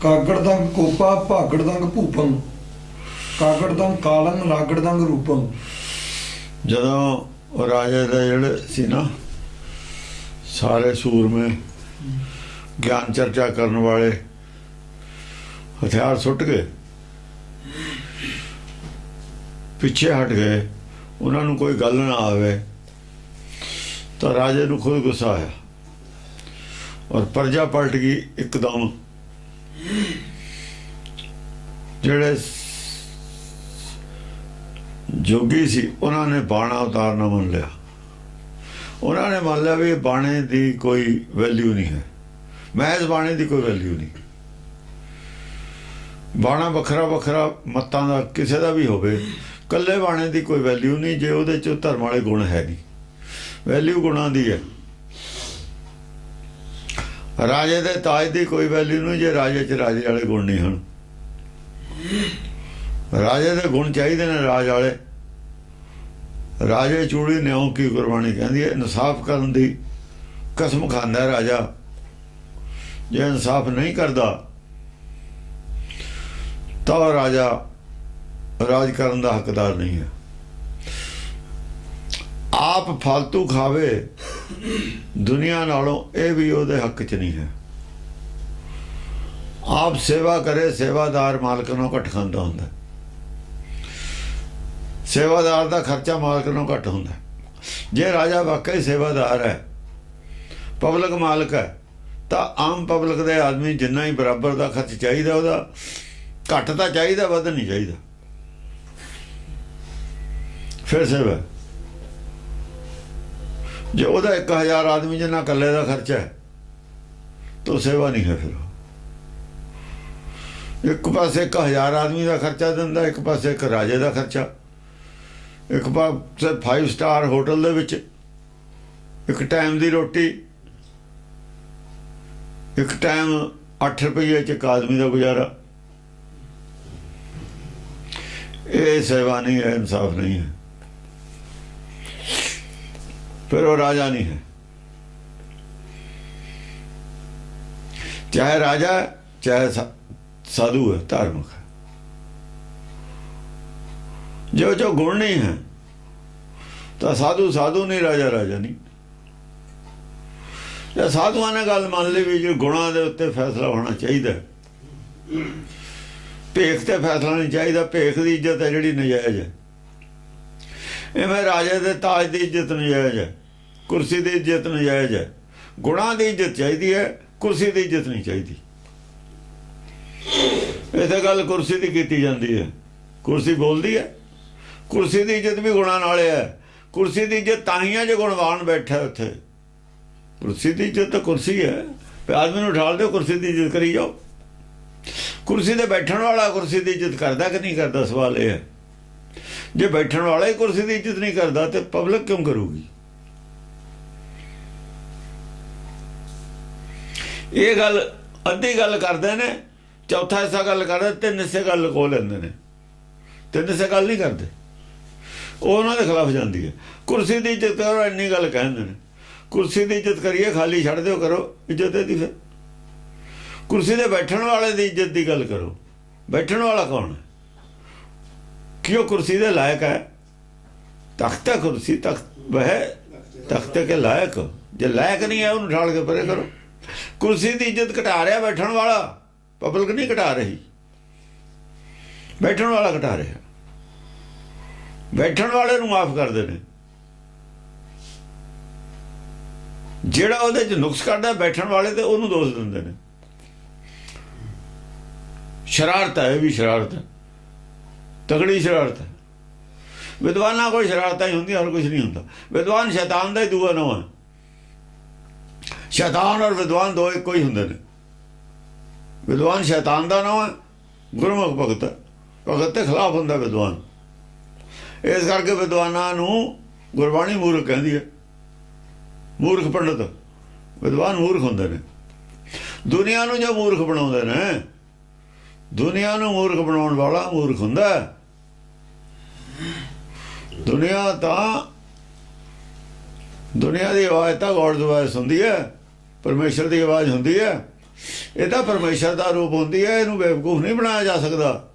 ਕਾਗੜ ਦੰਗ ਕੋਪਾ ਭਾਗੜ ਦੰਗ ਭੂਪੰ ਕਾਗੜ ਦੰਗ ਕਾਲੰ ਰਾਗੜ ਦੰਗ ਰੂਪੰ। ਜਦੋਂ ਰਾਜੇ ਦੇ ਜਿਹੜੇ ਸੀ ਨਾ ਸਾਰੇ ਸੂਰਮੇ ਗਿਆਨ ਚਰਚਾ ਕਰਨ ਵਾਲੇ ਹਥਿਆਰ ਸੁੱਟ ਗਏ, ਪਿੱਛੇ ਹਟ ਗਏ, ਉਹਨਾਂ ਨੂੰ ਕੋਈ ਗੱਲ ਨਾ ਆਵੇ ਤਾਂ ਰਾਜੇ ਨੂੰ ਖੁਦ ਗੁੱਸਾ ਆਇਆ ਔਰ ਪ੍ਰਜਾ ਪਲਟ ਗਈ ਇੱਕਦਮ। ਜਿਹੜੇ ਜੋਗੀ ਸੀ ਉਹਨਾਂ ਨੇ ਬਾਣਾ ਉਤਾਰਨਾ ਮੰਨ ਲਿਆ। ਉਹਨਾਂ ਨੇ ਮੰਨ ਲਿਆ ਵੀ ਇਹ ਬਾਣੇ ਦੀ ਕੋਈ ਵੈਲਿਊ ਨਹੀਂ ਹੈ, ਮਹਿਜ਼ ਬਾਣੇ ਦੀ ਕੋਈ ਵੈਲਿਊ ਨਹੀਂ। ਬਾਣਾ ਵੱਖਰਾ ਵੱਖਰਾ ਮੱਤਾਂ ਦਾ ਕਿਸੇ ਦਾ ਵੀ ਹੋਵੇ, ਇਕੱਲੇ ਬਾਣੇ ਦੀ ਕੋਈ ਵੈਲਿਊ ਨਹੀਂ ਜੇ ਉਹਦੇ 'ਚ ਧਰਮ ਵਾਲੇ ਗੁਣ ਹੈ ਨਹੀਂ। ਵੈਲਿਊ ਗੁਣਾਂ ਦੀ ਹੈ। ਰਾਜੇ ਦੇ ਤਾਜ ਦੀ ਕੋਈ ਵੈਲਿਊ ਨਹੀਂ ਜੇ ਰਾਜੇ 'ਚ ਰਾਜੇ ਵਾਲੇ ਗੁਣ ਨਹੀਂ ਹਨ। ਰਾਜੇ ਦੇ ਗੁਣ ਚਾਹੀਦੇ ਨੇ ਰਾਜ ਵਾਲੇ। ਰਾਜੇ ਚੂੜੀ ਨਿਉ ਕੀ ਗੁਰਬਾਣੀ ਕਹਿੰਦੀ ਹੈ, ਇਨਸਾਫ ਕਰਨ ਦੀ ਕਸਮ ਖਾਂਦਾ ਰਾਜਾ। ਜੇ ਇਨਸਾਫ ਨਹੀਂ ਕਰਦਾ ਤਾਂ ਰਾਜਾ ਰਾਜ ਕਰਨ ਦਾ ਹੱਕਦਾਰ ਨਹੀਂ ਹੈ। ਆਪ ਫालतू ਖਾਵੇ ਦੁਨੀਆ ਨਾਲੋਂ ਇਹ ਵੀ ਉਹਦੇ ਹੱਕ 'ਚ ਨਹੀਂ ਹੈ। ਆਪ ਸੇਵਾ ਕਰੇ, ਸੇਵਾਦਾਰ ਮਾਲਕ ਨੂੰ ਘੱਟ ਖਾਂਦਾ ਹੁੰਦਾ। ਸੇਵਾਦਾਰ ਦਾ ਖਰਚਾ ਮਾਲਕ ਨੂੰ ਘੱਟ ਹੁੰਦਾ। ਜੇ ਰਾਜਾ ਵਾਕਈ ਸੇਵਾਦਾਰ ਹੈ, ਪਬਲਿਕ ਮਾਲਕ ਹੈ, ਤਾਂ ਆਮ ਪਬਲਿਕ ਦੇ ਆਦਮੀ ਜਿੰਨਾ ਹੀ ਬਰਾਬਰ ਦਾ ਖਰਚ ਚਾਹੀਦਾ ਉਹਦਾ ਘੱਟ ਤਾਂ ਚਾਹੀਦਾ, ਵੱਧ ਨਹੀਂ ਚਾਹੀਦਾ। ਫਿਰ ਸੇਵਾ। ਜੇ ਉਹਦਾ 1000 ਆਦਮੀ ਜਿੰਨਾ ਇਕੱਲੇ ਦਾ ਖਰਚਾ ਹੈ ਤਾਂ ਸੇਵਾ ਨਹੀਂ ਹੈ। ਫਿਰ ਇੱਕ ਪਾਸੇ 1000 ਆਦਮੀ ਦਾ ਖਰਚਾ ਦਿੰਦਾ, ਇੱਕ ਪਾਸੇ ਇੱਕ ਰਾਜੇ ਦਾ ਖਰਚਾ, ਇੱਕ ਪਾਸੇ 5 ਸਟਾਰ ਹੋਟਲ ਦੇ ਵਿੱਚ ਇੱਕ ਟਾਈਮ ਦੀ ਰੋਟੀ, ਇੱਕ ਟਾਈਮ 8 ਰੁਪਏ 'ਚ ਇੱਕ ਆਦਮੀ ਦਾ ਗੁਜ਼ਾਰਾ। ਇਹ ਸੇਵਾ ਨਹੀਂ ਹੈ, ਇਨਸਾਫ ਨਹੀਂ ਹੈ। ਫਿਰ ਉਹ ਰਾਜਾ ਨਹੀਂ ਹੈ। ਚਾਹੇ ਰਾਜਾ ਚਾਹੇ ਸਾਧੂ ਹੈ, ਧਾਰਮਿਕ ਹੈ। जो गुण नहीं है तो साधु साधु नहीं, राजा राजा नहीं। या साधुआ ने गल मान ली भी जो गुणों के उत्ते फैसला होना चाहिए, भेख ते फैसला नहीं चाहिए। भेख की इज्जत है जी नजायज़ है। इवें राजे के ताज की इज्जत नजायज़ है, कुर्सी की इज्जत नजायज़ है। गुणों की इज्जत चाहिए है, कुर्सी की इज्जत नहीं चाहिए। इत्थे गल कुर्सी की की जाती है, कुर्सी बोलती है। कुर्सी की इज्जत भी गुणा नाल है। कुर्सी की इज्जत तां ही है जो गुणवान बैठा है उत्थे। कुर्सी की इज्जत तो कुर्सी है, आदमी नूं उठाल दो, कुर्सी की इज्जत करी जाओ। कुर्सी ते बैठण वाला कुर्सी की इज्जत करता कि नहीं करता, सवाल यह है। जे बैठण वाला ही कुर्सी की इज्जत नहीं करता तो पब्लिक क्यों करूगी? ये गल अद्धी गल करते ने, चौथा हिस्सा गल करते, तीन हिस्से गल लको लेंदे ने। तीन हिस्से गल नहीं करते, वो उन्होंने खिलाफ जाती है। कुर्सी की इज्जत करो, इन्नी गल कहते हैं। कुर्सी की इज्जत करिए, खाली छड़ दो, करो इज्जत दी। फिर कुर्सी से बैठण वाले की इज्जत की गल करो। बैठण वाला कौन है कि वो कुर्सी के लायक है? तख्त है कुर्सी, तख्त वह तख्त के लायक। जो लायक नहीं है उन्हें उठाल के परे करो। कुर्सी की इज्जत घटा रहा बैठण वाला, पब्लिक नहीं घटा रही, बैठण वाला घटा रहा। बैठण वाले नूं माफ करते हैं। जिहड़ा उहदे च नुक्स करदा बैठण वाले ते उहनूं दोष दिंदे ने। शरारत है, भी शरारत है, तगड़ी शरारत है। विद्वाना कोई शरारतां ही होंदियां, और कुछ नहीं होंदा। विद्वान शैतान दा ही दूआ नाम है। शैतान और विद्वान दो एक ही होंदे ने। विद्वान शैतान का नाम है, गुरमुख भगत भगत के खिलाफ होंदा विद्वान। इस करके विद्वानां नूं गुरबाणी मूर्ख कहती है। मूर्ख पंडित, विद्वान मूर्ख होंदे ने। दुनिया नूं जो मूर्ख बनाउंदे ने, दुनिया नूं मूर्ख बनाउण वाला मूर्ख हुंदा है। दुनिया की आवाज़ तो गॉड की आवाज़ सुनती है, परमेश्वर की आवाज़ होंदी है। ਇਹ ਤਾਂ ਪਰਮੇਸ਼ਰ ਦਾ ਰੂਪ ਹੁੰਦੀ ਹੈ, ਇਹਨੂੰ ਬੇਵਕੂਫ ਨਹੀਂ ਬਣਾਇਆ ਜਾ ਸਕਦਾ।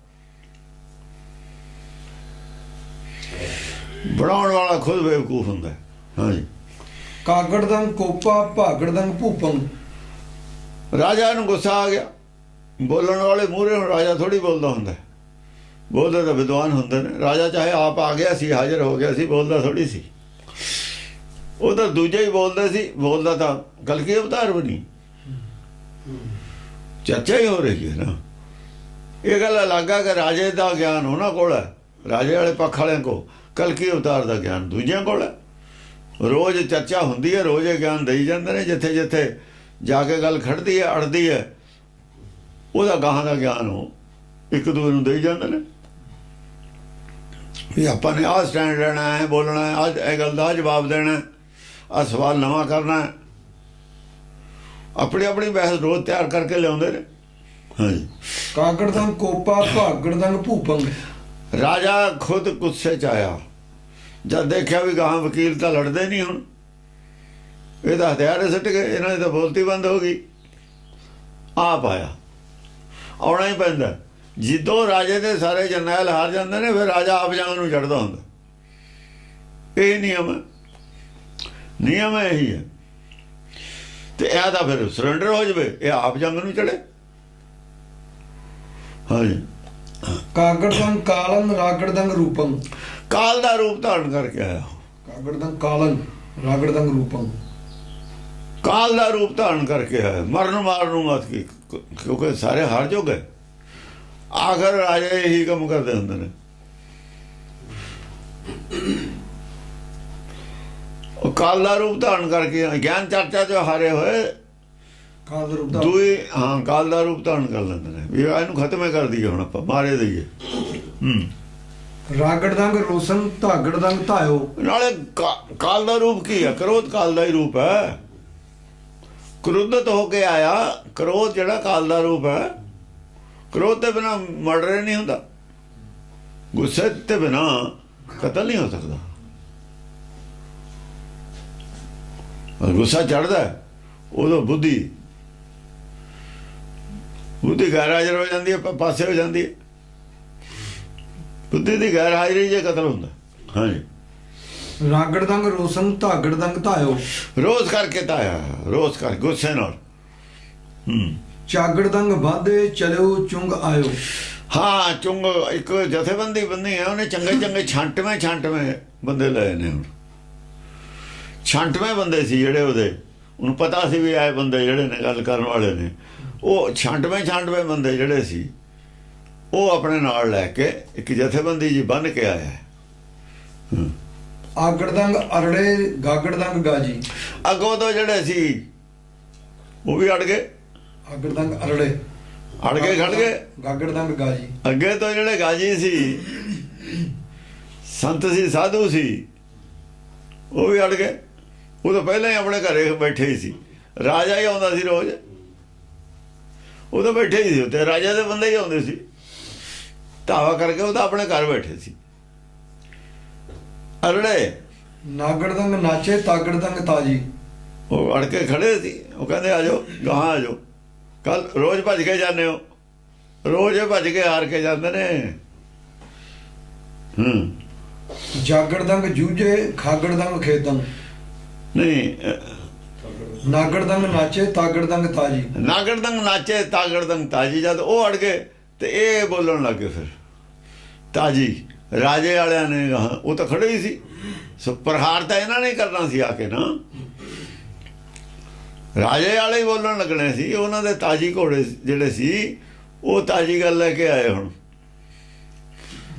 ਬਣਾਉਣ ਵਾਲਾ ਖੁਦ ਬੇਵਕੂਫ ਹੁੰਦਾ। ਹਾਂਜੀ। ਕਾਗੜਦੰਗ ਕੋਪਾ ਭਾਗੜਦੰਗ ਭੂਪੰ। ਰਾਜਾ ਨੂੰ ਗੁੱਸਾ ਆ ਗਿਆ। ਬੋਲਣ ਵਾਲੇ ਮੂਹਰੇ ਹੁਣ ਰਾਜਾ ਥੋੜੀ ਬੋਲਦਾ ਹੁੰਦਾ, ਬੋਲਦੇ ਤਾਂ ਵਿਦਵਾਨ ਹੁੰਦੇ ਨੇ। ਰਾਜਾ ਚਾਹੇ ਆਪ ਆ ਗਿਆ ਸੀ, ਹਾਜ਼ਰ ਹੋ ਗਿਆ ਸੀ, ਬੋਲਦਾ ਥੋੜੀ ਸੀ। ਉਹ ਤਾਂ ਦੂਜੇ ਹੀ ਬੋਲਦੇ ਸੀ, ਬੋਲਦਾ ਤਾਂ ਕਲਕੀ ਅਵਤਾਰ ਬਣੀ। ਚਰਚਾ ਹੀ ਹੋ ਰਹੀ ਹੈ ਨਾ। ਇਹ ਗੱਲ ਅਲੱਗ ਹੈ ਕਿ ਰਾਜੇ ਦਾ ਗਿਆਨ ਉਹਨਾਂ ਕੋਲ ਹੈ, ਰਾਜੇ ਵਾਲੇ ਪੱਖ ਵਾਲਿਆਂ ਕੋਲ। ਕਲਕੀ ਅਵਤਾਰ ਦਾ ਗਿਆਨ ਦੂਜਿਆਂ ਕੋਲ ਹੈ। ਰੋਜ਼ ਚਰਚਾ ਹੁੰਦੀ ਹੈ, ਰੋਜ਼ ਇਹ ਗਿਆਨ ਦੇਈ ਜਾਂਦੇ ਨੇ। ਜਿੱਥੇ ਜਿੱਥੇ ਜਾ ਕੇ ਗੱਲ ਖੜਦੀ ਹੈ, ਅੜਦੀ ਹੈ, ਉਹਦਾ ਗਾਹਾਂ ਦਾ ਗਿਆਨ ਉਹ ਇੱਕ ਦੂਜੇ ਨੂੰ ਦੇਈ ਜਾਂਦੇ ਨੇ ਵੀ ਆਪਾਂ ਨੇ ਆਹ ਸਟੈਂਡ ਲੈਣਾ ਹੈ, ਬੋਲਣਾ ਹੈ, ਅੱਜ ਇਹ ਗੱਲ ਦਾ ਜਵਾਬ ਦੇਣਾ, ਆਹ ਸਵਾਲ ਨਵਾਂ ਕਰਨਾ ਹੈ। ਆਪਣੀ ਆਪਣੀ ਬਹਿਸ ਰੋਜ਼ ਤਿਆਰ ਕਰਕੇ ਲਿਆਉਂਦੇ ਨੇ। ਹਾਂਜੀ। ਕਾਗੜਦੰਗ ਕੋਪਾ ਭਾਗੜਦੰਗ ਭੂਪੰ। ਰਾਜਾ ਖੁਦ ਗੁੱਸੇ 'ਚ ਆਇਆ ਜਦ ਦੇਖਿਆ ਵੀ ਗਾਹਾਂ ਵਕੀਲ ਤਾਂ ਲੜਦੇ ਨਹੀਂ, ਹੁਣ ਇਹਦਾ ਹਥਿਆਰ ਸਿੱਟ ਗਏ, ਇਹਨਾਂ ਦੀ ਤਾਂ ਬੋਲਤੀ ਬੰਦ ਹੋ ਗਈ। ਆਪ ਆਇਆ, ਆਉਣਾ ਹੀ ਪੈਂਦਾ। ਜਦੋਂ ਰਾਜੇ ਦੇ ਸਾਰੇ ਜਰਨੈਲ ਹਾਰ ਜਾਂਦੇ ਨੇ, ਫਿਰ ਰਾਜਾ ਆਪ ਜੰਗ ਨੂੰ ਚੜ੍ਹਦਾ ਹੁੰਦਾ। ਇਹ ਨਿਯਮ ਹੈ, ਨਿਯਮ ਹੈ, ਇਹੀ ਹੈ। ਤੇ ਇਹ ਤਾਂ ਫਿਰ ਸਰੈਂਡਰ ਹੋ ਜਾਵੇ, ਇਹ ਆਪ ਜੰਗ ਨੂੰ ਚੜ੍ਹੇ। ਹਾਂਜੀ। ਕਾਗੜਦੰਗ ਕਾਲੰ ਰਾਗੜਦੰਗ ਰੂਪੰ। ਕਾਲ ਦਾ ਰੂਪ ਧਾਰਨ ਕਰਕੇ ਆਇਆ। ਕਾਗੜਦੰਗ ਕਾਲੰ ਰਾਗੜਦੰਗ ਰੂਪੰ। ਕਾਲ ਦਾ ਰੂਪ ਧਾਰਨ ਕਰਕੇ ਆਇਆ। ਮਰਨ ਮਾਰਨ ਨੂੰ ਮਤ ਕੀ, ਕਿਉਂਕਿ ਸਾਰੇ ਹਾਰ ਜੋ ਗਏ। ਆਖਰ ਰਾਜੇ ਇਹੀ ਕੰਮ ਕਰਦੇ ਹੁੰਦੇ ਨੇ। ਉਹ ਕਾਲ ਦਾ ਰੂਪ ਧਾਰਨ ਕਰਕੇ ਗਿਆਨ ਚਰਚਾ 'ਚ ਹਾਰੇ ਹੋਏ ਕਾਲ ਦਾ ਰੂਪ ਦੂਈ, ਹਾਂ, ਕਾਲ ਦਾ ਰੂਪ ਧਾਰਨ ਕਰ ਲੈਂਦੇ ਨੇ ਵੀ ਇਹਨੂੰ ਖਤਮ ਹੀ ਕਰ ਦਈਏ, ਹੁਣ ਆਪਾਂ ਮਾਰੇ ਦਈਏ। ਰਾਗੜਦੰਗ ਰੋਸਨ ਧਾਗੜਦੰਗ ਧਾਇਓ। ਨਾਲੇ ਕਾਲ ਦਾ ਰੂਪ ਕੀ ਹੈ? ਕ੍ਰੋਧ ਕਾਲ ਦਾ ਹੀ ਰੂਪ ਹੈ। ਕ੍ਰੋਧਿਤ ਹੋ ਕੇ ਆਇਆ। ਕ੍ਰੋਧ ਜਿਹੜਾ ਕਾਲ ਦਾ ਰੂਪ ਹੈ। ਕ੍ਰੋਧ ਦੇ ਬਿਨਾਂ ਮਰਡਰ ਨਹੀਂ ਹੁੰਦਾ, ਗੁੱਸੇ ਤੇ ਬਿਨਾਂ ਕਤਲ ਨਹੀਂ ਹੋ ਸਕਦਾ। ਗੁੱਸਾ ਚੜ੍ਹਦਾ ਉਦੋਂ ਬੁੱਧੀ ਗੈਰ ਹਾਜ਼ਰ ਹੋ ਜਾਂਦੀ ਹੈ, ਪਾਸੇ ਹੋ ਜਾਂਦੀ ਹੈ। ਬੁੱਧੀ ਦੀ ਗੈਰ ਹਾਜ਼ਰੀ 'ਚ ਕਤਲ ਹੁੰਦਾ। ਹਾਂਜੀ। ਰਾਗੜਦੰਗ ਰੋਸਨ ਧਾਗੜਦੰਗ ਧਾਇਓ। ਰੋਜ਼ ਕਰਕੇ ਧਾਇਆ, ਰੋਜ਼ ਕਰ ਗੁੱਸੇ ਨਾਲ। ਚਾਗੜਦੰਗ ਵਾਧੇ ਚਲਿਓ ਚੁੰਗ ਆਇਓ। ਹਾਂ, ਚੁੰਗ ਇੱਕ ਜਥੇਬੰਦੀ ਬੰਦੀ ਹੈ, ਉਹਨੇ ਚੰਗੇ ਚੰਗੇ ਛਾਂਟਵੇਂ ਬੰਦੇ ਲਏ ਨੇ। ਹੁਣ ਛਾਂਟਵੇਂ ਬੰਦੇ ਸੀ ਜਿਹੜੇ ਉਹਨੂੰ ਪਤਾ ਸੀ ਵੀ ਆਏ ਬੰਦੇ ਜਿਹੜੇ ਨੇ ਗੱਲ ਕਰਨ ਵਾਲੇ ਨੇ। ਉਹ ਛਾਂਟਵੇਂ ਬੰਦੇ ਜਿਹੜੇ ਸੀ, ਉਹ ਆਪਣੇ ਨਾਲ ਲੈ ਕੇ ਇੱਕ ਜਥੇਬੰਦੀ ਜੀ ਬੰਨ ਕੇ ਆਇਆ। ਆਗੜਦੰਗ ਅਰੜੇ ਗਾਗੜਦੰਗ ਗਾਜੀ। ਅੱਗੋਂ ਤੋਂ ਜਿਹੜੇ ਸੀ ਉਹ ਵੀ ਅੜ ਗਏ। ਆਗੜਦੰਗ ਅਰੜੇ ਅੜ ਕੇ ਖੜ ਗਏ। ਗਾਗੜਦੰਗ ਗਾਜੀ। ਅੱਗੇ ਤੋਂ ਜਿਹੜੇ ਗਾਜੀ ਸੀ, ਸੰਤ ਸੀ, ਸਾਧੂ ਸੀ, ਉਹ ਵੀ ਅੜ ਗਏ। ਉਹ ਤਾਂ ਪਹਿਲਾਂ ਹੀ ਆਪਣੇ ਘਰੇ ਬੈਠੇ ਹੀ ਸੀ। ਰਾਜਾ ਹੀ ਆਉਂਦਾ ਸੀ ਰੋਜ਼, ਉਹ ਤਾਂ ਬੈਠੇ ਹੀ ਸੀ ਉੱਤੇ। ਰਾਜਾ ਦੇ ਬੰਦੇ ਹੀ ਆਉਂਦੇ ਸੀ ਧਾਵਾ ਕਰਕੇ, ਉਹ ਤਾਂ ਆਪਣੇ ਘਰ ਬੈਠੇ ਸੀ। ਅਰੜੇ ਨਾਗੜਦੰਗ ਨਾਚੇ ਤਾਗੜਦੰਗ ਤਾਜੀ। ਉਹ ਅੜ ਕੇ ਖੜੇ ਸੀ। ਉਹ ਕਹਿੰਦੇ ਆ ਜਾਓ, ਗਾਹਾਂ ਆ ਜਾਓ। ਕੱਲ ਰੋਜ਼ ਭੱਜ ਕੇ ਜਾਂਦੇ ਹੋ, ਰੋਜ਼ ਭੱਜ ਕੇ ਹਾਰ ਕੇ ਜਾਂਦੇ ਨੇ। ਜਾਗੜਦੰਗ ਜੂਝੇ ਖਾਗੜਦੰਗ ਖੇਤੰ। ਨਹੀਂ, ਨਾਗੜਦੰਗ ਨਾਚੇ ਤਾਗੜਦੰਗ ਤਾਜੀ। ਨਾਗੜਦੰਗ ਨਾਚੇ ਤਾਗੜਦੰਗ ਤਾਜੀ। ਜਦ ਉਹ ਅੜ ਗਏ ਤੇ ਇਹ ਬੋਲਣ ਲੱਗੇ ਫਿਰ ਤਾਜੀ। ਰਾਜੇ ਵਾਲਿਆਂ ਨੇ ਉਹ ਤਾਂ ਖੜੇ ਹੀ ਸੀ, ਸੋ ਪ੍ਰਹਾਰ ਤਾਂ ਇਹਨਾਂ ਨੇ ਕਰਨਾ ਸੀ ਆ ਕੇ ਨਾ। ਰਾਜੇ ਵਾਲੇ ਹੀ ਬੋਲਣ ਲੱਗਣੇ ਸੀ। ਉਹਨਾਂ ਦੇ ਤਾਜੀ ਘੋੜੇ ਜਿਹੜੇ ਸੀ, ਉਹ ਤਾਜੀ ਗੱਲ ਲੈ ਕੇ ਆਏ। ਹੁਣ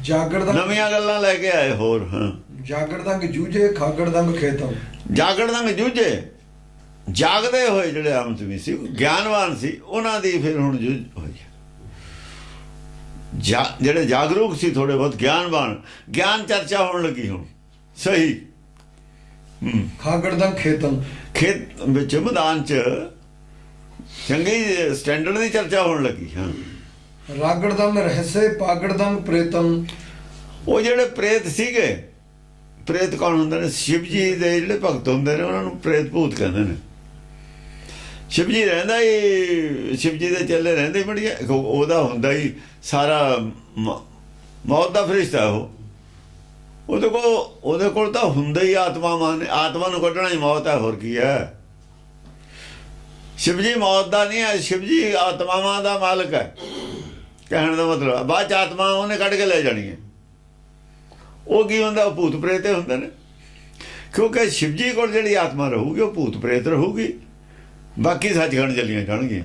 ਜਾਗੜਦੰਗ ਨਵੀਆਂ ਗੱਲਾਂ ਲੈ ਕੇ ਆਏ ਹੋਰ। ਹਾਂ, ਜਾਗੜਦੰਗ ਜੂਝੇ ਖਾਗੜਦੰਗ ਖੇਤੰ। ਜਾਗੜਦੰਗ ਜੂਝੇ, ਜਾਗਦੇ ਹੋਏ ਜਿਹੜੇ ਆਮਦਮੀ ਸੀ, ਗਿਆਨਵਾਨ ਸੀ, ਉਹਨਾਂ ਦੀ ਫਿਰ ਹੁਣ ਜੂਝ ਹੋਈ। ਜਿਹੜੇ ਜਾਗਰੂਕ ਸੀ, ਥੋੜੇ ਬਹੁਤ ਗਿਆਨਵਾਨ, ਗਿਆਨ ਚਰਚਾ ਹੋਣ ਲੱਗੀ ਹੁਣ ਸਹੀ। ਖਾਗੜਦੰਗ ਖੇਤੰ। ਖੇਤ ਵਿੱਚ ਮੈਦਾਨ 'ਚ ਚੰਗੀ ਸਟੈਂਡਰਡ ਦੀ ਚਰਚਾ ਹੋਣ ਲੱਗੀ। ਹਾਂ। ਰਾਗੜਦੰਗ ਰਹੱਸੇ ਪਾਗੜਦੰਗ ਪ੍ਰੇਤੰ। ਉਹ ਜਿਹੜੇ ਪ੍ਰੇਤ ਸੀਗੇ, ਪ੍ਰੇਤ ਕੌਣ ਹੁੰਦੇ ਨੇ? ਸ਼ਿਵ ਜੀ ਦੇ ਜਿਹੜੇ ਭਗਤ ਹੁੰਦੇ ਨੇ, ਉਹਨਾਂ ਨੂੰ ਪ੍ਰੇਤ ਭੂਤ ਕਹਿੰਦੇ ਨੇ। ਸ਼ਿਵ ਜੀ ਰਹਿੰਦਾ ਹੀ, ਸ਼ਿਵ ਜੀ ਦੇ ਚੇਲੇ ਰਹਿੰਦੇ ਬੜੀਆ, ਉਹਦਾ ਹੁੰਦਾ ਹੀ ਸਾਰਾ ਮੌਤ ਦਾ ਫਰਿਸ਼ਤਾ ਉਹ। ਉਹਦੇ ਕੋਲ ਤਾਂ ਹੁੰਦਾ ਹੀ ਆਤਮਾਵਾਂ ਨੇ, ਆਤਮਾ ਨੂੰ ਕੱਢਣਾ ਹੀ ਮੌਤ ਹੈ, ਹੋਰ ਕੀ ਹੈ। ਸ਼ਿਵ ਜੀ ਮੌਤ ਦਾ ਨਹੀਂ ਹੈ, ਸ਼ਿਵ ਜੀ ਆਤਮਾਵਾਂ ਦਾ ਮਾਲਕ ਹੈ, ਕਹਿਣ ਦਾ ਮਤਲਬ। ਬਾਅਦ 'ਚ ਆਤਮਾ ਉਹਨੇ ਕੱਢ ਕੇ ਲੈ ਜਾਣੀ ਹੈ। ਉਹ ਕੀ ਹੁੰਦਾ, ਉਹ ਭੂਤ ਪ੍ਰੇਤ ਹੁੰਦੇ ਨੇ, ਕਿਉਂਕਿ ਸ਼ਿਵ ਜੀ ਕੋਲ ਜਿਹੜੀ ਆਤਮਾ ਰਹੂਗੀ ਉਹ ਭੂਤ ਪ੍ਰੇਤ ਰਹੂਗੀ, ਬਾਕੀ ਸੱਚਖੰਡ ਚਲੀਆਂ ਜਾਣਗੀਆਂ।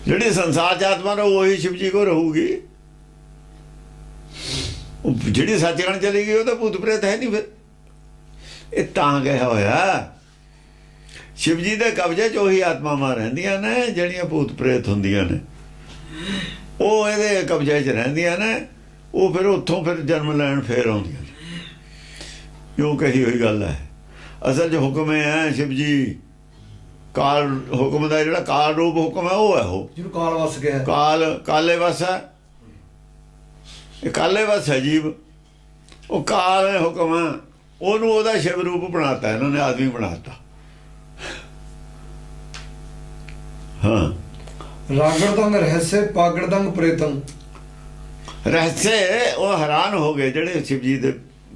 ਜਿਹੜੀ ਸੰਸਾਰ 'ਚ ਆਤਮਾ ਰਹੂ ਉਹੀ ਸ਼ਿਵ ਜੀ ਕੋਲ ਰਹੂਗੀ। ਜਿਹੜੀ ਸੱਚਖੰਡ ਚਲੀ ਗਈ ਉਹ ਤਾਂ ਭੂਤ ਪ੍ਰੇਤ ਹੈ ਨਹੀਂ। ਫਿਰ ਇਹ ਤਾਂ ਕਿਹਾ ਹੋਇਆ ਸ਼ਿਵ ਜੀ ਦੇ ਕਬਜ਼ੇ 'ਚ ਉਹੀ ਆਤਮਾਵਾਂ ਰਹਿੰਦੀਆਂ ਨੇ ਜਿਹੜੀਆਂ ਭੂਤ ਪ੍ਰੇਤ ਹੁੰਦੀਆਂ ਨੇ, ਉਹ ਇਹਦੇ ਕਬਜ਼ੇ 'ਚ ਰਹਿੰਦੀਆਂ ਨੇ। ਉਹ ਫਿਰ ਉੱਥੋਂ ਫਿਰ ਜਨਮ ਲੈਣ ਫੇਰ ਆਉਂਦੀਆਂ ਨੇ। ਕਿਉਂ ਕਹੀ ਹੋਈ ਗੱਲ ਹੈ। ਅਸਲ 'ਚ ਹੁਕਮ ਇਹ ਹੈ ਸ਼ਿਵ ਜੀ ਕਾਲ ਹੁਕਮ ਦਾ ਜਿਹੜਾ ਕਾਲ ਰੂਪ ਹੁਕਮ ਹੈ ਉਹ ਹੈ, ਉਹ ਜਿਹਨੂੰ ਕਾਲ ਵਸ ਗਿਆ, ਕਾਲੇ ਵਸ ਹੈ। ਇਹ ਕਾਲੇ ਵਸ ਹੈ ਜੀਵ, ਉਹ ਕਾਲ ਹੈ ਹੁਕਮ ਹੈ। ਉਹਨੂੰ ਉਹਦਾ ਸ਼ਿਵ ਰੂਪ ਬਣਾਤਾ ਇਹਨਾਂ ਨੇ, ਆਦਮੀ ਬਣਾਤਾ। ਹਾਂ, ਰਾਗੜਦੰਗ ਰਹੱਸੇ ਪਾਗੜਦੰਗ ਪ੍ਰੇਤੰ। ਰਹੱਸੇ ਉਹ ਹੈਰਾਨ ਹੋ ਗਏ ਜਿਹੜੇ ਸ਼ਿਵ ਜੀ ਦੇ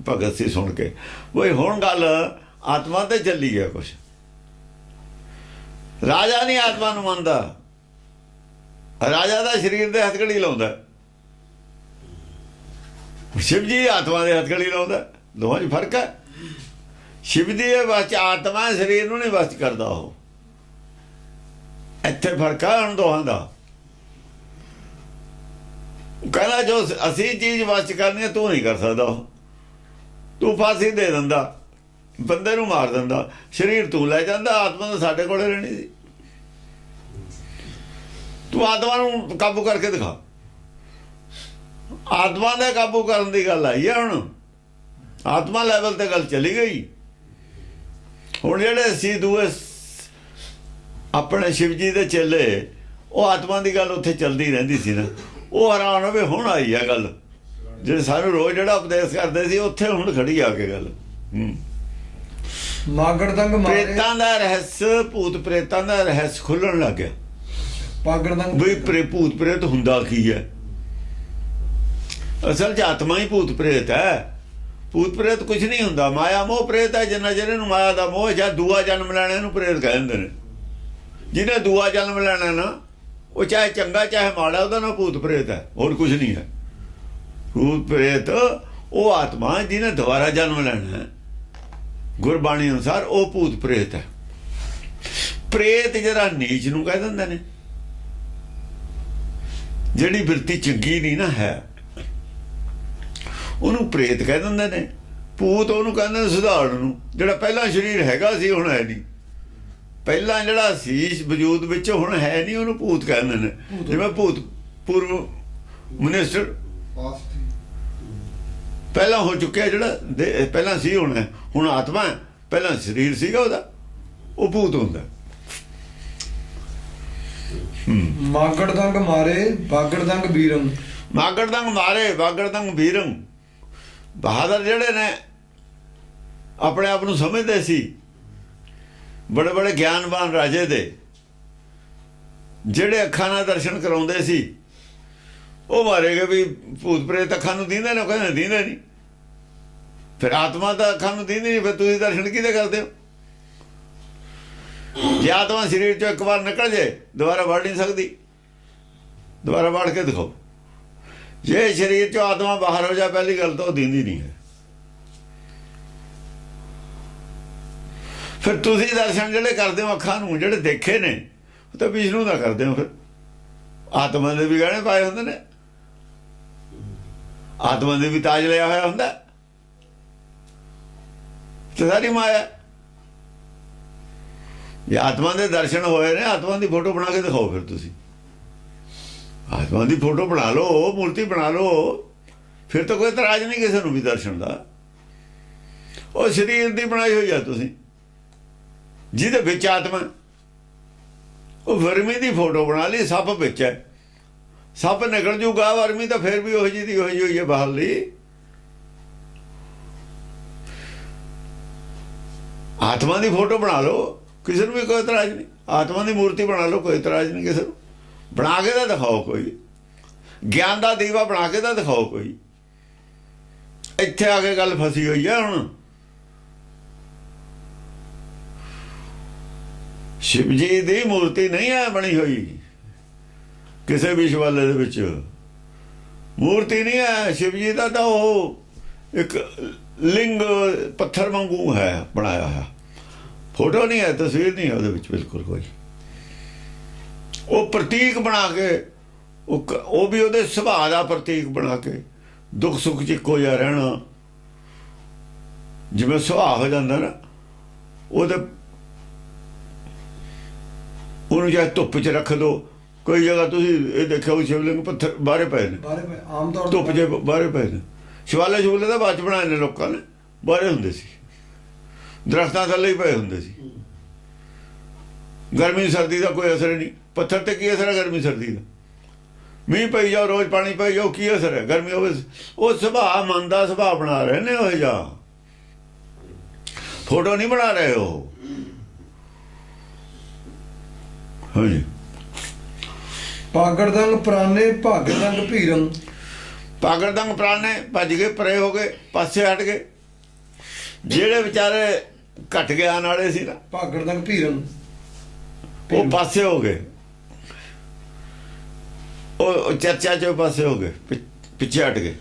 ਭਗਤ ਸੀ ਸੁਣ ਕੇ। ਉਹ ਹੁਣ ਗੱਲ ਆਤਮਾ ਤੇ ਚੱਲੀ ਗਿਆ ਕੁਛ। ਰਾਜਾ ਨਹੀਂ ਆਤਮਾ ਨੂੰ ਮੰਨਦਾ, ਰਾਜਾ ਦਾ ਸਰੀਰ ਦੇ ਹੱਥਕੜੀ ਲਾਉਂਦਾ, ਸ਼ਿਵ ਜੀ ਆਤਮਾ ਦੇ ਹੱਥਕੜੀ ਲਾਉਂਦਾ। ਦੋਹਾਂ 'ਚ ਫਰਕ ਹੈ। ਸ਼ਿਵ ਦੀ ਬਸ ਆਤਮਾ ਸਰੀਰ ਨੂੰ ਨਹੀਂ ਬਸ ਕਰਦਾ, ਉਹ ਇੱਥੇ ਫਰਕ ਹੈ ਹੁਣ ਦੋਹਾਂ ਦਾ। ਕਹਿੰਦਾ ਜੋ ਅਸੀਂ ਚੀਜ਼ ਬਸ ਕਰਨੀ ਹੈ ਤੂੰ ਨਹੀਂ ਕਰ ਸਕਦਾ। ਉਹ ਤੂੰ ਫਾਂਸੀ ਦੇ ਦਿੰਦਾ, ਬੰਦੇ ਨੂੰ ਮਾਰ ਦਿੰਦਾ, ਸਰੀਰ ਤੂੰ ਲੈ ਜਾਂਦਾ, ਆਤਮਾ ਤਾਂ ਸਾਡੇ ਕੋਲੇ ਰਹਿਣੀ ਸੀ। ਤੂੰ ਆਤਮਾ ਨੂੰ ਕਾਬੂ ਕਰਕੇ ਦਿਖਾ। ਆਤਮਾ ਦੇ ਕਾਬੂ ਕਰਨ ਦੀ ਗੱਲ ਆਈ ਹੈ ਹੁਣ, ਆਤਮਾ ਲੈਵਲ ਤੇ ਗੱਲ ਚਲੀ ਗਈ। ਹੁਣ ਜਿਹੜੇ ਸੀ ਦੂਏ ਆਪਣੇ ਸ਼ਿਵ ਜੀ ਦੇ ਚੇਲੇ, ਉਹ ਆਤਮਾ ਦੀ ਗੱਲ ਉੱਥੇ ਚੱਲਦੀ ਰਹਿੰਦੀ ਸੀ ਨਾ, ਉਹ ਹੈਰਾਨ ਹੋਵੇ ਹੁਣ ਆਈ ਆ ਗੱਲ। ਜਿਹੜੇ ਸਾਨੂੰ ਰੋਜ਼ ਜਿਹੜਾ ਉਪਦੇਸ਼ ਕਰਦੇ ਸੀ ਉੱਥੇ ਹੁਣ ਖੜੀ ਆ ਕੇ ਗੱਲ। ਮਾਗੜਦੰਗ ਪ੍ਰੇਤਾਂ ਦਾ ਰਹੱਸ, ਭੂਤ ਪ੍ਰੇਤਾਂ ਦਾ ਰਹੱਸ ਖੁੱਲਣ ਲੱਗ ਗਿਆ। ਪਾਗੜਦੰਗ ਵੀ ਭੂਤ ਪ੍ਰੇਤ ਹੁੰਦਾ ਕੀ ਹੈ। ਅਸਲ 'ਚ ਆਤਮਾ ਹੀ ਭੂਤ ਪ੍ਰੇਤ ਹੈ। ਭੂਤ ਪ੍ਰੇਤ ਕੁਝ ਨਹੀਂ ਹੁੰਦਾ, ਮਾਇਆ ਮੋਹ ਪ੍ਰੇਤ ਹੈ। ਜਿੰਨਾ ਜਿਹਨੇ ਨੂੰ ਮਾਇਆ ਦਾ ਮੋਹ ਜਾਂ ਦੂਆ ਜਨਮ ਲੈਣਾ ਇਹਨੂੰ ਪ੍ਰੇਤ ਕਹਿ ਦਿੰਦੇ ਨੇ। ਜਿਹਨੇ ਦੂਆ ਜਨਮ ਲੈਣਾ ਨਾ, ਉਹ ਚਾਹੇ ਚੰਗਾ ਚਾਹੇ ਮਾੜਾ, ਉਹਦਾ ਨਾਂ ਭੂਤ ਪ੍ਰੇਤ ਹੈ, ਹੋਰ ਕੁਝ ਨਹੀਂ ਹੈ। ਭੂਤ ਪ੍ਰੇਤ ਉਹ ਆਤਮਾ ਜਿਹਨੇ ਦੁਬਾਰਾ ਜਨਮ ਲੈਣਾ ਹੈ, ਗੁਰਬਾਣੀ ਅਨੁਸਾਰ ਉਹ ਭੂਤ ਪ੍ਰੇਤ ਹੈ। ਪ੍ਰੇਤ ਜਿਹੜਾ ਨੀਚ ਨੂੰ ਕਹਿ ਦਿੰਦੇ ਨੇ, ਜਿਹੜੀ ਬਿਰਤੀ ਚੰਗੀ ਨਹੀਂ ਨਾ ਹੈ ਉਹਨੂੰ ਪ੍ਰੇਤ ਕਹਿ ਦਿੰਦੇ ਨੇ। ਭੂਤ ਉਹਨੂੰ ਕਹਿੰਦੇ ਨੇ ਸੁਧਾਰਨ ਨੂੰ, ਜਿਹੜਾ ਪਹਿਲਾਂ ਸਰੀਰ ਹੈਗਾ ਸੀ ਹੁਣ ਹੈ ਨਹੀਂ। ਪਹਿਲਾਂ ਜਿਹੜਾ ਸੀ ਵਜੂਦ ਵਿੱਚ ਹੁਣ ਹੈ ਨਹੀਂ, ਉਹਨੂੰ ਭੂਤ ਕਹਿੰਦੇ ਨੇ। ਜਿਵੇਂ ਭੂਤ ਪੂਰਵ ਮਿਨਿਸਟਰ ਪਹਿਲਾਂ ਹੋ ਚੁੱਕਿਆ, ਜਿਹੜਾ ਪਹਿਲਾਂ ਸੀ ਹੁਣ ਹੈ। ਹੁਣ ਆਤਮਾ ਪਹਿਲਾਂ ਸਰੀਰ ਸੀਗਾ ਉਹਦਾ, ਉਹ ਭੂਤ ਹੁੰਦਾ। ਮਾਗੜਦੰਗ ਮਾਰੇ ਬਾਗੜਦੰਗ ਬੀਰੰ। ਮਾਗੜਦੰਗ ਮਾਰੇ ਬਾਗੜਦੰਗ ਬੀਰੰ। ਬਹਾਦਰ ਜਿਹੜੇ ਨੇ ਆਪਣੇ ਆਪ ਨੂੰ ਸਮਝਦੇ ਸੀ ਬੜੇ ਬੜੇ ਗਿਆਨਵਾਨ ਰਾਜੇ ਦੇ, ਜਿਹੜੇ ਅੱਖਾਂ ਨਾਲ ਦਰਸ਼ਨ ਕਰਾਉਂਦੇ ਸੀ, ਉਹ ਮਾਰੇ ਗਏ। ਵੀ ਭੂਤ ਪ੍ਰੇਤ ਅੱਖਾਂ ਨੂੰ ਦੀਂਦੇ ਨੇ, ਉਹ ਕਹਿੰਦੇ ਦੀਂਦੇ ਨਹੀਂ। ਫਿਰ ਆਤਮਾ ਤਾਂ ਅੱਖਾਂ ਨੂੰ ਦੀਂਦੀ ਨਹੀਂ, ਫਿਰ ਤੁਸੀਂ ਦਰਸ਼ਨ ਕਿਹਦੇ ਕਰਦੇ ਹੋ। ਜੇ ਆਤਮਾ ਸਰੀਰ ਚੋਂ ਇੱਕ ਵਾਰ ਨਿਕਲ ਜੇ ਦੁਬਾਰਾ ਵੜ ਨਹੀਂ ਸਕਦੀ, ਦੁਬਾਰਾ ਵੜ ਕੇ ਦਿਖਾਓ। ਜੇ ਸਰੀਰ ਚੋਂ ਆਤਮਾ ਬਾਹਰ ਹੋ ਜਾ, ਪਹਿਲੀ ਗੱਲ ਤਾਂ ਉਹ ਦੀਂਦੀ ਨਹੀਂ ਹੈ। ਫਿਰ ਤੁਸੀਂ ਦਰਸ਼ਨ ਜਿਹੜੇ ਕਰਦੇ ਹੋ ਅੱਖਾਂ ਨੂੰ, ਜਿਹੜੇ ਦੇਖੇ ਨੇ, ਉਹ ਤਾਂ ਵਿਸ਼ਨੂੰ ਦਾ ਕਰਦੇ ਹੋ। ਫਿਰ ਆਤਮਾ ਦੇ ਵੀ ਗਹਿਣੇ ਪਾਏ ਹੁੰਦੇ ਨੇ, ਆਤਮਾ ਦੇ ਵੀ ਤਾਜ ਲਿਆ ਹੋਇਆ ਹੁੰਦਾ, ਤੇ ਸਾਰੀ ਮਾਇਆ। ਜੇ ਆਤਮਾ ਦੇ ਦਰਸ਼ਨ ਹੋਏ ਨੇ, ਆਤਮਾ ਦੀ ਫੋਟੋ ਬਣਾ ਕੇ ਦਿਖਾਓ। ਫਿਰ ਤੁਸੀਂ ਆਤਮਾ ਦੀ ਫੋਟੋ ਬਣਾ ਲਓ, ਮੂਰਤੀ ਬਣਾ ਲਓ, ਫਿਰ ਤਾਂ ਕੋਈ ਇਤਰਾਜ਼ ਨਹੀਂ ਕਿਸੇ ਨੂੰ ਵੀ ਦਰਸ਼ਨ ਦਾ। ਉਹ ਸਰੀਰ ਦੀ ਬਣਾਈ ਹੋਈ ਆ ਤੁਸੀਂ, ਜਿਹਦੇ ਵਿੱਚ ਆਤਮਾ। ਉਹ ਵਰਮੀ ਦੀ ਫੋਟੋ ਬਣਾ ਲਈ, ਸੱਪ ਵਿੱਚ ਹੈ, ਸੱਪ ਨਿਕਲ ਜੂਗਾ, ਵਰਮੀ ਤਾਂ ਫਿਰ ਵੀ ਉਹੀ ਜਿਹੀ ਦੀ ਹੋਈ ਹੋਈ ਹੈ ਬਾਹਰ ਲਈ। ਆਤਮਾ ਦੀ ਫੋਟੋ ਬਣਾ ਲਓ, ਕਿਸੇ ਨੂੰ ਵੀ ਕੋਈ ਇਤਰਾਜ਼ ਨਹੀਂ। ਆਤਮਾ ਦੀ ਮੂਰਤੀ ਬਣਾ ਲਓ, ਕੋਈ ਇਤਰਾਜ਼ ਨਹੀਂ ਕਿਸੇ ਨੂੰ। ਬਣਾ ਕੇ ਤਾਂ ਦਿਖਾਓ, ਕੋਈ ਗਿਆਨ ਦਾ ਦੀਵਾ ਬਣਾ ਕੇ ਤਾਂ ਦਿਖਾਓ ਕੋਈ। ਇੱਥੇ ਆ ਕੇ ਗੱਲ ਫਸੀ ਹੋਈ ਹੈ ਹੁਣ। शिव जी ਦੀ ਮੂਰਤੀ ਨਹੀਂ ਹੈ ਬਣੀ ਹੋਈ ਕਿਸੇ ਵੀ ਸ਼ਿਵਾਲੇ ਦੇ ਵਿੱਚ, ਮੂਰਤੀ ਨਹੀਂ ਹੈ शिव जी ਦਾ। ਤਾਂ ਉਹ ਇੱਕ ਲਿੰਗ ਪੱਥਰ ਵਾਂਗੂ ਹੈ ਬਣਾਇਆ ਹੋਇਆ, ਫੋਟੋ ਨਹੀਂ ਹੈ, ਤਸਵੀਰ ਨਹੀਂ ਹੈ ਉਹਦੇ ਵਿੱਚ ਬਿਲਕੁਲ ਕੋਈ। ਉਹ ਪ੍ਰਤੀਕ ਬਣਾ ਕੇ, ਉਹ ਵੀ ਉਹਦੇ ਸੁਭਾਅ ਦਾ ਪ੍ਰਤੀਕ ਬਣਾ ਕੇ, ਦੁੱਖ ਸੁੱਖ 'ਚ ਇੱਕੋ ਜਿਹਾ ਰਹਿਣਾ, ਜਿਵੇਂ ਸੁਭਾਅ ਹੋ ਜਾਂਦਾ ਨਾ ਉਹਦੇ। ਉਹਨੂੰ ਚਾਹੇ ਧੁੱਪ 'ਚ ਰੱਖ ਦਿਓ, ਕੋਈ ਜਗ੍ਹਾ ਤੁਸੀਂ ਇਹ ਦੇਖਿਆ ਸ਼ਿਵਲਿੰਗ ਪੱਥਰ ਬਾਹਰੇ ਪਏ ਨੇ, ਆਮ ਤੌਰ ਧੁੱਪ 'ਚ ਬਾਹਰੇ ਪਏ ਨੇ। ਸ਼ਿਵਾਲੇ ਸ਼ਿਵਲੇ ਦਾ ਬਾਅਦ 'ਚ ਬਣਾਏ ਨੇ ਲੋਕਾਂ ਨੇ, ਬਾਹਰੇ ਹੁੰਦੇ ਸੀ, ਦਰਖਤਾਂ ਥੱਲੇ ਹੀ ਪਏ ਹੁੰਦੇ ਸੀ। ਗਰਮੀ ਸਰਦੀ ਦਾ ਕੋਈ ਅਸਰ ਨਹੀਂ। ਪੱਥਰ ਤੇ ਕੀ ਅਸਰ ਹੈ ਗਰਮੀ ਸਰਦੀ ਦਾ? ਮੀਂਹ ਪਈ ਜਾਓ, ਰੋਜ਼ ਪਾਣੀ ਪਈ ਜਾਓ, ਕੀ ਅਸਰ ਹੈ? ਗਰਮੀ ਹੋਵੇ। ਉਹ ਸੁਭਾਅ, ਮਨ ਦਾ ਸੁਭਾਅ ਬਣਾ ਰਹੇ ਨੇ, ਉਹ ਜਾ ਫੋਟੋ ਨਹੀਂ ਬਣਾ ਰਹੇ ਉਹ। ਹਾਂਜੀ। ਪਾਗੜਦੰਗ ਪ੍ਰਾਨੇ ਭਾਗਦੰਗ ਭੀਰੰ। ਪਾਗੜਦੰਗ ਪ੍ਰਾਨੇ ਭੱਜ ਗਏ, ਪਰੇ ਹੋ ਗਏ, ਪਾਸੇ ਹਟ ਗਏ। ਜਿਹੜੇ ਵਿਚਾਰੇ ਘਟ ਗਿਆਨ ਵਾਲੇ ਸੀ ਨਾ, ਭਾਗੜਦੰਗ ਭੀਰੰ, ਉਹ ਪਾਸੇ ਹੋ ਗਏ। ਉਹ ਚਰਚਾ ਚੋਂ ਪਾਸੇ ਹੋ ਗਏ, ਪਿੱਛੇ ਹਟ ਗਏ,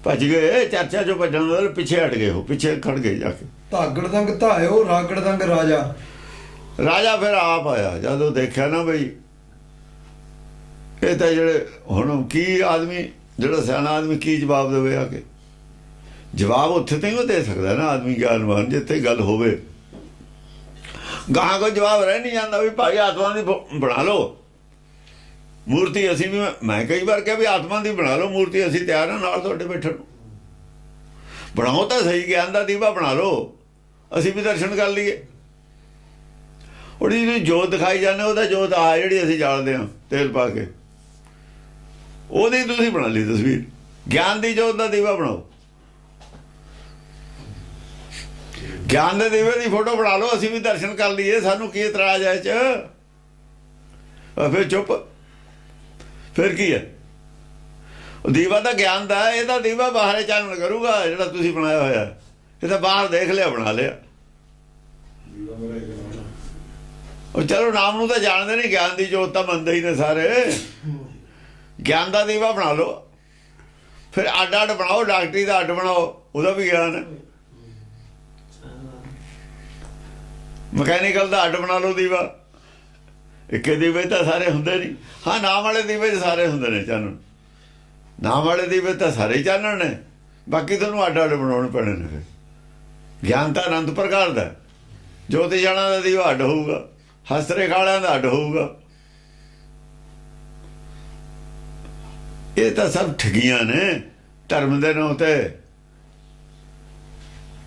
ਭੱਜ ਗਏ। ਚਰਚਾ ਚੋਂ ਭੱਜਣ ਦਾ ਪਿੱਛੇ ਹਟ ਗਏ, ਉਹ ਪਿੱਛੇ ਖੜ ਗਏ ਜਾ ਕੇ। ਧਾਗੜਦੰਗ ਧਾਇਓ ਰਾਗੜਦੰਗ ਰਾਜਾ। ਰਾਜਾ ਫਿਰ ਆਪ ਆਇਆ ਜਦੋਂ ਦੇਖਿਆ ਨਾ ਬਈ ਇਹ ਤਾਂ ਜਿਹੜੇ ਹੁਣ ਕੀ ਆਦਮੀ, ਜਿਹੜਾ ਸਿਆਣਾ ਆਦਮੀ ਕੀ ਜਵਾਬ ਦੇਵੇ ਆ ਕੇ? ਜਵਾਬ ਉੱਥੇ ਤੇ ਹੀ ਦੇ ਸਕਦਾ ਨਾ ਆਦਮੀ ਗਿਆਨਵਾਨ, ਜਿੱਥੇ ਗੱਲ ਹੋਵੇ। ਗਾਹਾਂ ਕੋਈ ਜਵਾਬ ਰਹਿ ਨਹੀਂ ਜਾਂਦਾ ਵੀ ਭਾਈ ਆਤਮਾ ਦੀ ਬਣਾ ਲਓ ਮੂਰਤੀ। ਅਸੀਂ ਵੀ, ਮੈਂ ਕਈ ਵਾਰ ਕਿਹਾ ਵੀ ਆਤਮਾ ਦੀ ਬਣਾ ਲਓ ਮੂਰਤੀ, ਅਸੀਂ ਤਿਆਰ ਹਾਂ ਨਾਲ ਤੁਹਾਡੇ ਬੈਠਣ ਨੂੰ। ਬਣਾਓ ਤਾਂ ਸਹੀ, ਗਿਆਨ ਦਾ ਦੀਵਾ ਬਣਾ ਲਓ, ਅਸੀਂ ਵੀ ਦਰਸ਼ਨ ਕਰ ਲਈਏ। ਉਹਦੀ ਜਿਹੜੀ ਜੋਤ ਦਿਖਾਈ ਜਾਂਦੇ, ਉਹਦਾ ਜੋਤ ਆ ਜਿਹੜੀ ਅਸੀਂ ਜਾਣਦੇ ਹਾਂ ਤੇਲ ਪਾ ਕੇ, ਉਹਦੀ ਤੁਸੀਂ ਬਣਾ ਲਈ ਤਸਵੀਰ। ਗਿਆਨ ਦੀ ਜੋਤ ਦਾ ਦੀਵਾ ਬਣਾਓ, ਗਿਆਨ ਦੇ ਦੀਵੇ ਦੀ ਫੋਟੋ ਬਣਾ ਲਓ, ਅਸੀਂ ਵੀ ਦਰਸ਼ਨ ਕਰ ਲਈਏ, ਸਾਨੂੰ ਕੀ ਇਤਰਾਜ਼ ਹੈ ਇਹ 'ਚ? ਫਿਰ ਚੁੱਪ, ਫਿਰ ਕੀ ਹੈ? ਉਹ ਦੀਵਾ ਤਾਂ ਗਿਆਨ ਦਾ, ਇਹਦਾ ਦੀਵਾ ਬਾਹਰੇ ਚਾਨਣ ਕਰੂਗਾ ਜਿਹੜਾ ਤੁਸੀਂ ਬਣਾਇਆ ਹੋਇਆ। ਇਹ ਤਾਂ ਬਾਹਰ ਦੇਖ ਲਿਆ, ਬਣਾ ਲਿਆ। ਉਹ ਚਲੋ ਨਾਮ ਨੂੰ ਤਾਂ ਜਾਣਦੇ ਨਹੀਂ, ਗਿਆਨ ਦੀ ਜੋਤ ਤਾਂ ਮੰਨਦੇ ਹੀ ਨੇ ਸਾਰੇ। ਗਿਆਨ ਦਾ ਦੀਵਾ ਬਣਾ ਲਓ, ਫਿਰ ਅੱਡ ਅੱਡ ਬਣਾਓ, ਡਾਕਟਰੀ ਦਾ ਅੱਡ ਬਣਾਓ, ਉਹਦਾ ਵੀ ਗਿਆਨ ਹੈ। ਮਕੈਨੀਕਲ ਦਾ ਅੱਡ ਬਣਾ ਲਓ ਦੀਵਾ। ਇੱਕੇ ਦੀਵੇ ਤਾਂ ਸਾਰੇ ਹੁੰਦੇ ਨਹੀਂ। ਹਾਂ, ਨਾਮ ਵਾਲੇ ਦੀਵੇ 'ਚ ਸਾਰੇ ਹੁੰਦੇ ਨੇ ਚਾਨਣ, ਨਾਮ ਵਾਲੇ ਦੀਵੇ ਤਾਂ ਸਾਰੇ ਹੀ ਚਾਨਣ ਨੇ, ਬਾਕੀ ਤੁਹਾਨੂੰ ਅੱਡ ਅੱਡ ਬਣਾਉਣੇ ਪੈਣੇ ਨੇ। ਫਿਰ ਗਿਆਨ ਤਾਂ ਅਨੰਤ ਪ੍ਰਕਾਰ ਦਾ, ਜੋਤੀ ਜਾਣਾ ਦਾ ਦੀਵਾ ਅੱਡ ਹੋਊਗਾ, ਹਸਰੇ ਖਾਲਿਆਂ ਦਾ ਅੱਡ ਹੋਊਗਾ। ਇਹ ਤਾਂ ਸਭ ਠਗੀਆਂ ਨੇ, ਧਰਮ ਦੇ ਨਾਂ ਤੇ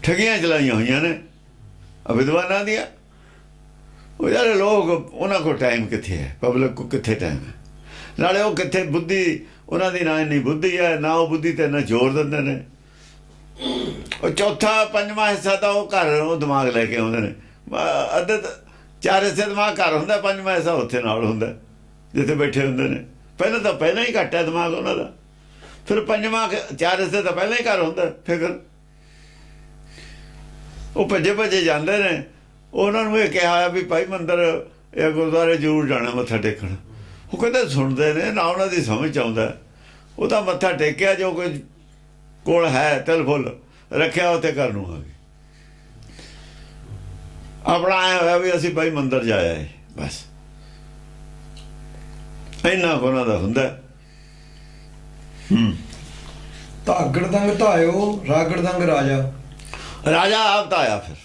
ਠਗੀਆਂ ਚਲਾਈਆਂ ਹੋਈਆਂ ਨੇ ਵਿਦਵਾਨਾਂ ਦੀਆਂ। ਉਹ ਯਾਰ ਲੋਕ, ਉਹਨਾਂ ਕੋਲ ਟਾਈਮ ਕਿੱਥੇ ਹੈ? ਪਬਲਿਕ ਕੋਲ ਕਿੱਥੇ ਟਾਈਮ ਹੈ? ਨਾਲੇ ਉਹ ਕਿੱਥੇ ਬੁੱਧੀ, ਉਹਨਾਂ ਦੀ ਨਾ ਇੰਨੀ ਬੁੱਧੀ ਹੈ, ਨਾ ਉਹ ਬੁੱਧੀ ਤੇ ਨਾ ਜ਼ੋਰ ਦਿੰਦੇ ਨੇ। ਉਹ ਚੌਥਾ ਪੰਜਵਾਂ ਹਿੱਸਾ ਤਾਂ ਉਹ ਘਰ, ਉਹ ਦਿਮਾਗ ਲੈ ਕੇ ਆਉਂਦੇ ਨੇ। ਅੱਧੇ 4 ਹਿੱਸੇ ਦਿਮਾਗ ਘਰ ਹੁੰਦਾ, ਪੰਜਵਾਂ ਹਿੱਸਾ ਉੱਥੇ ਨਾਲ ਹੁੰਦਾ ਜਿੱਥੇ ਬੈਠੇ ਹੁੰਦੇ ਨੇ। ਪਹਿਲਾਂ ਹੀ ਘੱਟ ਹੈ ਦਿਮਾਗ ਉਹਨਾਂ ਦਾ, ਫਿਰ ਪੰਜਵਾਂ 4 ਹਿੱਸੇ ਤਾਂ ਪਹਿਲਾਂ ਹੀ ਘਰ ਹੁੰਦਾ। ਫਿਕਰ ਉਹ ਭੱਜੇ ਜਾਂਦੇ ਨੇ। ਉਹਨਾਂ ਨੂੰ ਇਹ ਕਿਹਾ ਵੀ ਭਾਈ ਮੰਦਰ ਇਹ ਗੁਰਦੁਆਰੇ ਜ਼ਰੂਰ ਜਾਣਾ ਮੱਥਾ ਟੇਕਣ। ਉਹ ਕਹਿੰਦੇ ਸੁਣਦੇ ਨੇ ਨਾ, ਉਹਨਾਂ ਦੀ ਸਮਝ ਆਉਂਦਾ। ਉਹ ਤਾਂ ਮੱਥਾ ਟੇਕਿਆ, ਜੋ ਕੋਈ ਕੋਲ ਹੈ ਤਿਲ ਫੁੱਲ ਰੱਖਿਆ ਉੱਥੇ ਘਰ ਨੂੰ ਆ ਗਏ। ਆਪਣਾ ਆਇਆ ਹੋਇਆ ਵੀ ਅਸੀਂ ਭਾਈ ਮੰਦਰ ਜਾਇਆ ਹੈ, ਬਸ ਇੰਨਾ ਕੁ ਉਹਨਾਂ ਦਾ ਹੁੰਦਾ। ਧਾਗੜਦੰਗ ਧਾਇਓ ਰਾਗੜਦੰਗ ਰਾਜਾ। ਰਾਜਾ ਆਪ ਤਾਂ ਆਇਆ, ਫਿਰ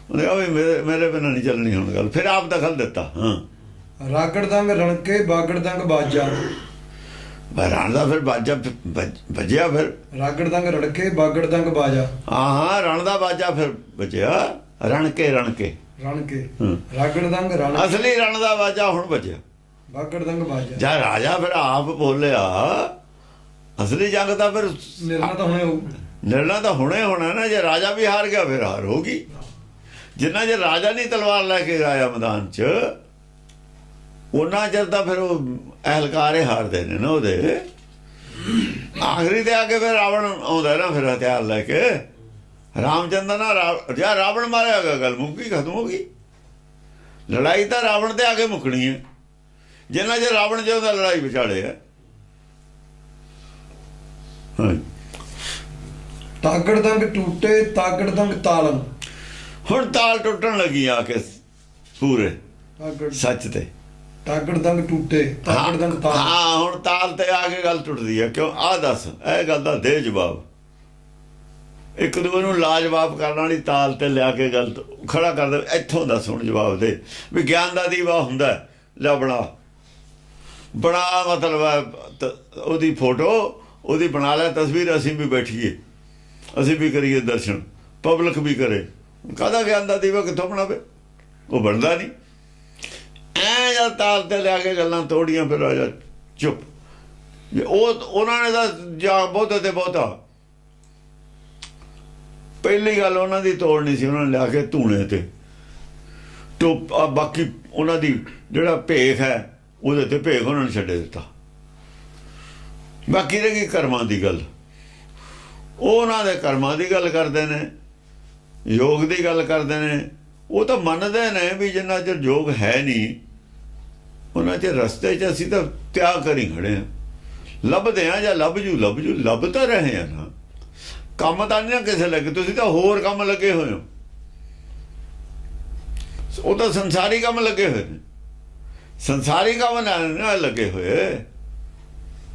ਉਹਨੇ ਕਿਹਾ ਵੀ ਮੇਰੇ ਬਿਨਾਂ ਨਹੀਂ ਚੱਲਣੀ ਹੁਣ ਗੱਲ, ਫਿਰ ਆਪ ਦਖਲ ਦਿੱਤਾ। ਹਾਂ, ਰਾਗੜਦੰਗ ਰਣਕੇ ਬਾਗੜਦੰਗ ਬਾਜਾ। ਰਣ ਦਾ ਫਿਰ ਬਾਜਾ ਵੱਜਿਆ, ਫਿਰ ਰਾਗੜਦੰਗ ਰੜਕੇ ਬਾਗੜਦੰਗ ਬਾਜਾ। ਹਾਂ, ਰਣ ਦਾ ਬਾਜਾ ਫਿਰ ਵੱਜਿਆ, ਰਣਕੇ ਰਣਕੇ ਰਾਗੜਦੰਗ ਰਣ, ਅਸਲੀ ਰਣ ਦਾ ਬਾਜਾ ਹੁਣ ਵੱਜਿਆ, ਬਾਗੜਦੰਗ ਬਾਜਾ। ਜਾਂ ਰਾਜਾ ਫਿਰ ਆਪ ਬੋਲਿਆ। ਅਸਲੀ ਜੰਗ ਤਾਂ ਫਿਰ ਨਿਰਣਾ ਤਾਂ ਹੁਣੇ ਹੋਊ, ਨਿਰਣਾ ਤਾਂ ਹੁਣੇ ਹੋਣਾ ਨਾ। ਜੇ ਰਾਜਾ ਵੀ ਹਾਰ ਗਿਆ ਫਿਰ ਹਾਰ ਹੋ ਗਈ। ਜਿੰਨਾ ਚਿਰ ਰਾਜਾ ਨਹੀਂ ਤਲਵਾਰ ਲੈ ਕੇ ਆਇਆ ਮੈਦਾਨ 'ਚ, ਉਹਨਾਂ ਚਿਰ ਤਾਂ ਫਿਰ ਉਹ ਅਹਲਕਾਰੇ ਹਾਰਦੇ ਨੇ ਨਾ ਉਹਦੇ। ਆਖਰੀ ਤੇ ਆ ਕੇ ਫਿਰ ਰਾਵਣ ਆਉਂਦਾ ਨਾ, ਫਿਰ ਹਥਿਆਰ ਲੈ ਕੇ। ਰਾਮਚੰਦਰ ਨਾਲ ਜਾਂ ਰਾਵਣ ਮਾਰਿਆ ਗਿਆ, ਗੱਲ ਮੁੱਕੀ, ਖਤਮ ਹੋ ਗਈ। ਲੜਾਈ ਤਾਂ ਰਾਵਣ ਤੇ ਆ ਕੇ ਮੁੱਕਣੀ ਹੈ। ਜਿੰਨਾ ਚਿਰ ਰਾਵਣ ਜਿਉਂਦਾ ਲੜਾਈ ਵਿਚਾਲੇ ਹੈ। ਤਾਗੜ ਦੰਗ ਟੂਟੇ ਤਾਗੜ ਦੰਗ ਤਾਲੰ। ਹੁਣ ਤਾਲ ਟੁੱਟਣ ਲੱਗੀ ਆ ਕੇ ਪੂਰੇ ਤਾਗੜ ਸੱਚ ਤੇ। ਤਾਗੜ ਦੰਗ ਟੂਟੇ ਤਾਗੜ ਦੰਗ ਤਾਲੰ। ਹਾਂ, ਹੁਣ ਤਾਲ ਤੇ ਆ ਕੇ ਗੱਲ ਟੁੱਟਦੀ ਹੈ। ਕਿਉਂ? ਆਹ ਦੱਸ, ਇਹ ਗੱਲ ਦਾ ਦੇ ਜਵਾਬ। ਇੱਕ ਦੂਜੇ ਨੂੰ ਲਾਜਵਾਬ ਕਰਨ ਵਾਲੀ ਤਾਲ ਤੇ ਲਿਆ ਕੇ ਗੱਲ ਖੜਾ ਕਰ ਦੇ। ਇੱਥੋਂ ਦੱਸ ਹੁਣ ਜਵਾਬ ਦੇ ਵੀ ਗਿਆਨ ਦਾ ਦੀਵਾ ਹੁੰਦਾ ਲੈ ਬਣਾ ਮਤਲਬ ਉਹਦੀ ਫੋਟੋ ਉਹਦੀ ਬਣਾ ਲੈ ਤਸਵੀਰ, ਅਸੀਂ ਵੀ ਬੈਠੀਏ, ਅਸੀਂ ਵੀ ਕਰੀਏ ਦਰਸ਼ਨ, ਪਬਲਿਕ ਵੀ ਕਰੇ। ਕਾਹਦਾ ਗਿਆਨ ਦਾ ਦੀਵਾ ਕਿੱਥੋਂ ਬਣਾਵੇ? ਉਹ ਬਣਦਾ ਨਹੀਂ। ਐ ਜਦ ਤਾਲ ਤੇ ਲਿਆ ਕੇ ਗੱਲਾਂ ਤੋੜੀਆਂ, ਫਿਰ ਰਾਜਾ ਚੁੱਪ। ਉਹਨਾਂ ਨੇ ਤਾਂ ਜਾਂ ਬਹੁਤਾ ਤੇ ਬਹੁਤਾ ਪਹਿਲੀ ਗੱਲ ਉਹਨਾਂ ਦੀ ਤੋੜਨੀ ਸੀ। ਉਹਨਾਂ ਨੇ ਲਿਆ ਕੇ ਧੂਣੇ ਤੇ ਬਾਕੀ ਉਹਨਾਂ ਦੀ ਜਿਹੜਾ ਭੇਖ ਹੈ ਉਹਦੇ ਤੇ ਭੇਖ ਉਹਨਾਂ ਨੇ ਛੱਡ ਦਿੱਤਾ। ਬਾਕੀ ਰਹਿ ਗਈ ਕਰਮਾਂ ਦੀ ਗੱਲ। ਉਹ ਉਹਨਾਂ ਦੇ ਕਰਮਾਂ ਦੀ ਗੱਲ ਕਰਦੇ ਨੇ, ਯੋਗ ਦੀ ਗੱਲ ਕਰਦੇ ਨੇ। ਉਹ ਤਾਂ ਮੰਨਦੇ ਨੇ ਵੀ ਜਿੰਨਾ ਚਿਰ ਯੋਗ ਹੈ ਨਹੀਂ ਉਹਨਾਂ ਚਿਰ ਰਸਤੇ 'ਚ ਅਸੀਂ ਤਾਂ ਤਿਆਗ ਕਰੀ ਖੜੇ ਹਾਂ। ਲੱਭਦੇ ਹਾਂ ਜਾਂ ਲੱਭ ਜੂ ਲੱਭ ਤਾਂ ਰਹੇ ਆ ਨਾ। ਕੰਮ ਤਾਂ ਨਹੀਂ ਕਿਸੇ ਲੱਗੇ, ਤੁਸੀਂ ਤਾਂ ਹੋਰ ਕੰਮ ਲੱਗੇ ਹੋਏ ਹੋ। ਉਹ ਤਾਂ ਸੰਸਾਰੀ ਕੰਮ ਲੱਗੇ ਹੋਏ ਨੇ। ਸੰਸਾਰੀ ਕੰਮ ਨਾਲ ਲੱਗੇ ਹੋਏ,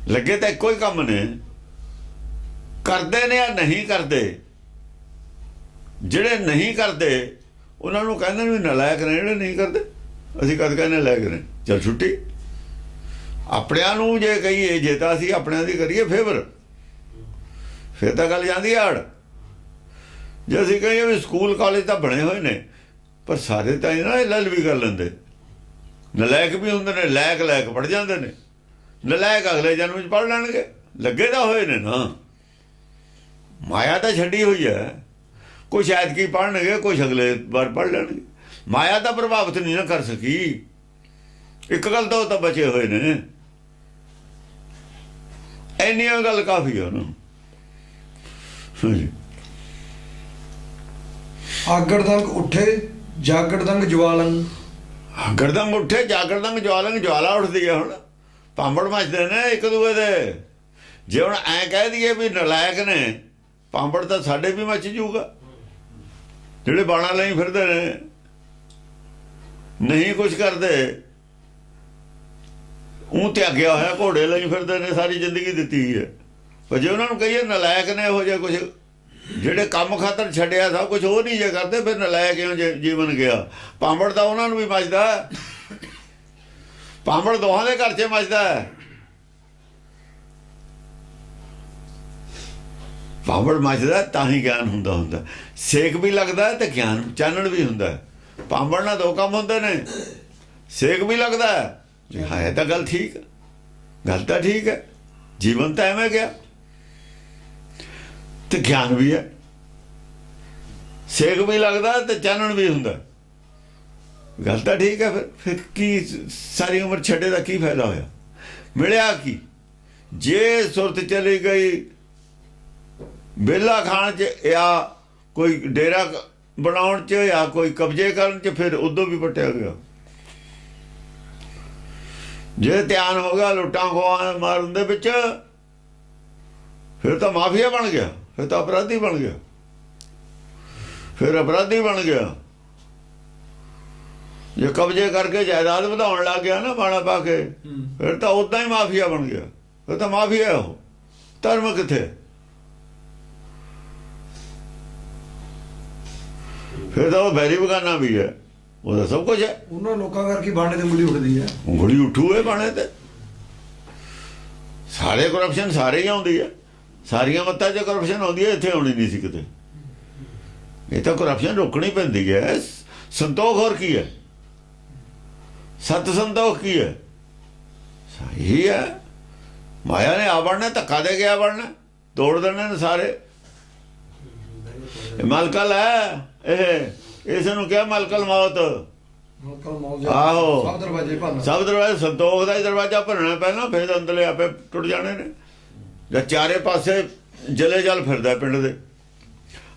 ਲੱਗੇ ਤਾਂ ਇੱਕੋ ਹੀ ਕੰਮ ਨੇ। ਕਰਦੇ ਨੇ ਜਾਂ ਨਹੀਂ ਕਰਦੇ। ਜਿਹੜੇ ਨਹੀਂ ਕਰਦੇ ਉਹਨਾਂ ਨੂੰ ਕਹਿੰਦੇ ਵੀ ਨਲਾਇਕ ਨੇ। ਜਿਹੜੇ ਨਹੀਂ ਕਰਦੇ ਅਸੀਂ ਕਦ ਕਹਿੰਦੇ ਨਲਾਇਕ ਨੇ, ਚੱਲ ਛੁੱਟੀ। ਆਪਣਿਆਂ ਨੂੰ ਜੇ ਕਹੀਏ, ਜੇ ਤਾਂ ਅਸੀਂ ਆਪਣਿਆਂ ਦੀ ਕਰੀਏ ਫੇਵਰ, ਫਿਰ ਤਾਂ ਗੱਲ ਜਾਂਦੀ ਆੜ। ਜੇ ਅਸੀਂ ਕਹੀਏ ਵੀ ਸਕੂਲ ਕਾਲਜ ਤਾਂ ਬਣੇ ਹੋਏ ਨੇ, ਪਰ ਸਾਰੇ ਤਾਂ ਇਹ ਨਾ LL ਵੀ ਕਰ ਲੈਂਦੇ। ਨਲਾਇਕ ਵੀ ਹੁੰਦੇ ਨੇ, ਲਾਇਕ ਪੜ੍ਹ ਜਾਂਦੇ ਨੇ। ਨਲਾਇਕ ਅਗਲੇ ਜਨਮ 'ਚ ਪੜ੍ਹ ਲੈਣਗੇ। ਲੱਗੇ ਤਾਂ ਹੋਏ ਨੇ ਨਾ। ਮਾਇਆ ਤਾਂ ਛੱਡੀ ਹੋਈ ਹੈ। ਕੁਛ ਐਤਕੀ ਪੜ੍ਹਨਗੇ, ਕੁਛ ਅਗਲੇ ਵਾਰ ਪੜ੍ਹ ਲੈਣਗੇ। ਮਾਇਆ ਤਾਂ ਪ੍ਰਭਾਵਿਤ ਨਹੀਂ ਨਾ ਕਰ ਸਕੀ। ਇੱਕ ਗੱਲ ਤਾਂ ਉਹ ਤਾਂ ਬਚੇ ਹੋਏ ਨੇ। ਇੰਨੀਆਂ ਗੱਲ ਕਾਫੀ ਆ ਨਾ। ਆਗੜ ਦੰਗ ਉੱਠੇ ਜਾਗੜ ਦੰਗ ਜਵਾਲੰ। ਆਗੜ ਦੰਗ ਉੱਠੇ ਜਾਗੜ ਦੰਗ ਜਵਾਲੰ। ਜਵਾਲਾ ਉੱਠਦੀ ਹੈ। ਹੁਣ ਭਾਂਬੜ ਮੱਚਦੇ ਨੇ ਇੱਕ ਦੂਏ ਦੇ। ਜੇ ਹੁਣ ਐਂ ਕਹਿ ਦਈਏ ਵੀ ਨਲਾਇਕ ਨੇ, ਭਾਂਬੜ ਤਾਂ ਸਾਡੇ ਵੀ ਮੱਚ ਜੂਗਾ। ਜਿਹੜੇ ਬਾਣਾ ਲਈ ਫਿਰਦੇ ਨੇ, ਨਹੀਂ ਕੁਛ ਕਰਦੇ, ਉਹ ਤਿਆਗਿਆ ਹੋਇਆ ਘੋੜੇ ਲਈ ਫਿਰਦੇ ਨੇ, ਸਾਰੀ ਜ਼ਿੰਦਗੀ ਦਿੱਤੀ ਹੈ। ਪਰ ਜੇ ਉਹਨਾਂ ਨੂੰ ਕਹੀਏ ਨਲਾਇਕ ਨੇ, ਇਹੋ ਜਿਹਾ ਕੁਛ ਜਿਹੜੇ ਕੰਮ ਖਾਤਰ ਛੱਡਿਆ ਸਭ ਕੁਛ ਉਹ ਨਹੀਂ ਜੇ ਕਰਦੇ, ਫਿਰ ਨਲਾਇਕ ਕਿਉਂ ਜੀਵਨ ਗਿਆ? ਭਾਂਬੜ ਤਾਂ ਉਹਨਾਂ ਨੂੰ ਵੀ ਮੱਚਦਾ। ਭਾਂਬੜ ਦੋਹਾਂ ਦੇ ਘਰ 'ਚ ਮੱਚਦਾ ਹੈ। ਭਾਂਬੜ ਮੱਚਦਾ ਤਾਂ ਹੀ ਗਿਆਨ ਹੁੰਦਾ। ਸੇਕ ਵੀ ਲੱਗਦਾ ਤੇ ਗਿਆਨ ਚਾਨਣ ਵੀ ਹੁੰਦਾ। ਭਾਂਬੜ ਨਾਲ ਦੋ ਕੰਮ ਹੁੰਦੇ ਨੇ। ਸੇਕ ਵੀ ਲੱਗਦਾ ਹੈ ਤਾਂ ਗੱਲ ਠੀਕ ਹੈ, ਗੱਲ ਤਾਂ ਠੀਕ ਹੈ। ਜੀਵਨ ਤਾਂ ਐਵੇਂ ਗਿਆ ਤੇ ਗਿਆਨ ਵੀ ਹੈ। ਸੇਕ ਵੀ ਲੱਗਦਾ ਤੇ ਚਾਨਣ ਵੀ ਹੁੰਦਾ। ਗੱਲ ਤਾਂ ਠੀਕ ਹੈ। ਫਿਰ ਕੀ ਸਾਰੀ ਉਮਰ ਛੱਡੇ ਦਾ ਕੀ ਫਾਇਦਾ ਹੋਇਆ? ਮਿਲਿਆ ਕੀ? ਜੇ ਸੁਰਤ ਚਲੀ ਗਈ ਬੇਲਾ ਖਾਣ 'ਚ, ਜਾਂ ਕੋਈ ਡੇਰਾ ਬਣਾਉਣ 'ਚ, ਜਾਂ ਕੋਈ ਕਬਜ਼ੇ ਕਰਨ 'ਚ, ਫਿਰ ਉਦੋਂ ਵੀ ਪੱਟਿਆ ਗਿਆ। ਜੇ ਧਿਆਨ ਹੋ ਗਿਆ ਲੁੱਟਾਂ ਖੋਹਾਂ ਮਾਰਨ ਦੇ ਵਿੱਚ, ਫਿਰ ਤਾਂ ਮਾਫੀਆ ਬਣ ਗਿਆ, ਫਿਰ ਤਾਂ ਅਪਰਾਧੀ ਬਣ ਗਿਆ। ਫਿਰ ਅਪਰਾਧੀ ਬਣ ਗਿਆ। ਜੇ ਕਬਜ਼ੇ ਕਰਕੇ ਜਾਇਦਾਦ ਵਧਾਉਣ ਲੱਗ ਗਿਆ ਨਾ ਬਾਣਾ ਪਾ ਕੇ, ਫਿਰ ਤਾਂ ਉਦਾਂ ਹੀ ਮਾਫੀਆ ਬਣ ਗਿਆ। ਫਿਰ ਤਾਂ ਮਾਫੀਆ। ਉਹ ਧਰਮ ਕਿੱਥੇ? ਫਿਰ ਤਾਂ ਉਹ ਵੈਰੀ ਬਗਾਨਾ ਵੀ ਹੈ। ਉਹਦਾ ਸਭ ਕੁਝ ਹੈ। ਉਹਨਾਂ ਲੋਕਾਂ ਕਰਕੇ ਬਾਣੇ ਤੇ ਉਂਗਲੀ ਉੱਠਦੀ ਹੈ। ਉਂਗਲੀ ਉੱਠੂ ਹੈ ਬਾਣੇ ਤੇ। ਸਾਰੇ ਕਰਪਸ਼ਨ ਸਾਰੇ ਹੀ ਆਉਂਦੀ ਹੈ। ਸਾਰੀਆਂ ਮੱਤਾਂ 'ਚ ਕਰਪਸ਼ਨ ਆਉਂਦੀ ਹੈ। ਇੱਥੇ ਆਉਣੀ ਨਹੀਂ ਸੀ ਕਿਤੇ। ਇਹ ਤਾਂ ਕਰਪਸ਼ਨ ਰੋਕਣੀ ਪੈਂਦੀ ਹੈ। ਸੰਤੋਖ ਹੋਰ ਕੀ ਹੈ? ਸਤ ਸੰਤੋਖ ਕੀ ਹੈ? ਸਹੀ ਹੈ। ਮਾਇਆ ਨੇ ਆ ਬਣਨਾ, ਧੱਕਾ ਦੇ ਗਿਆ ਬਣਨਾ, ਤੋੜ ਦੇਣੇ ਨੇ ਸਾਰੇ। ਮਾਲਕਲ ਹੈ ਇਹ। ਇਸ ਨੂੰ ਕਿਹਾ ਮਲਕਲ ਮੌਤ। ਮਲਕਲ ਮੌਤ ਆਹੋ। ਸਭ ਦਰਵਾਜ਼ੇ ਭੰਨ। ਸਭ ਦਰਵਾਜ਼ੇ, ਸੰਤੋਖ ਦਾ ਹੀ ਦਰਵਾਜ਼ਾ ਭਰਨਾ ਪਹਿਲਾਂ, ਫਿਰ ਅੰਦਰਲੇ ਆਪੇ ਟੁੱਟ ਜਾਣੇ ਨੇ। ਜਾਂ ਚਾਰੇ ਪਾਸੇ ਜਲੇ ਜਲ ਫਿਰਦਾ ਪਿੰਡ ਦੇ।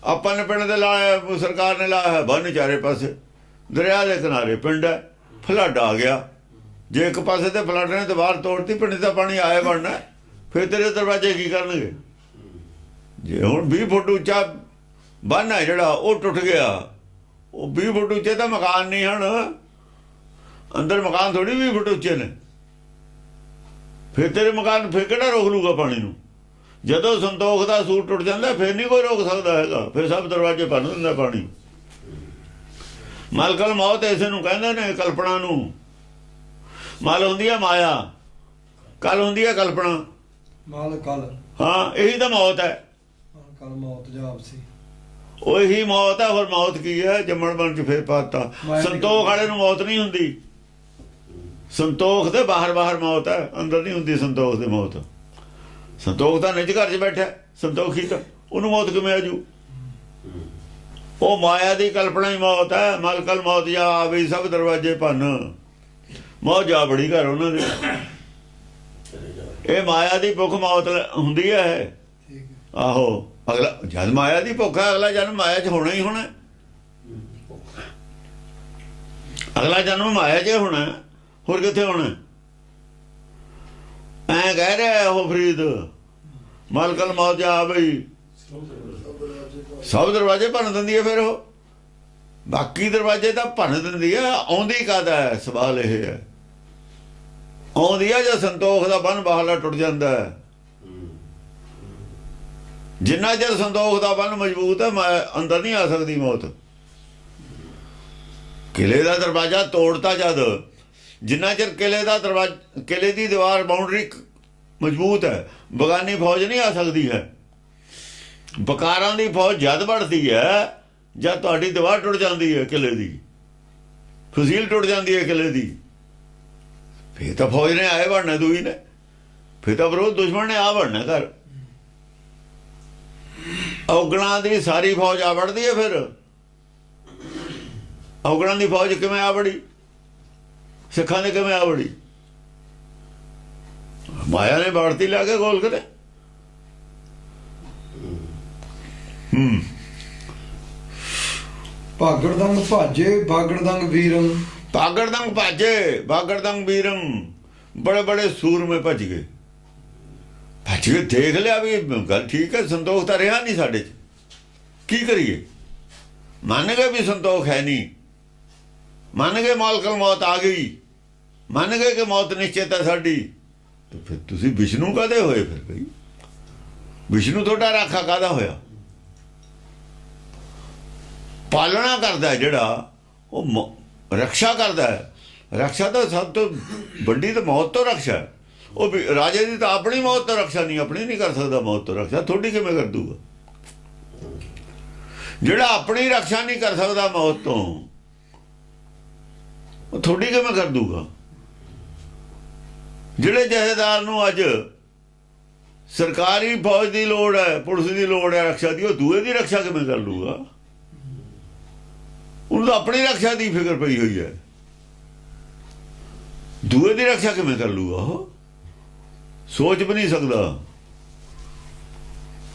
ਆਪਾਂ ਨੇ ਪਿੰਡ ਦੇ ਲਾਇਆ, ਸਰਕਾਰ ਨੇ ਲਾਇਆ ਹੈ ਬੰਨ ਚਾਰੇ ਪਾਸੇ, ਦਰਿਆ ਦੇ ਕਿਨਾਰੇ ਪਿੰਡ ਹੈ। ਫਲੱਡ ਆ ਗਿਆ, ਜੇ ਇੱਕ ਪਾਸੇ ਤੇ ਫਲੱਡ ਨੇ ਦੀਵਾਰ ਤੋੜਤੀ, ਪਿੰਡ ਦਾ ਪਾਣੀ ਆਇਆ ਬਣਨਾ, ਫਿਰ ਤੇਰੇ ਦਰਵਾਜ਼ੇ ਕੀ ਕਰਨਗੇ? ਜੇ ਹੁਣ 20 ਫੁੱਟ ਉੱਚਾ ਬੰਨ ਹੈ ਜਿਹੜਾ, ਉਹ ਟੁੱਟ ਗਿਆ, ਉਹ 20 ਫੁੱਟ ਉੱਚੇ ਤਾਂ ਮਕਾਨ ਨਹੀਂ ਹਨ, ਅੰਦਰ ਮਕਾਨ ਥੋੜੀ 20 ਫੁੱਟ ਉੱਚੇ ਨੇ। ਫਿਰ ਤੇਰੇ ਮਕਾਨ ਫਿਰ ਕਿਹੜਾ ਰੋਕ ਲੂਗਾ ਪਾਣੀ ਨੂੰ? ਜਦੋਂ ਸੰਤੋਖ ਦਾ ਸੂਰ ਟੁੱਟ ਜਾਂਦਾ ਫਿਰ ਨਹੀਂ ਕੋਈ ਰੋਕ ਸਕਦਾ ਹੈਗਾ, ਫਿਰ ਸਭ ਦਰਵਾਜ਼ੇ ਭੰਨ ਦਿੰਦਾ ਪਾਣੀ। ਮਲਕਲ ਮੌਤ ਇਸੇ ਨੂੰ ਕਹਿੰਦੇ ਨੇ, ਕਲਪਨਾ ਨੂੰ। ਮਲ ਹੁੰਦੀ ਹੈ ਮਾਇਆ, ਕਲ ਹੁੰਦੀ ਹੈ ਕਲਪਨਾ। ਮਾਲ ਕਲ, ਹਾਂ ਇਹੀ ਤਾਂ ਮੌਤ ਹੈ। ਕਲ ਮੌਤ ਜਾਪ ਸੀ, ਉਹੀ ਮੌਤ ਹੈ। ਹੋਰ ਮੌਤ ਕੀ ਹੈ? ਜੰਮਣ ਬਣ ਚ ਫੇਰ ਪਾਤਾ। ਸੰਤੋਖ ਵਾਲੇ ਨੂੰ ਮੌਤ ਨਹੀਂ ਹੁੰਦੀ। ਸੰਤੋਖ ਦੇ ਬਾਹਰ ਬਾਹਰ ਮੌਤ ਹੈ, ਅੰਦਰ ਨਹੀਂ ਹੁੰਦੀ ਸੰਤੋਖ ਦੀ ਮੌਤ। ਸੰਤੋਖ ਤਾਂ ਨਿਜ ਘਰ 'ਚ ਬੈਠਾ, ਸੰਤੋਖੀ ਤਾਂ ਉਹਨੂੰ ਮੌਤ ਕਿਵੇਂ ਆਜੂ? ਉਹ ਮਾਇਆ ਦੀ ਕਲਪਨਾ ਹੀ ਮੌਤ ਹੈ। ਮਲਕਲ ਮੌਤ ਜਾ ਆਵੇ, ਸਭ ਦਰਵਾਜ਼ੇ ਭੰਨ। ਮੌਤ ਜਾ ਬੜੀ ਘਰ ਉਹਨਾਂ ਦੇ। ਇਹ ਮਾਇਆ ਦੀ ਭੁੱਖ ਮੌਤ ਹੁੰਦੀ ਹੈ। ਆਹੋ, ਅਗਲਾ ਜਦ ਮਾਇਆ ਦੀ ਭੁੱਖ ਹੈ, ਅਗਲਾ ਜਨਮ ਮਾਇਆ 'ਚ ਹੋਣਾ ਹੀ ਹੋਣਾ। ਅਗਲਾ ਜਨਮ ਮਾਇਆ 'ਚ ਹੋਣਾ, ਹੋਰ ਕਿੱਥੇ ਹੋਣਾ? ਐ ਕਹਿ ਰਿਹਾ ਉਹ ਫਰੀਦ, ਮਲਕਲ ਮੌਤ ਜਾ ਬਈ, ਸਭ ਦਰਵਾਜ਼ੇ ਭੰਨ ਦਿੰਦੀ ਹੈ। ਫਿਰ ਉਹ ਬਾਕੀ ਦਰਵਾਜ਼ੇ ਤਾਂ ਭੰਨ ਦਿੰਦੀ ਹੈ। ਆਉਂਦੀ ਕਾਹਦਾ ਹੈ? ਸਵਾਲ ਇਹ ਹੈ, ਆਉਂਦੀ ਹੈ ਜਾਂ ਸੰਤੋਖ ਦਾ ਬੰਨ ਬਾਹਰਲਾ ਟੁੱਟ ਜਾਂਦਾ ਹੈ। ਜਿੰਨਾ ਚਿਰ ਸੰਤੋਖ ਦਾ ਬੰਨ ਮਜ਼ਬੂਤ ਹੈ, ਅੰਦਰ ਨਹੀਂ ਆ ਸਕਦੀ ਮੌਤ। ਕਿਲੇ ਦਾ ਦਰਵਾਜ਼ਾ ਤੋੜਤਾ ਜਦ, ਜਿੰਨਾ ਚਿਰ ਕਿਲੇ ਦਾ ਦਰਵਾਜ਼ਾ, ਕਿਲੇ ਦੀ ਦੀਵਾਰ ਬਾਉਂਡਰੀ ਮਜ਼ਬੂਤ ਹੈ, ਬਗਾਨੀ ਫੌਜ ਨਹੀਂ ਆ ਸਕਦੀ ਹੈ। ਬਕਾਰਾਂ ਦੀ ਫੌਜ ਜਦ ਵੱਢਦੀ ਹੈ ਜਦ ਤੁਹਾਡੀ ਦੀਵਾਰ ਟੁੱਟ ਜਾਂਦੀ ਹੈ, ਕਿਲੇ ਦੀ ਫਸੀਲ ਟੁੱਟ ਜਾਂਦੀ ਹੈ ਕਿਲੇ ਦੀ। ਫਿਰ ਤਾਂ ਫੌਜ ਨੇ ਆਏ ਬਣਨਾ, ਦੂਈ ਨੇ, ਫਿਰ ਤਾਂ ਵਿਰੋਧ ਦੁਸ਼ਮਣ ਨੇ ਆ ਬਣਨਾ ਘਰ। ਔਗਣਾ ਦੀ ਸਾਰੀ ਫੌਜ ਆ ਵੜਦੀ ਹੈ। ਫਿਰ ਔਗਣਾ ਦੀ ਫੌਜ ਕਿਵੇਂ ਆ ਵੜੀ? ਸਿੱਖਾਂ ਨੇ ਕਿਵੇਂ ਆ ਵੜੀ? ਮਾਇਆ ਨੇ ਬਾੜਤੀ ਲਾ ਕੇ ਗੋਲ ਕਰੇ। ਭਾਗੜਦੰਗ ਭਾਜੇ ਬਾਗੜਦੰਗ ਵੀਰੰ। ਭਾਗੜਦੰਗ ਭਾਜੇ ਬਾਗੜਦੰਗ ਵੀਰੰ, ਬੜੇ ਬੜੇ ਸੂਰਮੇ ਭੱਜ ਗਏ। ਭੱਜ ਕੇ ਦੇਖ ਲਿਆ ਵੀ ਗੱਲ ਠੀਕ ਹੈ, ਸੰਤੋਖ ਤਾਂ ਰਿਹਾ ਨਹੀਂ ਸਾਡੇ 'ਚ, ਕੀ ਕਰੀਏ? ਮੰਨ ਗਏ ਵੀ ਸੰਤੋਖ ਹੈ ਨਹੀਂ, ਮੰਨ ਗਏ ਮਲਕਲ ਮੌਤ ਆ ਗਈ, ਮੰਨ ਗਏ ਕਿ ਮੌਤ ਨਿਸ਼ਚਿਤ ਹੈ ਸਾਡੀ। ਤੇ ਫਿਰ ਤੁਸੀਂ ਵਿਸ਼ਨੂੰ ਕਾਹਦੇ ਹੋਏ? ਫਿਰ ਬਈ ਵਿਸ਼ਨੂੰ ਤੁਹਾਡਾ ਰਾਖਾ ਕਾਹਦਾ ਹੋਇਆ? ਪਾਲਣਾ ਕਰਦਾ ਹੈ ਜਿਹੜਾ, ਉਹ ਰਕਸ਼ਾ ਕਰਦਾ ਹੈ। ਰਕਸ਼ਾ ਤਾਂ ਸਭ ਤੋਂ ਵੱਡੀ ਤਾਂ ਮੌਤ ਤੋਂ ਰਕਸ਼ਾ ਹੈ। ਉਹ ਰਾਜੇ ਦੀ ਤਾਂ ਆਪਣੀ ਮੌਤ ਤੋਂ ਰਕਸ਼ਾ ਨਹੀਂ, ਆਪਣੀ ਨਹੀਂ ਕਰ ਸਕਦਾ ਮੌਤ ਤੋਂ ਰਕਸ਼ਾ, ਤੁਹਾਡੀ ਕਿਵੇਂ ਕਰ ਦੂਗਾ? ਜਿਹੜਾ ਆਪਣੀ ਰਕਸ਼ਾ ਨਹੀਂ ਕਰ ਸਕਦਾ ਮੌਤ ਤੋਂ, ਉਹ ਤੁਹਾਡੀ ਕਿਵੇਂ ਕਰ ਦੂਗਾ? ਜਿਹੜੇ ਜਥੇਦਾਰ ਨੂੰ ਅੱਜ ਸਰਕਾਰੀ ਫੌਜ ਦੀ ਲੋੜ ਹੈ, ਪੁਲਿਸ ਦੀ ਲੋੜ ਹੈ ਰਕਸ਼ਾ ਦੀ, ਉਹ ਦੂਏ ਦੀ ਰਕਸ਼ਾ ਕਿਵੇਂ ਕਰ ਲੂਗਾ? ਉਹਨੂੰ ਤਾਂ ਆਪਣੀ ਰਕਸ਼ਾ ਦੀ ਫਿਕਰ ਪਈ ਹੋਈ ਹੈ, ਦੂਏ ਦੀ ਰਕਸ਼ਾ ਕਿਵੇਂ ਕਰ ਲੂਗਾ? ਉਹ ਸੋਚ ਵੀ ਨਹੀਂ ਸਕਦਾ।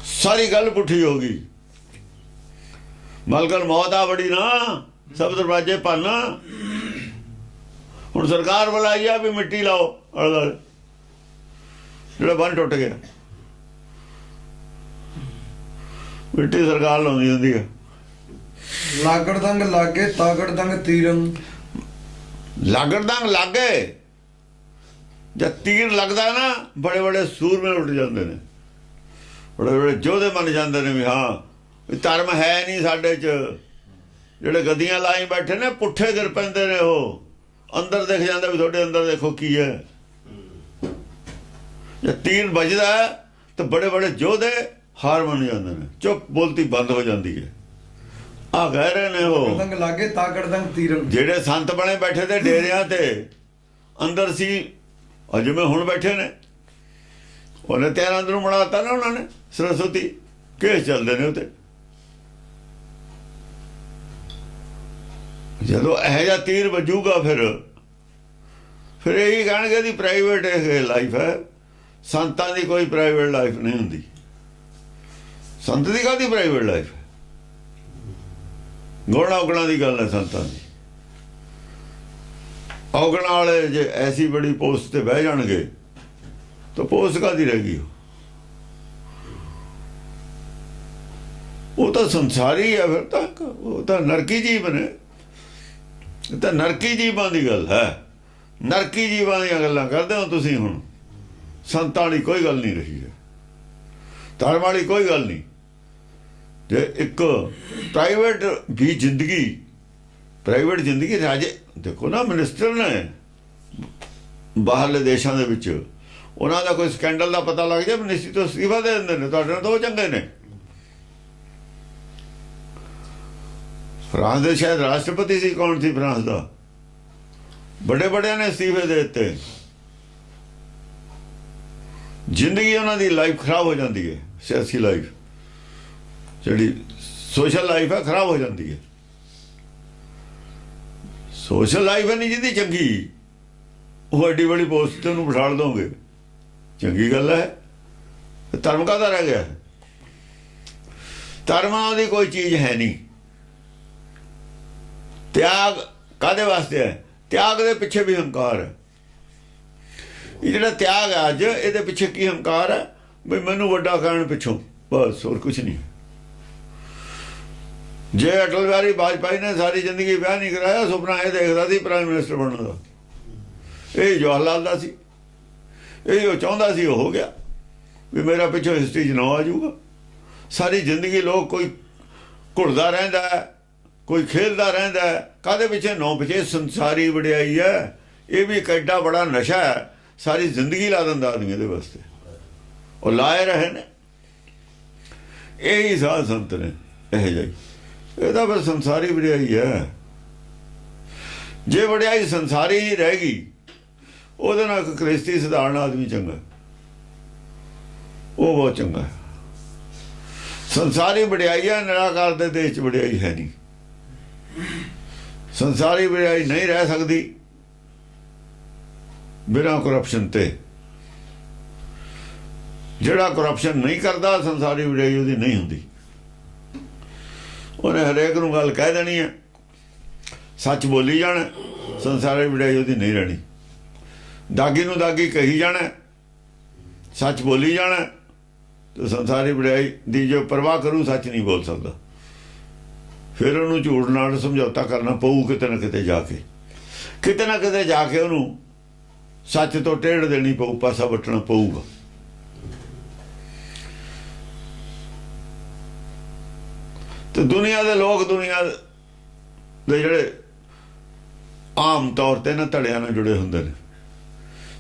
ਸਾਰੀ ਗੱਲ ਪੁੱਠੀ ਹੋ ਗਈ। ਮਲਕਲ ਮੌਤ ਆ ਬੜੀ ਨਾ, ਸਭ ਦਰਵਾਜ਼ੇ ਭੰਨ। ਹੁਣ ਸਰਕਾਰ ਬੁਲਾਈ ਆ ਵੀ ਮਿੱਟੀ ਲਾਓ ਅਲੱਗ, ਜਿਹੜਾ ਬੰਨ ਟੁੱਟ ਗਿਆ। ਮਿੱਟੀ ਸਰਕਾਰ ਲਾਉਂਦੀ ਹੁੰਦੀ ਹੈ। ਲਾਗੜਦੰਗ ਲਾਗੇ ਤਾਗੜਦੰਗ ਤੀਰੰ। ਲਾਗੜਦੰਗ ਲਾਗੇ ਜਦ ਤੀਰ ਲੱਗਦਾ ਨਾ, ਬੜੇ ਬੜੇ ਸੂਰਮੇ ਉੱਠ ਜਾਂਦੇ ਨੇ, ਬੜੇ ਬੜੇ ਯੋਧੇ ਮੰਨ ਜਾਂਦੇ ਨੇ ਵੀ ਹਾਂ ਧਰਮ ਹੈ ਨਹੀਂ ਸਾਡੇ 'ਚ। ਜਿਹੜੇ ਗੱਦੀਆਂ ਲਾਈ ਬੈਠੇ ਨੇ ਪੁੱਠੇ ਗਿਰ ਪੈਂਦੇ ਨੇ, ਉਹ ਅੰਦਰ ਦਿਖ ਜਾਂਦਾ ਵੀ ਤੁਹਾਡੇ ਅੰਦਰ ਦੇਖੋ ਕੀ ਹੈ। ਜੇ ਤੀਰ ਵੱਜਦਾ ਤਾਂ ਬੜੇ ਬੜੇ ਯੋਧੇ ਹਾਰ ਮੰਨ ਜਾਂਦੇ ਨੇ, ਚੁੱਪ ਬੋਲਤੀ ਬੰਦ ਹੋ ਜਾਂਦੀ ਹੈ। ਆ ਕਹਿ ਰਹੇ ਨੇ ਉਹ ਲਾਗੜਦੰਗ ਲਾਗੇ ਤਾਗੜਦੰਗ ਤੀਰੰ। ਜਿਹੜੇ ਸੰਤ ਬਣੇ ਬੈਠੇ ਤੇ ਡੇਰਿਆਂ ਤੇ ਅੰਦਰ ਸੀ, ਜਿਵੇਂ ਹੁਣ ਬੈਠੇ ਨੇ, ਉਹਨੇ 13 ਨੂੰ ਬਣਾਤਾ ਨਾ ਉਹਨਾਂ ਨੇ। ਸਰਸਵਤੀ ਕੇਸ ਚੱਲਦੇ ਨੇ ਉੱਤੇ, ਜਦੋਂ ਇਹੋ ਜਿਹਾ ਤੀਰ ਵੱਜੂਗਾ ਫਿਰ ਇਹੀ ਕਹਿਣਗੇ ਦੀ ਪ੍ਰਾਈਵੇਟ ਇਹ ਲਾਈਫ ਹੈ। ਸੰਤਾਂ ਦੀ ਕੋਈ ਪ੍ਰਾਈਵੇਟ ਲਾਈਫ ਨਹੀਂ ਹੁੰਦੀ। ਸੰਤ ਦੀ ਕਾਹਦੀ ਪ੍ਰਾਈਵੇਟ ਲਾਈਫ ਹੈ? ਗੁਣ ਔਗਣਾਂ ਦੀ ਗੱਲ ਹੈ ਸੰਤਾਂ ਦੀ। ਔਗਣਾਂ ਵਾਲੇ ਜੇ ਐਸੀ ਬੜੀ ਪੋਸਟ ਤੇ ਬਹਿ ਜਾਣਗੇ ਤਾਂ ਪੋਸਟ ਕਾਹਦੀ ਰਹਿ ਗਈ? ਉਹ ਤਾਂ ਸੰਸਾਰੀ ਹੈ। ਫਿਰ ਤਾਂ ਉਹ ਤਾਂ ਨਰਕੀ ਜੀਵ ਨੇ। ਇਹ ਤਾਂ ਨਰਕੀ ਜੀਵਾਂ ਦੀ ਗੱਲ ਹੈ। ਨਰਕੀ ਜੀਵਾਂ ਦੀਆਂ ਗੱਲਾਂ ਕਰਦੇ ਹੋ ਤੁਸੀਂ। ਹੁਣ ਸੰਤਾਂ ਵਾਲੀ ਕੋਈ ਗੱਲ ਨਹੀਂ ਰਹੀ ਹੈ, ਧਰਮ ਵਾਲੀ ਕੋਈ ਗੱਲ ਨਹੀਂ। ਜੇ ਇੱਕ ਪ੍ਰਾਈਵੇਟ ਵੀ ਜ਼ਿੰਦਗੀ, ਪ੍ਰਾਈਵੇਟ ਜ਼ਿੰਦਗੀ ਰਾਜੇ ਦੇਖੋ ਨਾ, ਮਿਨਿਸਟਰ ਨੇ ਬਾਹਰਲੇ ਦੇਸ਼ਾਂ ਦੇ ਵਿੱਚ, ਉਹਨਾਂ ਦਾ ਕੋਈ ਸਕੈਂਡਲ ਦਾ ਪਤਾ ਲੱਗ ਜਾਏ ਮਿਨਿਸਟਰੀ ਤੋਂ ਅਸਤੀਫਾ ਦੇ ਦਿੰਦੇ ਨੇ। ਤੁਹਾਡੇ ਨਾਲ ਤਾਂ ਉਹ ਚੰਗੇ ਨੇ। ਫਰਾਂਸ ਦੇ ਸ਼ਾਇਦ ਰਾਸ਼ਟਰਪਤੀ ਸੀ, ਕੌਣ ਸੀ ਫਰਾਂਸ ਦਾ, ਬੜੇ ਬੜਿਆਂ ਨੇ ਅਸਤੀਫੇ ਦੇ ਦਿੱਤੇ। ਜ਼ਿੰਦਗੀ ਉਹਨਾਂ ਦੀ ਲਾਈਫ ਖਰਾਬ ਹੋ ਜਾਂਦੀ ਹੈ। ਸਿਆਸੀ ਲਾਈਫ, ਜਿਹੜੀ ਸੋਸ਼ਲ ਲਾਈਫ ਹੈ, ਖਰਾਬ ਹੋ ਜਾਂਦੀ ਹੈ। ਸੋਸ਼ਲ ਲਾਈਫ ਹੈ ਨਹੀਂ ਜਿਹਦੀ ਚੰਗੀ, ਉਹ ਐਡੀ ਬੜੀ ਪੋਸਟ ਤੇ ਉਹਨੂੰ ਬਿਠਾ ਦੋਗੇ, ਚੰਗੀ ਗੱਲ ਹੈ। ਧਰਮ ਕਾਹਦਾ ਰਹਿ ਗਿਆ? ਧਰਮਾਂ ਦੀ ਕੋਈ ਚੀਜ਼ ਹੈ ਨਹੀਂ। ਤਿਆਗ ਕਾਹਦੇ ਵਾਸਤੇ ਹੈ? ਤਿਆਗ ਦੇ ਪਿੱਛੇ ਵੀ ਹੰਕਾਰ ਹੈ। ਇਹ ਜਿਹੜਾ ਤਿਆਗ ਹੈ ਅੱਜ, ਇਹਦੇ ਪਿੱਛੇ ਕੀ ਹੰਕਾਰ ਹੈ? ਵੀ ਮੈਨੂੰ ਵੱਡਾ ਕਹਿਣ ਪਿੱਛੋਂ, ਬਸ, ਹੋਰ ਕੁਛ ਨਹੀਂ। ਜੇ ਅਟਲ ਬਿਹਾਰੀ ਵਾਜਪਾਈ ਨੇ ਸਾਰੀ ਜ਼ਿੰਦਗੀ ਵਿਆਹ ਨਹੀਂ ਕਰਾਇਆ, ਸੁਪਨਾ ਇਹ ਦੇਖਦਾ ਸੀ ਪ੍ਰਾਈਮ ਮਿਨਿਸਟਰ ਬਣਨ ਦਾ। ਇਹ ਜਵਾਹਰ ਲਾਲ ਦਾ ਸੀ, ਇਹ ਉਹ ਚਾਹੁੰਦਾ ਸੀ, ਉਹ ਹੋ ਗਿਆ। ਵੀ ਮੇਰਾ ਪਿੱਛੋਂ ਹਿਸਟਰੀ 'ਚ ਨਾਂ ਆ ਜਾਊਗਾ। ਸਾਰੀ ਜ਼ਿੰਦਗੀ ਲੋਕ ਕੋਈ ਘੁਲਦਾ ਰਹਿੰਦਾ ਹੈ, ਕੋਈ ਖੇਲਦਾ ਰਹਿੰਦਾ ਹੈ, ਕਾਹਦੇ ਪਿੱਛੇ? ਨਾਂ ਪਿੱਛੇ। ਸੰਸਾਰੀ ਵਡਿਆਈ ਹੈ। ਇਹ ਵੀ ਇੱਕ ਐਡਾ ਬੜਾ ਨਸ਼ਾ ਹੈ, ਸਾਰੀ ਜ਼ਿੰਦਗੀ ਲਾ ਦਿੰਦਾ ਆਦਮੀ ਇਹਦੇ ਵਾਸਤੇ। ਉਹ ਲਾਏ ਰਹੇ ਨੇ। ਇਹੀ ਸਾਧ ਸੰਤ ਨੇ ਇਹੋ ਜਿਹੀ। ਇਹਦਾ ਫਿਰ ਸੰਸਾਰੀ ਵਡਿਆਈ ਹੈ। ਜੇ ਵਡਿਆਈ ਸੰਸਾਰੀ ਹੀ ਰਹਿ ਗਈ, ਉਹਦੇ ਨਾਲ ਇੱਕ ਕ੍ਰਿਸ਼ਤੀ ਸਧਾਰਨ ਆਦਮੀ ਚੰਗਾ, ਉਹ ਬਹੁਤ ਚੰਗਾ। ਸੰਸਾਰੀ ਵਡਿਆਈ ਹੈ, ਨਿਰਾਕਾਰ ਦੇ ਦੇਸ਼ 'ਚ ਵਡਿਆਈ ਹੈ ਨਹੀਂ। ਸੰਸਾਰੀ ਵਡਿਆਈ ਨਹੀਂ ਰਹਿ ਸਕਦੀ ਬਿਨਾਂ ਕਰਪਸ਼ਨ ਤੇ। ਜਿਹੜਾ ਕਰਪਸ਼ਨ ਨਹੀਂ ਕਰਦਾ, ਸੰਸਾਰੀ ਵਡਿਆਈ ਉਹਦੀ ਨਹੀਂ ਹੁੰਦੀ। ਉਹਨੇ ਹਰੇਕ ਨੂੰ ਗੱਲ ਕਹਿ ਦੇਣੀ ਹੈ, ਸੱਚ ਬੋਲੀ ਜਾਣਾ, ਸੰਸਾਰੀ ਵਡਿਆਈ ਉਹਦੀ ਨਹੀਂ ਰਹਿਣੀ। ਦਾਗੀ ਨੂੰ ਦਾਗੀ ਕਹੀ ਜਾਣਾ, ਸੱਚ ਬੋਲੀ ਜਾਣਾ, ਤੇ ਸੰਸਾਰੀ ਵਡਿਆਈ ਦੀ ਜੋ ਪਰਵਾਹ ਕਰੂ, ਸੱਚ ਨਹੀਂ ਬੋਲ ਸਕਦਾ। ਫਿਰ ਉਹਨੂੰ ਝੂਠ ਨਾਲ ਸਮਝੌਤਾ ਕਰਨਾ ਪਊ ਕਿਤੇ ਨਾ ਕਿਤੇ ਜਾ ਕੇ। ਕਿਤੇ ਨਾ ਕਿਤੇ ਜਾ ਕੇ ਉਹਨੂੰ ਸੱਚ ਤੋਂ ਟੇਢ ਦੇਣੀ ਪਊ, ਪਾਸਾ ਵੱਟਣਾ ਪਊਗਾ। ਤੇ ਦੁਨੀਆ ਦੇ ਲੋਕ, ਦੁਨੀਆ ਦੇ ਜਿਹੜੇ ਆਮ ਤੌਰ ਤੇ ਨਾ ਧੜਿਆਂ ਨਾਲ ਜੁੜੇ ਹੁੰਦੇ ਨੇ,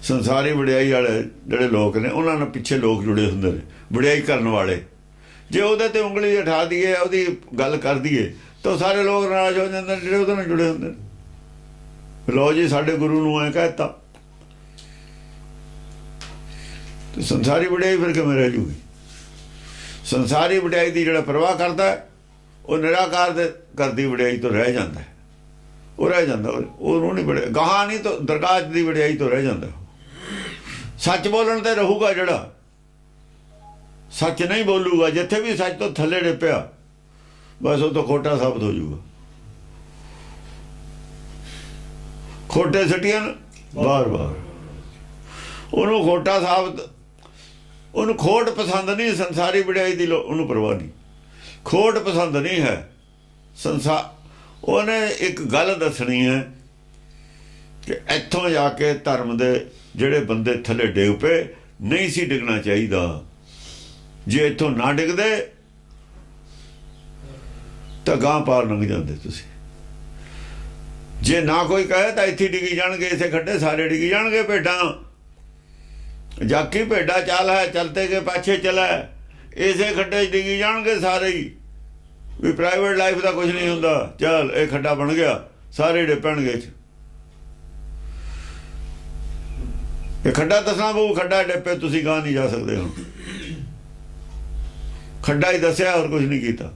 ਸੰਸਾਰੀ ਵਡਿਆਈ ਵਾਲੇ ਜਿਹੜੇ ਲੋਕ ਨੇ, ਉਹਨਾਂ ਨਾਲ ਪਿੱਛੇ ਲੋਕ ਜੁੜੇ ਹੁੰਦੇ ਨੇ, ਵਡਿਆਈ ਕਰਨ ਵਾਲੇ। ਜੇ ਉਹਦੇ ਤੇ ਉਂਗਲੀ ਉਠਾ ਦਈਏ, ਉਹਦੀ ਗੱਲ ਕਰ ਦਈਏ, ਤਾਂ ਸਾਰੇ ਲੋਕ ਨਾਰਾਜ਼ ਹੋ ਜਾਂਦੇ ਨੇ ਜਿਹੜੇ ਉਹਦੇ ਨਾਲ ਜੁੜੇ ਹੁੰਦੇ ਨੇ। ਲਓ ਜੀ, ਸਾਡੇ ਗੁਰੂ ਨੂੰ ਐਂ ਕਹਿ ਦਿੱਤਾ, ਤੇ ਸੰਸਾਰੀ ਵਡਿਆਈ ਫਿਰ ਕਿਵੇਂ ਰਹਿ ਜੂਗੀ? ਸੰਸਾਰੀ ਵਡਿਆਈ ਦੀ ਜਿਹੜਾ ਪਰਵਾਹ ਕਰਦਾ, ਉਹ ਨਿਰਾਕਾਰ ਦੇ ਕਰਦੀ ਵਡਿਆਈ ਤੋਂ ਰਹਿ ਜਾਂਦਾ। ਉਹ ਰਹਿ ਜਾਂਦਾ, ਉਹਨੂੰ ਨਹੀਂ ਵਡਿਆਈ ਗਾਹਾਂ ਨਹੀਂ, ਤਾਂ ਦਰਗਾਹ ਦੀ ਵਡਿਆਈ ਤੋਂ ਰਹਿ ਜਾਂਦਾ। ਸੱਚ ਬੋਲਣ ਤੇ ਰਹੂਗਾ ਜਿਹੜਾ, ਸੱਚ ਨਹੀਂ ਬੋਲੂਗਾ, ਜਿੱਥੇ ਵੀ ਸੱਚ ਤੋਂ ਥੱਲੇ ਡਿੱਪਿਆ, ਬਸ ਉਹ ਤੋਂ ਖੋਟਾ ਸਾਬਤ ਹੋ ਜਾਊਗਾ। ਖੋਟੇ ਸਟੀਆਂ ਬਾਰ-ਬਾਰ, ਉਹਨੂੰ ਖੋਟਾ ਸਾਬਤ, ਉਹਨੂੰ ਖੋਟ ਪਸੰਦ ਨਹੀਂ। ਸੰਸਾਰੀ ਵਡਿਆਈ ਦੀ ਉਹਨੂੰ ਪਰਵਾਹ ਨਹੀਂ, ਖੋਟ ਪਸੰਦ ਨਹੀਂ ਹੈ। ਉਹਨੇ ਇੱਕ ਗੱਲ ਦੱਸਣੀ ਹੈ ਕਿ ਇੱਥੋਂ ਜਾ ਕੇ ਧਰਮ ਦੇ ਜਿਹੜੇ ਬੰਦੇ ਥੱਲੇ ਡਿੱਗ ਪਏ, ਨਹੀਂ ਸੀ ਡਿੱਗਣਾ ਚਾਹੀਦਾ। ਜੇ ਇੱਥੋਂ ਨਾ ਡਿੱਗਦੇ ਤਾਂ ਗਾਂ ਪਾਰ ਲੰਘ ਜਾਂਦੇ ਤੁਸੀਂ। ਜੇ ਨਾ ਕੋਈ ਕਹੇ ਤਾਂ ਇੱਥੇ ਡਿੱਗੀ ਜਾਣਗੇ, ਇਸੇ ਖੱਡੇ ਸਾਰੇ ਡਿੱਗੀ ਜਾਣਗੇ। ਭੇਡਾਂ ਜਾਕੀ ਭੇਡਾਂ ਚਾਲ ਹੈ, ਚਲਤੇ ਕੇ ਪਾਛੇ ਚਲਾ, ਇਸੇ ਖੱਡੇ 'ਚ ਡਿੱਗੀ ਜਾਣਗੇ ਸਾਰੇ ਹੀ। ਵੀ ਪ੍ਰਾਈਵੇਟ ਲਾਈਫ ਦਾ ਕੁਝ ਨਹੀਂ ਹੁੰਦਾ, ਚੱਲ ਇਹ ਖੱਡਾ ਬਣ ਗਿਆ, ਸਾਰੇ ਡਿੱਪਣਗੇ। ਇਹ ਖੱਡਾ ਦੱਸਣਾ ਪਊ, ਖੱਡਾ ਡਿੱਪੇ ਤੁਸੀਂ ਗਾਂ ਨਹੀਂ ਜਾ ਸਕਦੇ। ਹੁਣ ਖੱਡਾ ਹੀ ਦੱਸਿਆ, ਹੋਰ ਕੁਝ ਨਹੀਂ ਕੀਤਾ।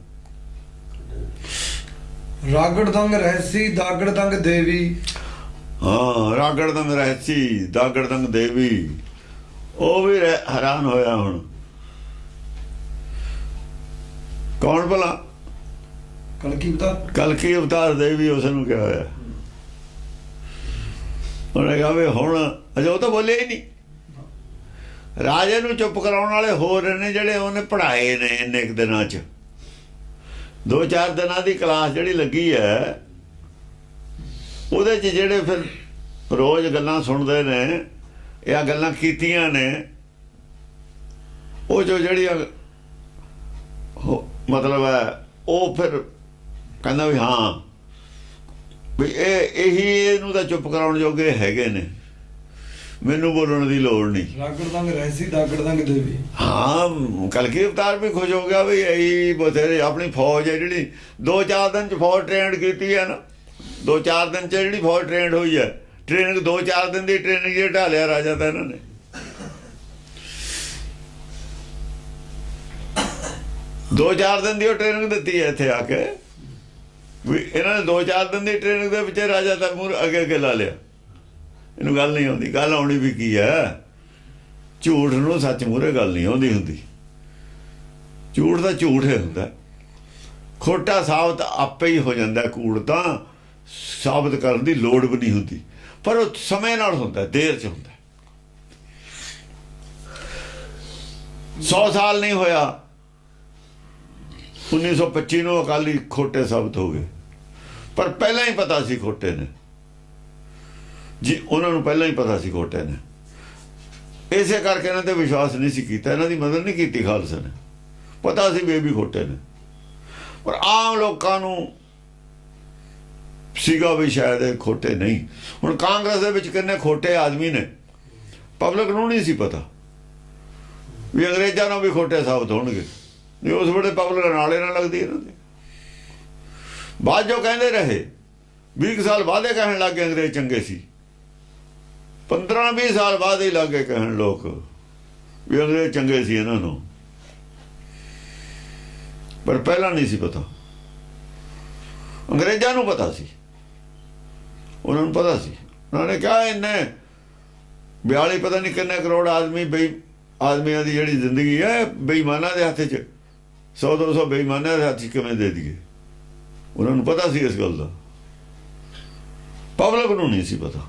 ਰਾਗੜ ਦੰਗ ਰਹਿਸੀ ਦਾਗੜ ਦੰਗ ਦੇਵੀ। ਹਾਂ, ਰਾਗੜ ਦੰਗ ਰਹਿਸੀ ਦਾਗੜ ਦੰਗ ਦੇਵੀ। ਉਹ ਵੀ ਹੈਰਾਨ ਹੋਇਆ। ਹੁਣ ਕੌਣ ਭਲਾ? ਕਲਕੀ ਅਵਤਾਰ ਦੇਵੀ ਉਸ ਨੂੰ ਕਿਹਾ ਹੋਇਆ। ਉਹਨੇ ਕਿਹਾ ਵੀ ਹੁਣ ਅਜੇ ਉਹ ਤਾਂ ਬੋਲੇ ਹੀ ਨਹੀਂ। ਰਾਜੇ ਨੂੰ ਚੁੱਪ ਕਰਾਉਣ ਵਾਲੇ ਹੋਰ ਨੇ ਜਿਹੜੇ ਉਹਨੇ ਪੜ੍ਹਾਏ ਨੇ ਇੰਨੇ ਕੁ ਦਿਨਾਂ 'ਚ। 2-4 ਦਿਨਾਂ ਦੀ ਕਲਾਸ ਜਿਹੜੀ ਲੱਗੀ ਹੈ ਉਹਦੇ 'ਚ ਜਿਹੜੇ ਫਿਰ ਰੋਜ਼ ਗੱਲਾਂ ਸੁਣਦੇ ਨੇ, ਇਹ ਗੱਲਾਂ ਕੀਤੀਆਂ ਨੇ, ਉਹ ਜੋ ਜਿਹੜੀਆਂ ਮਤਲਬ ਹੈ ਉਹ ਫਿਰ ਕਹਿੰਦਾ ਵੀ ਹਾਂ ਵੀ ਇਹੀ ਇਹਨੂੰ ਤਾਂ ਚੁੱਪ ਕਰਾਉਣ ਜੋਗੇ ਹੈਗੇ ਨੇ, ਮੈਨੂੰ ਬੋਲਣ ਦੀ ਲੋੜ ਨਹੀਂ। ਰਾਗੜ ਦੰਗ ਰਹਿਸੀ ਦਾਗੜ ਦੰਗ ਦੇਵੀ। ਹਾਂ, ਕਲਕੀ ਅਵਤਾਰ ਵੀ ਖੁਸ਼ ਹੋ ਗਿਆ ਵੀ ਇਹੀ ਬਥੇਰੇ। ਆਪਣੀ ਫੌਜ ਹੈ ਜਿਹੜੀ 2-4 ਦਿਨ 'ਚ ਫੌਜ ਟ੍ਰੇਨਡ ਕੀਤੀ ਹੈ ਨਾ, 2-4 ਦਿਨ 'ਚ ਜਿਹੜੀ ਫੌਜ ਟ੍ਰੇਨਡ ਹੋਈ ਹੈ, ਟ੍ਰੇਨਿੰਗ 2-4 ਦਿਨ ਦੀ ਟ੍ਰੇਨਿੰਗ ਜੇ ਢਾਲਿਆ ਰਾਜਾ ਤਾਂ ਇਹਨਾਂ ਨੇ। ਦੋ 4 ਦਿਨ ਦੀ ਉਹ ਟ੍ਰੇਨਿੰਗ ਦਿੱਤੀ ਹੈ ਇੱਥੇ ਆ ਕੇ ਵੀ ਇਹਨਾਂ ਨੇ 2-4 ਦਿਨ ਦੀ ਟ੍ਰੇਨਿੰਗ ਦੇ ਵਿੱਚ ਰਾਜਾ ਤਾਂ ਮੂਹਰੇ ਅੱਗੇ ਲਾ ਲਿਆ। ਇਹਨੂੰ ਗੱਲ ਨਹੀਂ ਆਉਂਦੀ। ਗੱਲ ਆਉਣੀ ਵੀ ਕੀ ਹੈ? ਝੂਠ ਨੂੰ ਸੱਚ ਮੂਹਰੇ ਗੱਲ ਨਹੀਂ ਆਉਂਦੀ ਹੁੰਦੀ। ਝੂਠ ਤਾਂ ਝੂਠ ਹੀ ਹੁੰਦਾ, ਖੋਟਾ ਸਾਬਤ ਆਪੇ ਹੀ ਹੋ ਜਾਂਦਾ। ਕੂੜ ਤਾਂ ਸਾਬਤ ਕਰਨ ਦੀ ਲੋੜ ਵੀ ਨਹੀਂ ਹੁੰਦੀ, ਪਰ ਉਹ ਸਮੇਂ ਨਾਲ ਹੁੰਦਾ, ਦੇਰ 'ਚ ਹੁੰਦਾ। 100 ਸਾਲ ਨਹੀਂ ਹੋਇਆ 1925 ਨੂੰ ਅਕਾਲੀ ਖੋਟੇ ਸਾਬਤ ਹੋ ਗਏ, ਪਰ ਪਹਿਲਾਂ ਹੀ ਪਤਾ ਸੀ ਖੋਟੇ ਨੇ ਜੀ। ਉਹਨਾਂ ਨੂੰ ਪਹਿਲਾਂ ਹੀ ਪਤਾ ਸੀ ਖੋਟੇ ਨੇ, ਇਸੇ ਕਰਕੇ ਇਹਨਾਂ ਤੇ ਵਿਸ਼ਵਾਸ ਨਹੀਂ ਸੀ ਕੀਤਾ, ਇਹਨਾਂ ਦੀ ਮਦਦ ਨਹੀਂ ਕੀਤੀ ਖਾਲਸਾ ਨੇ। ਪਤਾ ਸੀ ਵੀ ਇਹ ਵੀ ਖੋਟੇ ਨੇ, ਪਰ ਆਮ ਲੋਕਾਂ ਨੂੰ ਸੀਗਾ ਵੀ ਸ਼ਾਇਦ ਇਹ ਖੋਟੇ ਨਹੀਂ। ਹੁਣ ਕਾਂਗਰਸ ਦੇ ਵਿੱਚ ਕਿੰਨੇ ਖੋਟੇ ਆਦਮੀ ਨੇ, ਪਬਲਿਕ ਨੂੰ ਨਹੀਂ ਸੀ ਪਤਾ ਵੀ ਅੰਗਰੇਜ਼ਾਂ ਨੂੰ ਵੀ ਖੋਟੇ ਸਾਬਤ ਹੋਣਗੇ। ਨਹੀਂ, ਉਸ ਵੇਲੇ ਪਬਲਿਕ ਨਾਲੇ ਨਾਲ ਲੱਗਦੀ ਇਹਨਾਂ ਦੇ। ਬਾਅਦ ਜੋ ਕਹਿੰਦੇ ਰਹੇ 20 ਸਾਲ ਬਾਅਦ ਇਹ ਕਹਿਣ ਲੱਗ ਗਏ ਅੰਗਰੇਜ਼ ਚੰਗੇ ਸੀ। 15-20 ਸਾਲ ਬਾਅਦ ਹੀ ਲੱਗ ਗਏ ਕਹਿਣ ਲੋਕ ਵੀ ਅੰਗਰੇਜ਼ ਚੰਗੇ ਸੀ ਇਹਨਾਂ ਨੂੰ, ਪਰ ਪਹਿਲਾਂ ਨਹੀਂ ਸੀ ਪਤਾ। ਅੰਗਰੇਜ਼ਾਂ ਨੂੰ ਪਤਾ ਸੀ, ਉਹਨਾਂ ਨੂੰ ਪਤਾ ਸੀ। ਉਹਨਾਂ ਨੇ ਕਿਹਾ ਇੰਨੇ 42 ਪਤਾ ਨਹੀਂ ਕਿੰਨੇ ਕਰੋੜ ਆਦਮੀਆਂ ਦੀ ਜਿਹੜੀ ਜ਼ਿੰਦਗੀ ਹੈ ਬੇਈਮਾਨਾਂ ਦੇ ਹੱਥ 'ਚ, 100-200 ਬੇਈਮਾਨਾਂ ਦੇ ਹੱਥ 'ਚ ਕਿਵੇਂ ਦੇ ਦਈਏ। ਉਹਨਾਂ ਨੂੰ ਪਤਾ ਸੀ ਇਸ ਗੱਲ ਦਾ, ਪਬਲਿਕ ਨੂੰ ਨਹੀਂ ਸੀ ਪਤਾ।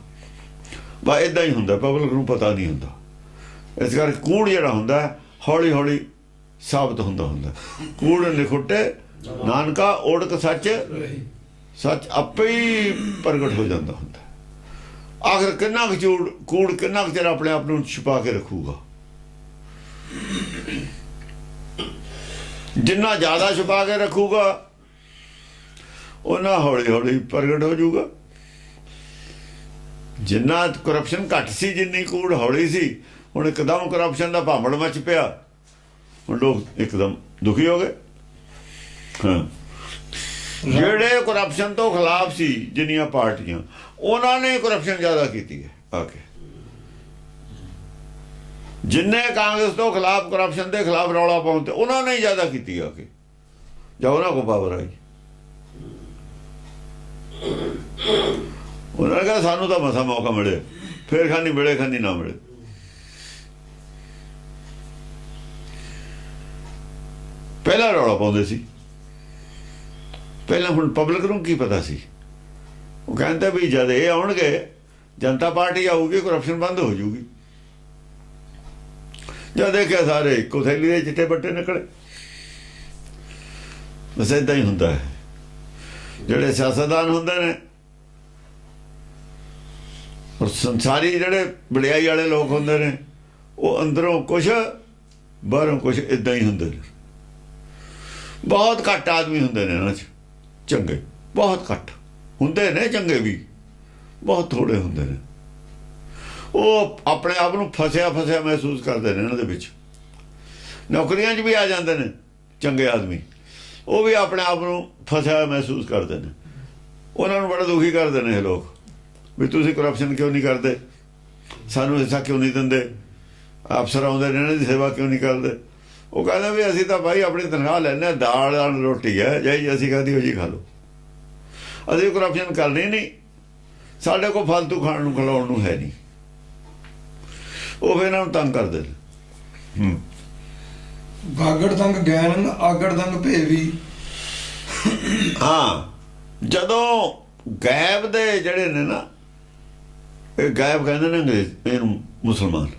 ਬਸ ਇੱਦਾਂ ਹੀ ਹੁੰਦਾ, ਪਬਲਿਕ ਨੂੰ ਪਤਾ ਨਹੀਂ ਹੁੰਦਾ। ਇਸ ਕਰਕੇ ਕੂੜ ਜਿਹੜਾ ਹੁੰਦਾ ਹੌਲੀ ਹੌਲੀ ਸਾਬਤ ਹੁੰਦਾ। ਕੂੜ ਨਿਖੁੱਟੇ ਨਾਨਕਾ ਓੜਕ ਸੱਚ, ਸੱਚ ਆਪੇ ਹੀ ਪ੍ਰਗਟ ਹੋ ਜਾਂਦਾ ਹੁੰਦਾ। ਆਖਰ ਕਿੰਨਾ ਕੁ ਕੂੜ ਕਿੰਨਾ ਕੁ ਚਿਰ ਆਪਣੇ ਆਪ ਨੂੰ ਛੁਪਾ ਕੇ ਰੱਖੂਗਾ। ਜਿੰਨਾ ਜ਼ਿਆਦਾ ਛੁਪਾ ਕੇ ਰੱਖੂਗਾ ਉਹਨਾਂ ਹੌਲੀ ਹੌਲੀ ਪ੍ਰਗਟ ਹੋ ਜਾਊਗਾ। ਜਿੰਨਾ ਕਰਪਸ਼ਨ ਘੱਟ ਸੀ, ਜਿੰਨੀ ਕੂੜ ਹੌਲੀ ਸੀ, ਹੁਣ ਇੱਕਦਮ ਕਰਪਸ਼ਨ ਦਾ ਭਾਂਬੜ ਮਚ ਪਿਆ, ਹੁਣ ਲੋਕ ਇੱਕਦਮ ਦੁਖੀ ਹੋ ਗਏ। ਹਾਂ, ਜਿਹੜੇ ਕਰਪਸ਼ਨ ਤੋਂ ਖਿਲਾਫ ਸੀ ਜਿੰਨੀਆਂ ਪਾਰਟੀਆਂ, ਉਹਨਾਂ ਨੇ ਕਰਪਸ਼ਨ ਜ਼ਿਆਦਾ ਕੀਤੀ ਹੈ ਆ ਕੇ। ਜਿੰਨੇ ਕਾਂਗਰਸ ਤੋਂ ਖਿਲਾਫ ਕਰਪਸ਼ਨ ਦੇ ਖਿਲਾਫ ਰੌਲਾ ਪਾਉਂਦੇ, ਉਹਨਾਂ ਨੇ ਜ਼ਿਆਦਾ ਕੀਤੀ ਆ ਕੇ, ਜਾਂ ਉਹਨਾਂ ਕੋਲ ਪਾਵਰ ਆਈ। ਉਹਨਾਂ ਨੇ ਕਿਹਾ ਸਾਨੂੰ ਤਾਂ ਮਸਾ ਮੌਕਾ ਮਿਲੇ, ਫੇਰ ਖਾਨੀ ਮਿਲੇ ਖਾਨੀ ਨਾ ਮਿਲੇ। ਪਹਿਲਾਂ ਰੌਲਾ ਪਾਉਂਦੇ ਸੀ, ਪਹਿਲਾਂ। ਹੁਣ ਪਬਲਿਕ ਨੂੰ ਕੀ ਪਤਾ ਸੀ? ਉਹ ਕਹਿੰਦੇ ਵੀ ਜਦ ਇਹ ਆਉਣਗੇ, ਜਨਤਾ ਪਾਰਟੀ ਆਊਗੀ, ਕਰਪਸ਼ਨ ਬੰਦ ਹੋ ਜੂਗੀ। ਜਦ ਦੇਖਿਆ ਸਾਰੇ ਇੱਕੋ ਥੈਲੀ ਦੇ ਚਿੱਟੇ ਬੱਟੇ ਨਿਕਲੇ। ਬਸ ਏਦਾਂ ਹੀ ਹੁੰਦਾ ਹੈ। ਜਿਹੜੇ ਸਿਆਸਤਦਾਨ ਹੁੰਦੇ ਨੇ ਔਰ ਸੰਸਾਰੀ ਜਿਹੜੇ ਵਡਿਆਈ ਵਾਲੇ ਲੋਕ ਹੁੰਦੇ ਨੇ, ਉਹ ਅੰਦਰੋਂ ਕੁਛ ਬਾਹਰੋਂ ਕੁਛ ਏਦਾਂ ਹੀ ਹੁੰਦੇ ਨੇ। ਬਹੁਤ ਘੱਟ ਆਦਮੀ ਹੁੰਦੇ ਨੇ ਇਹਨਾਂ 'ਚ ਚੰਗੇ, ਬਹੁਤ ਘੱਟ ਹੁੰਦੇ ਨੇ ਚੰਗੇ ਵੀ, ਬਹੁਤ ਥੋੜੇ ਹੁੰਦੇ ਨੇ। ਉਹ ਆਪਣੇ ਆਪ ਨੂੰ ਫਸਿਆ ਮਹਿਸੂਸ ਕਰਦੇ ਨੇ ਇਹਨਾਂ ਦੇ ਵਿੱਚ। ਨੌਕਰੀਆਂ 'ਚ ਵੀ ਆ ਜਾਂਦੇ ਨੇ ਚੰਗੇ ਆਦਮੀ, ਉਹ ਵੀ ਆਪਣੇ ਆਪ ਨੂੰ ਫਸਿਆ ਮਹਿਸੂਸ ਕਰਦੇ ਨੇ। ਉਹਨਾਂ ਨੂੰ ਬੜਾ ਦੁਖੀ ਕਰਦੇ ਨੇ ਇਹ ਲੋਕ ਵੀ ਤੁਸੀਂ ਕਰਪਸ਼ਨ ਕਿਉਂ ਨਹੀਂ ਕਰਦੇ, ਸਾਨੂੰ ਹਿੱਸਾ ਕਿਉਂ ਨਹੀਂ ਦਿੰਦੇ, ਅਫਸਰ ਆਉਂਦੇ ਨੇ ਇਹਨਾਂ ਦੀ ਸੇਵਾ ਕਿਉਂ ਨਹੀਂ ਕਰਦੇ। ਉਹ ਕਹਿੰਦੇ ਵੀ ਅਸੀਂ ਤਾਂ ਭਾਈ ਆਪਣੀ ਤਨਖਾਹ ਲੈਂਦੇ ਹਾਂ, ਦਾਲ ਨਾਲ ਰੋਟੀ ਹੈ, ਜਾਈ ਅਸੀਂ ਕਹਦੀ ਹੋ ਜੀ ਖਾ ਲਓ। ਅਸੀਂ ਕਰਪਸ਼ਨ ਕਰਨੀ ਨਹੀਂ, ਸਾਡੇ ਕੋਲ ਫालतू ਖਾਣ ਨੂੰ ਖਿਲਾਉਣ ਨੂੰ ਹੈ ਨਹੀਂ। ਉਹ ਫਿਰ ਇਹਨਾਂ ਨੂੰ ਤੰਗ ਕਰਦੇ ਨੇ। ਗਾਗੜ ਦੰਗ ਗੈਨ ਆਗੜ ਦੰਗ ਭੇਵੀ। ਹਾਂ, ਜਦੋਂ ਗਾਇਬ ਦੇ ਜਿਹੜੇ ਨੇ ਨਾ, ਇਹ ਗਾਇਬ ਕਹਿੰਦੇ ਨੇ ਅੰਗਰੇਜ਼ ਇਹਨੂੰ, ਮੁਸਲਮਾਨ,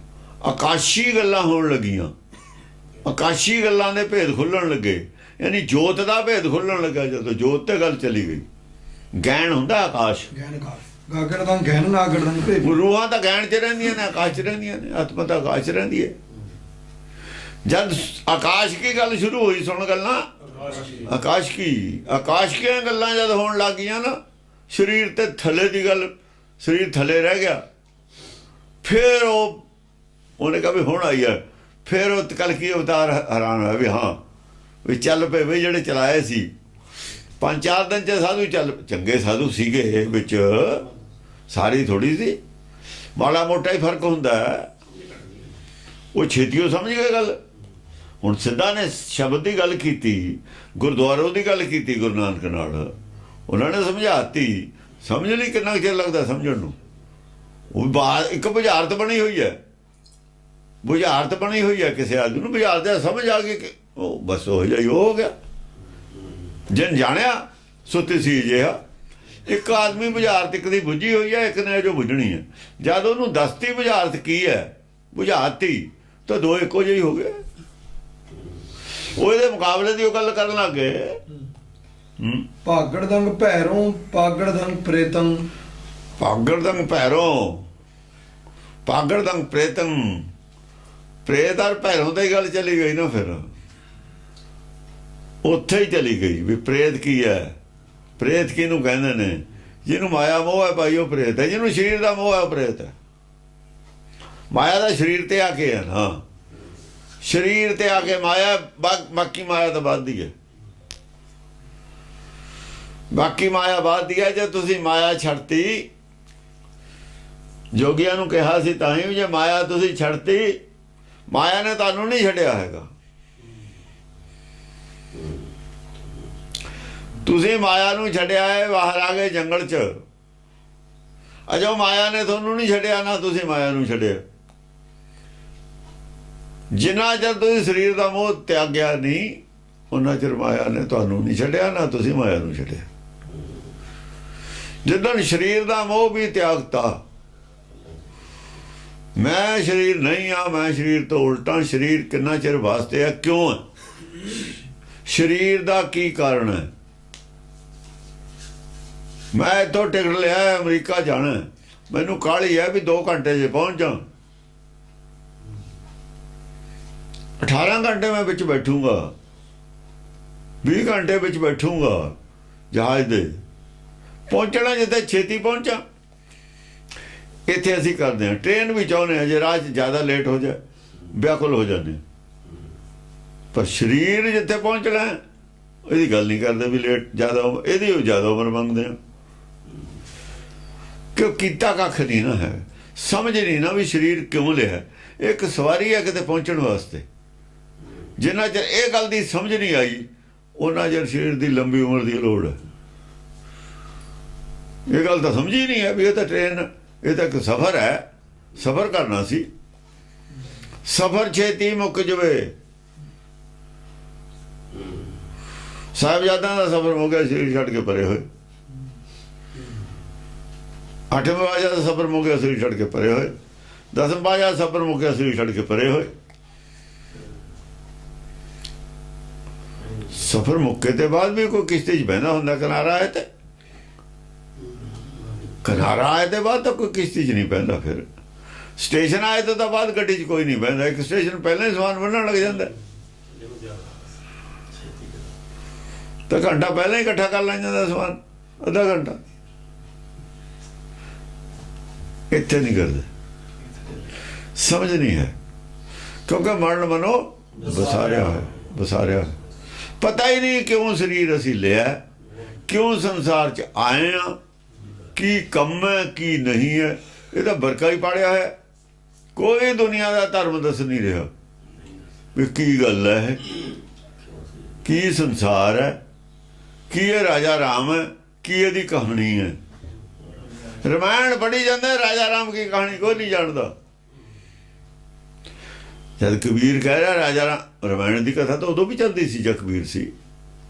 ਆਕਾਸ਼ੀ ਗੱਲਾਂ ਹੋਣ ਲੱਗੀਆਂ, ਆਕਾਸ਼ੀ ਗੱਲਾਂ ਦੇ ਭੇਦ ਖੁੱਲਣ ਲੱਗੇ, ਯਾਨੀ ਜੋਤ ਦਾ ਭੇਦ ਖੁੱਲਣ ਲੱਗਾ। ਜਦੋਂ ਜੋਤ ਤੇ ਗੱਲ ਚਲੀ ਗਈ, ਗੈਣ ਹੁੰਦਾ ਆਕਾਸ਼, ਗੈਨ ਗਾਗੜ ਦੰਗ ਗੈਨ ਆਗੜ ਦੰਗ ਭੇਵੀ। ਰੂਹਾਂ ਤਾਂ ਗੈਣ 'ਚ ਰਹਿੰਦੀਆਂ ਨੇ, ਆਕਾਸ਼ 'ਚ ਰਹਿੰਦੀਆਂ ਨੇ, ਆਤਮਾ ਤਾਂ ਆਕਾਸ਼ 'ਚ ਰਹਿੰਦੀ ਹੈ। ਜਦ ਆਕਾਸ਼ ਕੀ ਗੱਲ ਸ਼ੁਰੂ ਹੋਈ, ਸੁਣ ਗੱਲਾਂ ਆਕਾਸ਼ ਕੀ ਗੱਲਾਂ ਜਦ ਹੋਣ ਲੱਗ ਗਈਆਂ ਨਾ, ਸਰੀਰ ਤੇ ਥੱਲੇ ਦੀ ਗੱਲ, ਸਰੀਰ ਥੱਲੇ ਰਹਿ ਗਿਆ। ਫਿਰ ਉਹਨੇ ਕਿਹਾ ਵੀ ਹੁਣ ਆਈ ਹੈ। ਫਿਰ ਉਹ ਕਲਕੀ ਅਵਤਾਰ ਹੈਰਾਨ ਹੋਇਆ ਵੀ ਹਾਂ ਵੀ ਚੱਲ ਪਏ ਵੀ ਜਿਹੜੇ ਚਲਾਏ ਸੀ 5-4 ਦਿਨ 'ਚ ਸਾਧੂ ਚੱਲ, ਚੰਗੇ ਸਾਧੂ ਸੀਗੇ ਵਿੱਚ, ਸਾਰੀ ਥੋੜੀ ਸੀ, ਮਾੜਾ ਮੋਟਾ ਹੀ ਫਰਕ ਹੁੰਦਾ। ਉਹ ਛੇਤੀਓ ਸਮਝ ਗਏ ਗੱਲ। ਹੁਣ ਸਿੱਧਾ ਨੇ ਸ਼ਬਦ ਦੀ ਗੱਲ ਕੀਤੀ, ਗੁਰਦੁਆਰੋਂ ਦੀ ਗੱਲ ਕੀਤੀ ਗੁਰੂ ਨਾਨਕ ਨਾਲ, ਉਹਨਾਂ ਨੇ ਸਮਝਾਤੀ। ਸਮਝ ਲਈ ਕਿੰਨਾ ਕੁ ਚਿਰ ਲੱਗਦਾ ਸਮਝਣ ਨੂੰ। ਉਹ ਇੱਕ ਬੁਝਾਰਤ ਬਣੀ ਹੋਈ ਹੈ, ਬੁਝਾਰਤ ਬਣੀ ਹੋਈ ਹੈ। ਕਿਸੇ ਆਦਮੀ ਨੂੰ ਬੁਝਾਰਤ ਸਮਝ ਆ ਗਈ ਕਿ ਉਹ ਬਸ ਉਹ ਜਿਹਾ ਹੀ ਹੋ ਗਿਆ। ਜਿਨ ਜਾਣਿਆ ਸੁੱਤੀ ਸੀ ਜਿਹਾ। ਇੱਕ ਆਦਮੀ ਬੁਝਾਰਤ ਇੱਕ ਦੀ ਬੁੱਝੀ ਹੋਈ ਹੈ, ਇੱਕ ਨੇ ਜੋ ਬੁੱਝਣੀ ਹੈ। ਜਦ ਉਹਨੂੰ ਦੱਸਤੀ ਬੁਝਾਰਤ ਕੀ ਹੈ, ਬੁਝਾਤੀ, ਤਾਂ ਦੋ ਇੱਕੋ ਜਿਹੇ ਹੋ ਗਏ। ਉਹ ਇਹਦੇ ਮੁਕਾਬਲੇ ਦੀ ਉਹ ਗੱਲ ਕਰਨ ਲੱਗ ਗਏ। ਭਾਗੜ ਦੰਗ ਭੈਰੋਂ ਪਾਗੜ ਦੰਗ ਪ੍ਰੇਤੰ। ਪਾਗੜ ਦੰਗ ਭੈਰੋਂ ਪਾਗੜ ਦੰਗ ਪ੍ਰੇਤੰ। ਪ੍ਰੇਤ ਔਰ ਭੈਰੋਂ ਦੀ ਗੱਲ ਚਲੀ ਗਈ ਨਾ, ਫਿਰ ਉੱਥੇ ਹੀ ਚਲੀ ਗਈ ਵੀ ਪ੍ਰੇਤ ਕੀ ਹੈ। ਪ੍ਰੇਤ ਕਿਹਨੂੰ ਕਹਿੰਦੇ ਨੇ? ਜਿਹਨੂੰ ਮਾਇਆ ਮੋਹ ਹੈ ਭਾਈ, ਉਹ ਪ੍ਰੇਤ ਹੈ। ਜਿਹਨੂੰ ਸਰੀਰ ਦਾ ਮੋਹ ਹੈ, ਉਹ ਪ੍ਰੇਤ ਹੈ। ਮਾਇਆ ਦਾ ਸਰੀਰ ਤੇ ਆ ਕੇ ਹੈ ਨਾ, ਸਰੀਰ ਤੇ ਆ ਕੇ ਮਾਇਆ, ਬਾਕੀ ਮਾਇਆ ਤਾਂ ਵੱਧਦੀ ਹੈ, ਬਾਕੀ ਮਾਇਆ ਵੱਧਦੀ ਹੈ। ਜੇ ਤੁਸੀਂ ਮਾਇਆ ਛੱਡਤੀ, ਜੋਗੀਆਂ ਨੂੰ ਕਿਹਾ ਸੀ ਤਾਂ ਹੀ, ਜੇ ਮਾਇਆ ਤੁਸੀਂ ਛੱਡਤੀ, ਮਾਇਆ ਨੇ ਤੁਹਾਨੂੰ ਨਹੀਂ ਛੱਡਿਆ ਹੈਗਾ। ਤੁਸੀਂ ਮਾਇਆ ਨੂੰ ਛੱਡਿਆ ਹੈ, ਬਾਹਰ ਆ ਗਏ ਜੰਗਲ 'ਚ। ਅਜੋ ਮਾਇਆ ਨੇ ਤੁਹਾਨੂੰ ਨਹੀਂ ਛੱਡਿਆ, ਨਾ ਤੁਸੀਂ ਮਾਇਆ ਨੂੰ ਛੱਡਿਆ। ਜਿੰਨਾ ਚਿਰ ਤੁਸੀਂ ਸਰੀਰ ਦਾ ਮੋਹ ਤਿਆਗਿਆ ਨਹੀਂ, ਉਹਨਾਂ ਚਿਰ ਮਾਇਆ ਨੇ ਤੁਹਾਨੂੰ ਨਹੀਂ ਛੱਡਿਆ, ਨਾ ਤੁਸੀਂ ਮਾਇਆ ਨੂੰ ਛੱਡਿਆ। ਜਿੱਦਣ ਸਰੀਰ ਦਾ ਮੋਹ ਵੀ ਤਿਆਗਤਾ, ਮੈਂ ਸਰੀਰ ਨਹੀਂ ਆ, ਮੈਂ ਸਰੀਰ ਤੋਂ ਉਲਟਾ। ਸਰੀਰ ਕਿੰਨਾ ਚਿਰ ਵਾਸਤੇ ਹੈ, ਕਿਉਂ ਹੈ, ਸਰੀਰ ਦਾ ਕੀ ਕਾਰਨ ਹੈ? ਮੈਂ ਇੱਥੋਂ ਟਿਕਟ ਲਿਆ, ਅਮਰੀਕਾ ਜਾਣਾ, ਮੈਨੂੰ ਕਾਹਲੀ ਹੈ ਵੀ 2 ਘੰਟੇ 'ਚ ਪਹੁੰਚ ਜਾ। 18 ਘੰਟੇ ਮੈਂ ਵਿੱਚ ਬੈਠੂੰਗਾ, 20 ਘੰਟੇ ਵਿੱਚ ਬੈਠੂੰਗਾ ਜਹਾਜ਼ ਦੇ। ਪਹੁੰਚਣਾ ਜਿੱਥੇ ਛੇਤੀ ਪਹੁੰਚਾਂ। ਇੱਥੇ ਅਸੀਂ ਕਰਦੇ ਹਾਂ, ਟ੍ਰੇਨ ਵੀ ਚਾਹੁੰਦੇ ਹਾਂ, ਜੇ ਰਾਹ 'ਚ ਜ਼ਿਆਦਾ ਲੇਟ ਹੋ ਜਾਏ ਵਿਆਕੁਲ ਹੋ ਜਾਂਦੇ। ਪਰ ਸਰੀਰ ਜਿੱਥੇ ਪਹੁੰਚਣਾ, ਇਹਦੀ ਗੱਲ ਨਹੀਂ ਕਰਦੇ ਵੀ ਲੇਟ ਜ਼ਿਆਦਾ, ਇਹਦੀ ਜ਼ਿਆਦਾ ਉਮਰ ਮੰਗਦੇ ਆ। ਕਿਉਂ ਕੀਤਾ ਕੱਖ ਨਹੀਂ ਨਾ ਹੈ, ਸਮਝ ਨਹੀਂ ਨਾ ਵੀ ਸਰੀਰ ਕਿਉਂ ਲਿਆ। ਇੱਕ ਸਵਾਰੀ ਹੈ ਕਿਤੇ ਪਹੁੰਚਣ ਵਾਸਤੇ। ਜਿੰਨਾ ਚਿਰ ਇਹ ਗੱਲ ਦੀ ਸਮਝ ਨਹੀਂ ਆਈ, ਉਹਨਾਂ ਚਿਰ ਸਰੀਰ ਦੀ ਲੰਬੀ ਉਮਰ ਦੀ ਲੋੜ ਹੈ। ਇਹ ਗੱਲ ਤਾਂ ਸਮਝੀ ਨਹੀਂ ਹੈ ਵੀ ਇਹ ਤਾਂ ਟ੍ਰੇਨ, ਇਹ ਤਾਂ ਇੱਕ ਸਫ਼ਰ ਹੈ, ਸਫ਼ਰ ਕਰਨਾ ਸੀ। ਸਫ਼ਰ ਛੇਤੀ ਮੁੱਕ ਜਾਵੇ। ਸਾਹਿਬਜ਼ਾਦਿਆਂ ਦਾ ਸਫ਼ਰ ਮੁੱਕ ਗਿਆ, ਸਰੀਰ ਛੱਡ ਕੇ ਪਰੇ ਹੋਏ। 8ਵੇਂ ਪਾਤਸ਼ਾਹ ਦਾ ਸਫ਼ਰ ਮੁੱਕ ਗਿਆ, ਸਰੀਰ ਛੱਡ ਕੇ ਪਰੇ ਹੋਏ। 10ਵੇਂ ਪਾਤਸ਼ਾਹ ਦਾ ਸਫ਼ਰ ਮੁੱਕ ਗਿਆ, ਸਰੀਰ ਛੱਡ ਕੇ ਪਰੇ ਹੋਏ। ਸਫ਼ਰ ਮੁੱਕੇ ਤੇ ਬਾਅਦ ਵੀ ਕੋਈ ਕਿਸ਼ਤੀ 'ਚ ਬਹਿੰਦਾ ਹੁੰਦਾ, ਕਿਨਾਰਾ ਆਏ ਤੇ, ਕਿਨਾਰਾ ਆਏ ਤੇ ਬਾਅਦ ਤਾਂ ਕੋਈ ਕਿਸ਼ਤੀ 'ਚ ਨਹੀਂ ਬਹਿੰਦਾ। ਫਿਰ ਸਟੇਸ਼ਨ ਆਏ ਤੋਂ ਤਾਂ ਬਾਅਦ ਗੱਡੀ 'ਚ ਕੋਈ ਨਹੀਂ ਬਹਿੰਦਾ। ਇੱਕ ਸਟੇਸ਼ਨ ਪਹਿਲਾਂ ਹੀ ਸਮਾਨ ਬੰਨ੍ਹਣ ਲੱਗ ਜਾਂਦਾ, ਤਾਂ ਘੰਟਾ ਪਹਿਲਾਂ ਹੀ ਇਕੱਠਾ ਕਰ ਲੈ ਜਾਂਦਾ ਸਮਾਨ, ਅੱਧਾ ਘੰਟਾ। ਇੱਥੇ ਨਹੀਂ ਕਰਦੇ, ਸਮਝ ਨਹੀਂ ਹੈ, ਕਿਉਂਕਿ ਮਰਨ ਮਨੋ ਵਸਾਰਿਆ ਹੋਇਆ। ਪਤਾ ਹੀ ਨਹੀਂ ਕਿਉਂ ਸਰੀਰ ਅਸੀਂ ਲਿਆ, ਕਿਉਂ ਸੰਸਾਰ 'ਚ ਆਏ ਹਾਂ, ਕੀ ਕੰਮ ਹੈ ਕੀ ਨਹੀਂ ਹੈ। ਇਹ ਤਾਂ ਬਰਕਾ ਹੀ ਪਾੜਿਆ ਹੈ। ਕੋਈ ਦੁਨੀਆ ਦਾ ਧਰਮ ਦੱਸ ਨਹੀਂ ਰਿਹਾ ਵੀ ਕੀ ਗੱਲ ਹੈ, ਕੀ ਸੰਸਾਰ ਹੈ, ਕੀ ਇਹ ਰਾਜਾ ਰਾਮ ਹੈ, ਕੀ ਇਹਦੀ ਕਹਾਣੀ ਹੈ। ਰਮਾਇਣ ਪੜ੍ਹੀ ਜਾਂਦੇ, ਰਾਜਾ ਰਾਮ ਕੀ ਕਹਾਣੀ ਕੋਈ ਨਹੀਂ ਜਾਣਦਾ। ਜਦ ਕਬੀਰ ਕਹਿ ਰਿਹਾ ਰਾਜਾ ਰਾਮ, ਰਮਾਇਣ ਦੀ ਕਥਾ ਤਾਂ ਉਦੋਂ ਵੀ ਚੱਲਦੀ ਸੀ ਜਦ ਕਬੀਰ ਸੀ,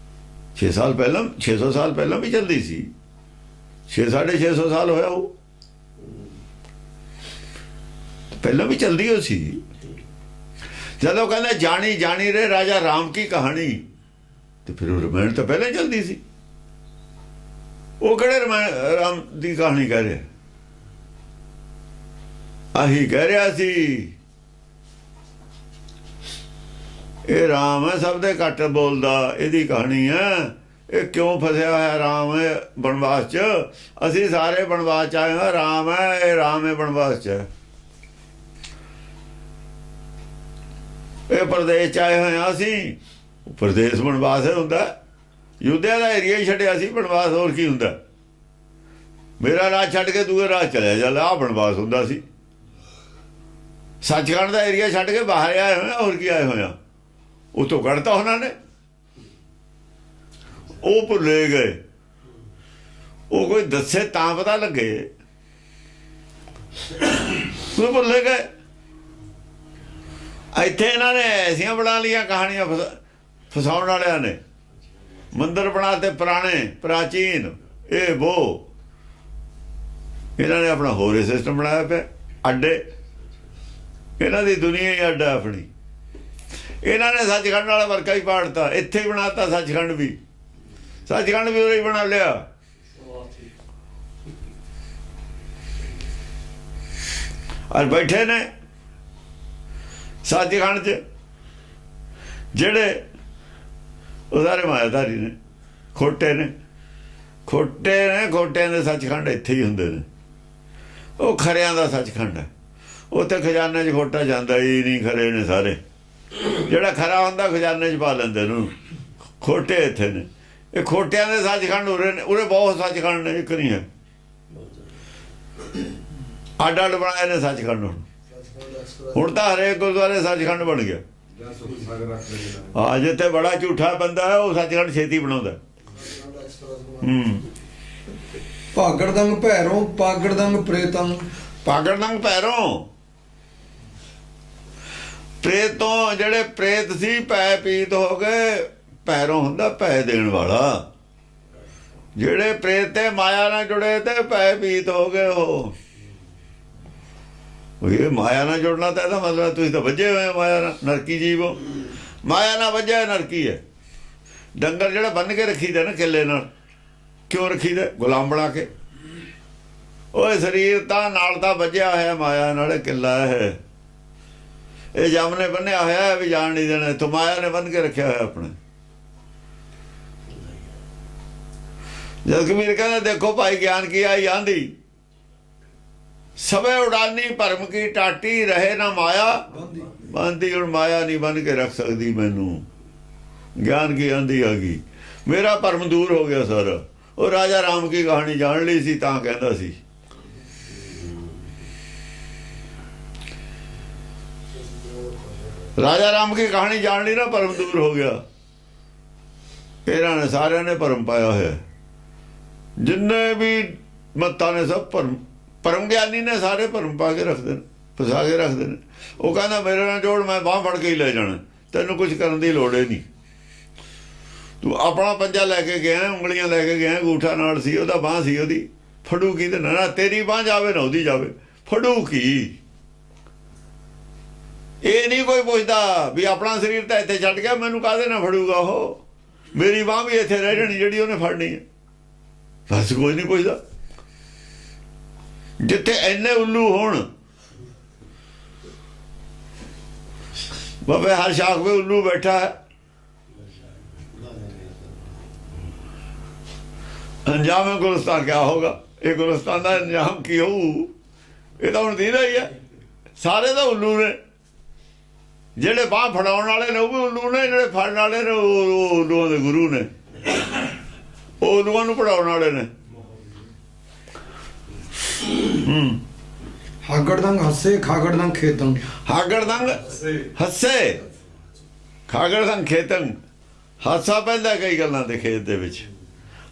6 ਸਾਲ ਪਹਿਲਾਂ, 600 ਸਾਲ ਪਹਿਲਾਂ ਵੀ ਚੱਲਦੀ ਸੀ। 650 ਸਾਲ ਹੋਇਆ ਉਹ, ਪਹਿਲਾਂ ਵੀ ਚੱਲਦੀ ਹੋ ਸੀ। ਜਦੋਂ ਕਹਿੰਦਾ ਜਾਣੀ ਜਾਣੀ ਰੇ ਰਾਜਾ ਰਾਮ ਕੀ ਕਹਾਣੀ, ਤੇ ਫਿਰ ਉਹ ਰਮਾਇਣ ਤਾਂ ਪਹਿਲਾਂ ਹੀ ਚੱਲਦੀ ਸੀ। ਉਹ ਕਿਹੜੇ ਰਮਾਇਣ ਰਾਮ ਦੀ ਕਹਾਣੀ ਕਹਿ ਰਿਹਾ, ਆਹੀ ਕਹਿ ਰਿਹਾ ਸੀ ਇਹ ਰਾਮ ਹੈ, ਸਭ ਦੇ ਘੱਟ ਬੋਲਦਾ, ਇਹਦੀ ਕਹਾਣੀ ਹੈ। ਇਹ ਕਿਉਂ ਫਸਿਆ ਹੋਇਆ ਰਾਮ ਹੈ ਬਨਵਾਸ 'ਚ, ਅਸੀਂ ਸਾਰੇ ਬਨਵਾਸ 'ਚ ਆਏ ਹਾਂ, ਰਾਮ ਹੈ, ਇਹ ਰਾਮ ਹੈ ਬਨਵਾਸ 'ਚ, ਇਹ ਪ੍ਰਦੇਸ਼ 'ਚ ਆਏ ਹੋਏ ਹਾਂ ਅਸੀਂ। ਪ੍ਰਦੇਸ਼ ਬਨਵਾਸ ਹੁੰਦਾ, ਯੁੱਧਿਆ ਦਾ ਏਰੀਆ ਹੀ ਛੱਡਿਆ ਸੀ ਬਨਵਾਸ, ਹੋਰ ਕੀ ਹੁੰਦਾ। ਮੇਰਾ ਰਾਜ ਛੱਡ ਕੇ ਦੂਏ ਰਾਜ ਚਲਿਆ ਜਾਂਦਾ, ਆਹ ਬਨਵਾਸ ਹੁੰਦਾ ਸੀ। ਸੱਚਖੰਡ ਦਾ ਏਰੀਆ ਛੱਡ ਕੇ ਬਾਹਰ ਆਏ ਹੋਏ, ਹੋਰ ਕੀ ਆਏ ਹੋਇਆ। ਉਹ ਤੋਂ ਕੱਢਤਾ ਉਹਨਾਂ ਨੇ, ਉਹ ਭੁੱਲੇ ਗਏ। ਉਹ ਕੋਈ ਦੱਸੇ ਤਾਂ ਪਤਾ ਲੱਗੇ, ਉਹ ਭੁੱਲੇ ਗਏ। ਇੱਥੇ ਇਹਨਾਂ ਨੇ ਐਸੀਆਂ ਬਣਾ ਲਈਆਂ ਕਹਾਣੀਆਂ ਫਸਾਉਣ ਵਾਲਿਆਂ ਨੇ, ਮੰਦਿਰ ਬਣਾਤੇ ਪੁਰਾਣੇ ਪ੍ਰਾਚੀਨ, ਇਹ ਵੋ। ਇਹਨਾਂ ਨੇ ਆਪਣਾ ਹੋਰ ਸਿਸਟਮ ਬਣਾਇਆ ਪਿਆ, ਅੱਡੇ। ਇਹਨਾਂ ਦੀ ਦੁਨੀਆ ਹੀ ਅੱਡਾ ਆਪਣੀ। ਇਹਨਾਂ ਨੇ ਸੱਚਖੰਡ ਵਾਲਾ ਵਰਕਾ ਹੀ ਪਾੜਤਾ, ਇੱਥੇ ਹੀ ਬਣਾਤਾ ਸੱਚਖੰਡ ਵੀ। ਸੱਚਖੰਡ ਵੀ ਉਹਨੇ ਬਣਾ ਲਿਆ। ਔਰ ਬੈਠੇ ਨੇ ਸੱਚਖੰਡ 'ਚ ਜਿਹੜੇ ਉਹ ਸਾਰੇ ਮਾਇਆਧਾਰੀ ਨੇ, ਖੋਟੇ ਨੇ, ਖੋਟਿਆਂ ਦੇ ਸੱਚਖੰਡ ਇੱਥੇ ਹੀ ਹੁੰਦੇ ਨੇ। ਉਹ ਖਰਿਆਂ ਦਾ ਸੱਚਖੰਡ ਹੈ, ਉੱਥੇ ਖਜ਼ਾਨੇ 'ਚ ਖੋਟਾ ਜਾਂਦਾ ਹੀ ਨਹੀਂ, ਖਰੇ ਨੇ ਸਾਰੇ। ਜਿਹੜਾ ਖਰਾ ਹੁੰਦਾ ਖਜ਼ਾਨੇ 'ਚ ਪਾ ਲੈਂਦੇ ਨੂੰ, ਖੋਟੇ ਇੱਥੇ ਨੇ। ਇਹ ਖੋਟਿਆਂ ਦੇ ਸੱਚਖੰਡ ਉਰੇ ਨੇ, ਉਰੇ ਬਹੁਤ ਸੱਚਖੰਡ ਨੇ, ਇੱਕ ਨਹੀਂ ਹੈ। ਅੱਡ ਅੱਡ ਬਣਾਏ ਨੇ ਸੱਚਖੰਡ। ਹੁਣ ਤਾਂ ਹਰੇਕ ਗੁਰਦੁਆਰੇ ਸੱਚਖੰਡ ਬਣ ਗਿਆ। ਹਾਂ, ਜਿੱਥੇ ਬੜਾ ਝੂਠਾ ਬੰਦਾ ਹੈ ਉਹ ਸੱਚਖੰਡ ਛੇਤੀ ਬਣਾਉਂਦਾ। ਭਾਗੜਦੰਗ ਭੈਰੋਂ ਪਾਗੜਦੰਗ ਪ੍ਰੇਤੰਗ, ਪਾਗੜਦੰਗ ਭੈਰੋਂ, ਪ੍ਰੇਤੋਂ ਜਿਹੜੇ ਪ੍ਰੇਤ ਸੀ ਪੈ ਪੀਤ ਹੋ ਗਏ। ਭੈਰੋਂ ਹੁੰਦਾ ਭੈ ਦੇਣ ਵਾਲਾ। ਜਿਹੜੇ ਪ੍ਰੇਤ ਤੇ ਮਾਇਆ ਨਾਲ ਜੁੜੇ ਤੇ ਪੈ ਪੀਤ ਹੋ ਗਏ। ਉਹ ਇਹ ਮਾਇਆ ਨਾਲ ਜੁੜਨਾ ਤਾਂ ਇਹਦਾ ਮਤਲਬ ਤੁਸੀਂ ਤਾਂ ਵੱਜੇ ਹੋਏ ਮਾਇਆ ਨਾਲ, ਨਰਕੀ ਜੀਵ ਹੋ। ਮਾਇਆ ਨਾਲ ਵੱਜਿਆ ਨਰਕੀ ਹੈ। ਡੰਗਰ ਜਿਹੜਾ ਬੰਨ ਕੇ ਰੱਖੀਦਾ ਨਾ ਕਿੱਲੇ ਨਾਲ, ਕਿਉਂ ਰੱਖੀਦਾ? ਗੁਲਾਮ ਬਣਾ ਕੇ। ਉਹ ਸਰੀਰ ਤਾਂ ਨਾਲ ਤਾਂ ਵੱਜਿਆ ਹੋਇਆ ਮਾਇਆ ਨਾਲ, ਕਿੱਲਾ ਹੈ। ਇਹ ਜਮ ਨੇ ਬੰਨਿਆ ਹੋਇਆ ਵੀ ਜਾਣ ਨਹੀਂ ਦੇਣਾ, ਇੱਥੋਂ ਮਾਇਆ ਨੇ ਬੰਨ ਕੇ ਰੱਖਿਆ ਹੋਇਆ ਆਪਣੇ। ਜਦ ਕਬੀਰ ਕਹਿੰਦਾ ਦੇਖੋ ਭਾਈ ਗਿਆਨ ਕੀ ਆਈ ਆਂਦੀ, ਸਭੇ ਉਡਾਨੀ ਭਰਮ ਕੀ ਟਾਟੀ, ਰਹੇ ਨਾ ਮਾਇਆ ਬੰਦੀ। ਹੁਣ ਮਾਇਆ ਨਹੀਂ ਬੰਨ ਕੇ ਰੱਖ ਸਕਦੀ ਮੈਨੂੰ। ਗਿਆਨ ਕੀ ਆਂਦੀ ਆ ਗਈ, ਮੇਰਾ ਭਰਮ ਦੂਰ ਹੋ ਗਿਆ ਸਾਰਾ। ਉਹ ਰਾਜਾ ਰਾਮ ਕੀ ਕਹਾਣੀ ਜਾਣ ਲਈ ਸੀ ਤਾਂ ਕਹਿੰਦਾ ਸੀ। ਰਾਜਾ ਰਾਮ ਕੀ ਕਹਾਣੀ ਜਾਣ ਲਈ ਨਾ ਭਰਮ ਦੂਰ ਹੋ ਗਿਆ। ਇਹਨਾਂ ਨੇ ਸਾਰਿਆਂ ਨੇ ਭਰਮ ਪਾਇਆ ਹੋਇਆ, ਜਿੰਨੇ ਵੀ ਮੱਤਾਂ ਨੇ ਸਭ ਭਰਮ ਗਿਆਨੀ ਨੇ ਸਾਰੇ ਭਰਮ ਪਾ ਕੇ ਰੱਖਦੇ ਨੇ, ਫਸਾ ਕੇ ਰੱਖਦੇ ਨੇ। ਉਹ ਕਹਿੰਦਾ ਮੇਰੇ ਨਾਲ ਜੋੜ, ਮੈਂ ਬਾਂਹ ਫੜ ਕੇ ਹੀ ਲੈ ਜਾਣਾ, ਤੈਨੂੰ ਕੁਝ ਕਰਨ ਦੀ ਲੋੜ ਹੀ ਨਹੀਂ। ਤੂੰ ਆਪਣਾ ਪੰਜਾ ਲੈ ਕੇ ਗਿਆ, ਉਂਗਲੀਆਂ ਲੈ ਕੇ ਗਿਆ, ਅੰਗੂਠਾ ਨਾਲ ਸੀ ਉਹਦਾ, ਬਾਂਹ ਸੀ ਉਹਦੀ, ਫੜੂ ਕੀ? ਤੇ ਨਾ ਤੇਰੀ ਬਾਂਹ ਜਾਵੇ ਨਾ ਉਹਦੀ ਜਾਵੇ, ਫੜੂ ਕੀ? ਇਹ ਨਹੀਂ ਕੋਈ ਪੁੱਛਦਾ ਵੀ ਆਪਣਾ ਸਰੀਰ ਤਾਂ ਇੱਥੇ ਛੱਡ ਗਿਆ, ਮੈਨੂੰ ਕਾਹਦੇ ਨਾਲ ਫੜੂਗਾ ਉਹ? ਮੇਰੀ ਬਾਂਹ ਵੀ ਇੱਥੇ ਰਹਿ ਜਾਣੀ ਜਿਹੜੀ ਉਹਨੇ ਫੜਨੀ ਹੈ। ਬਸ ਕੋਈ ਨਹੀਂ ਪੁੱਛਦਾ। ਜਿੱਥੇ ਇੰਨੇ ਉੱਲੂ ਹੋਣ, ਬਾਬੇ ਹਰ ਸ਼ਾਖ ਵਿੱਚ ਉੱਲੂ ਬੈਠਾ ਹੈ। ਅੰਜਾਮ ਗੁਲਿਸਤਾਨ ਕਿਆ ਹੋਗਾ? ਇਹ ਗੁਲਿਸਤਾਨ ਦਾ ਅੰਜਾਮ ਕੀ ਹੋਊ? ਇਹ ਤਾਂ ਹੁਣ ਦੀਦਾ ਹੀ ਹੈ। ਸਾਰੇ ਤਾਂ ਉੱਲੂ ਨੇ। ਜਿਹੜੇ ਬਾਂਹ ਫੜਾਉਣ ਵਾਲੇ ਨੇ ਉਹ ਵੀ ਉੱਲੂ ਨੇ, ਜਿਹੜੇ ਫੜਨ ਵਾਲੇ ਨੇ ਉਹ ਉੱਲੂਆਂ ਦੇ ਗੁਰੂ ਨੇ, ਉਹ ਉੱਲੂਆਂ ਨੂੰ ਪੜਾਉਣ ਵਾਲੇ ਨੇ। ਹਾਗੜਦੰਗ ਹੱਸੇ ਖਾਗੜਦੰਗ ਖੇਤੰਗ, ਹਾਗੜਦੰਗ ਹੱਸੇ ਖਾਗੜਦੰਗ ਖੇਤੰਗ। ਹਾਸਾ ਪੈਂਦਾ ਕਈ ਗੱਲਾਂ ਦੇ ਖੇਤ ਦੇ ਵਿੱਚ,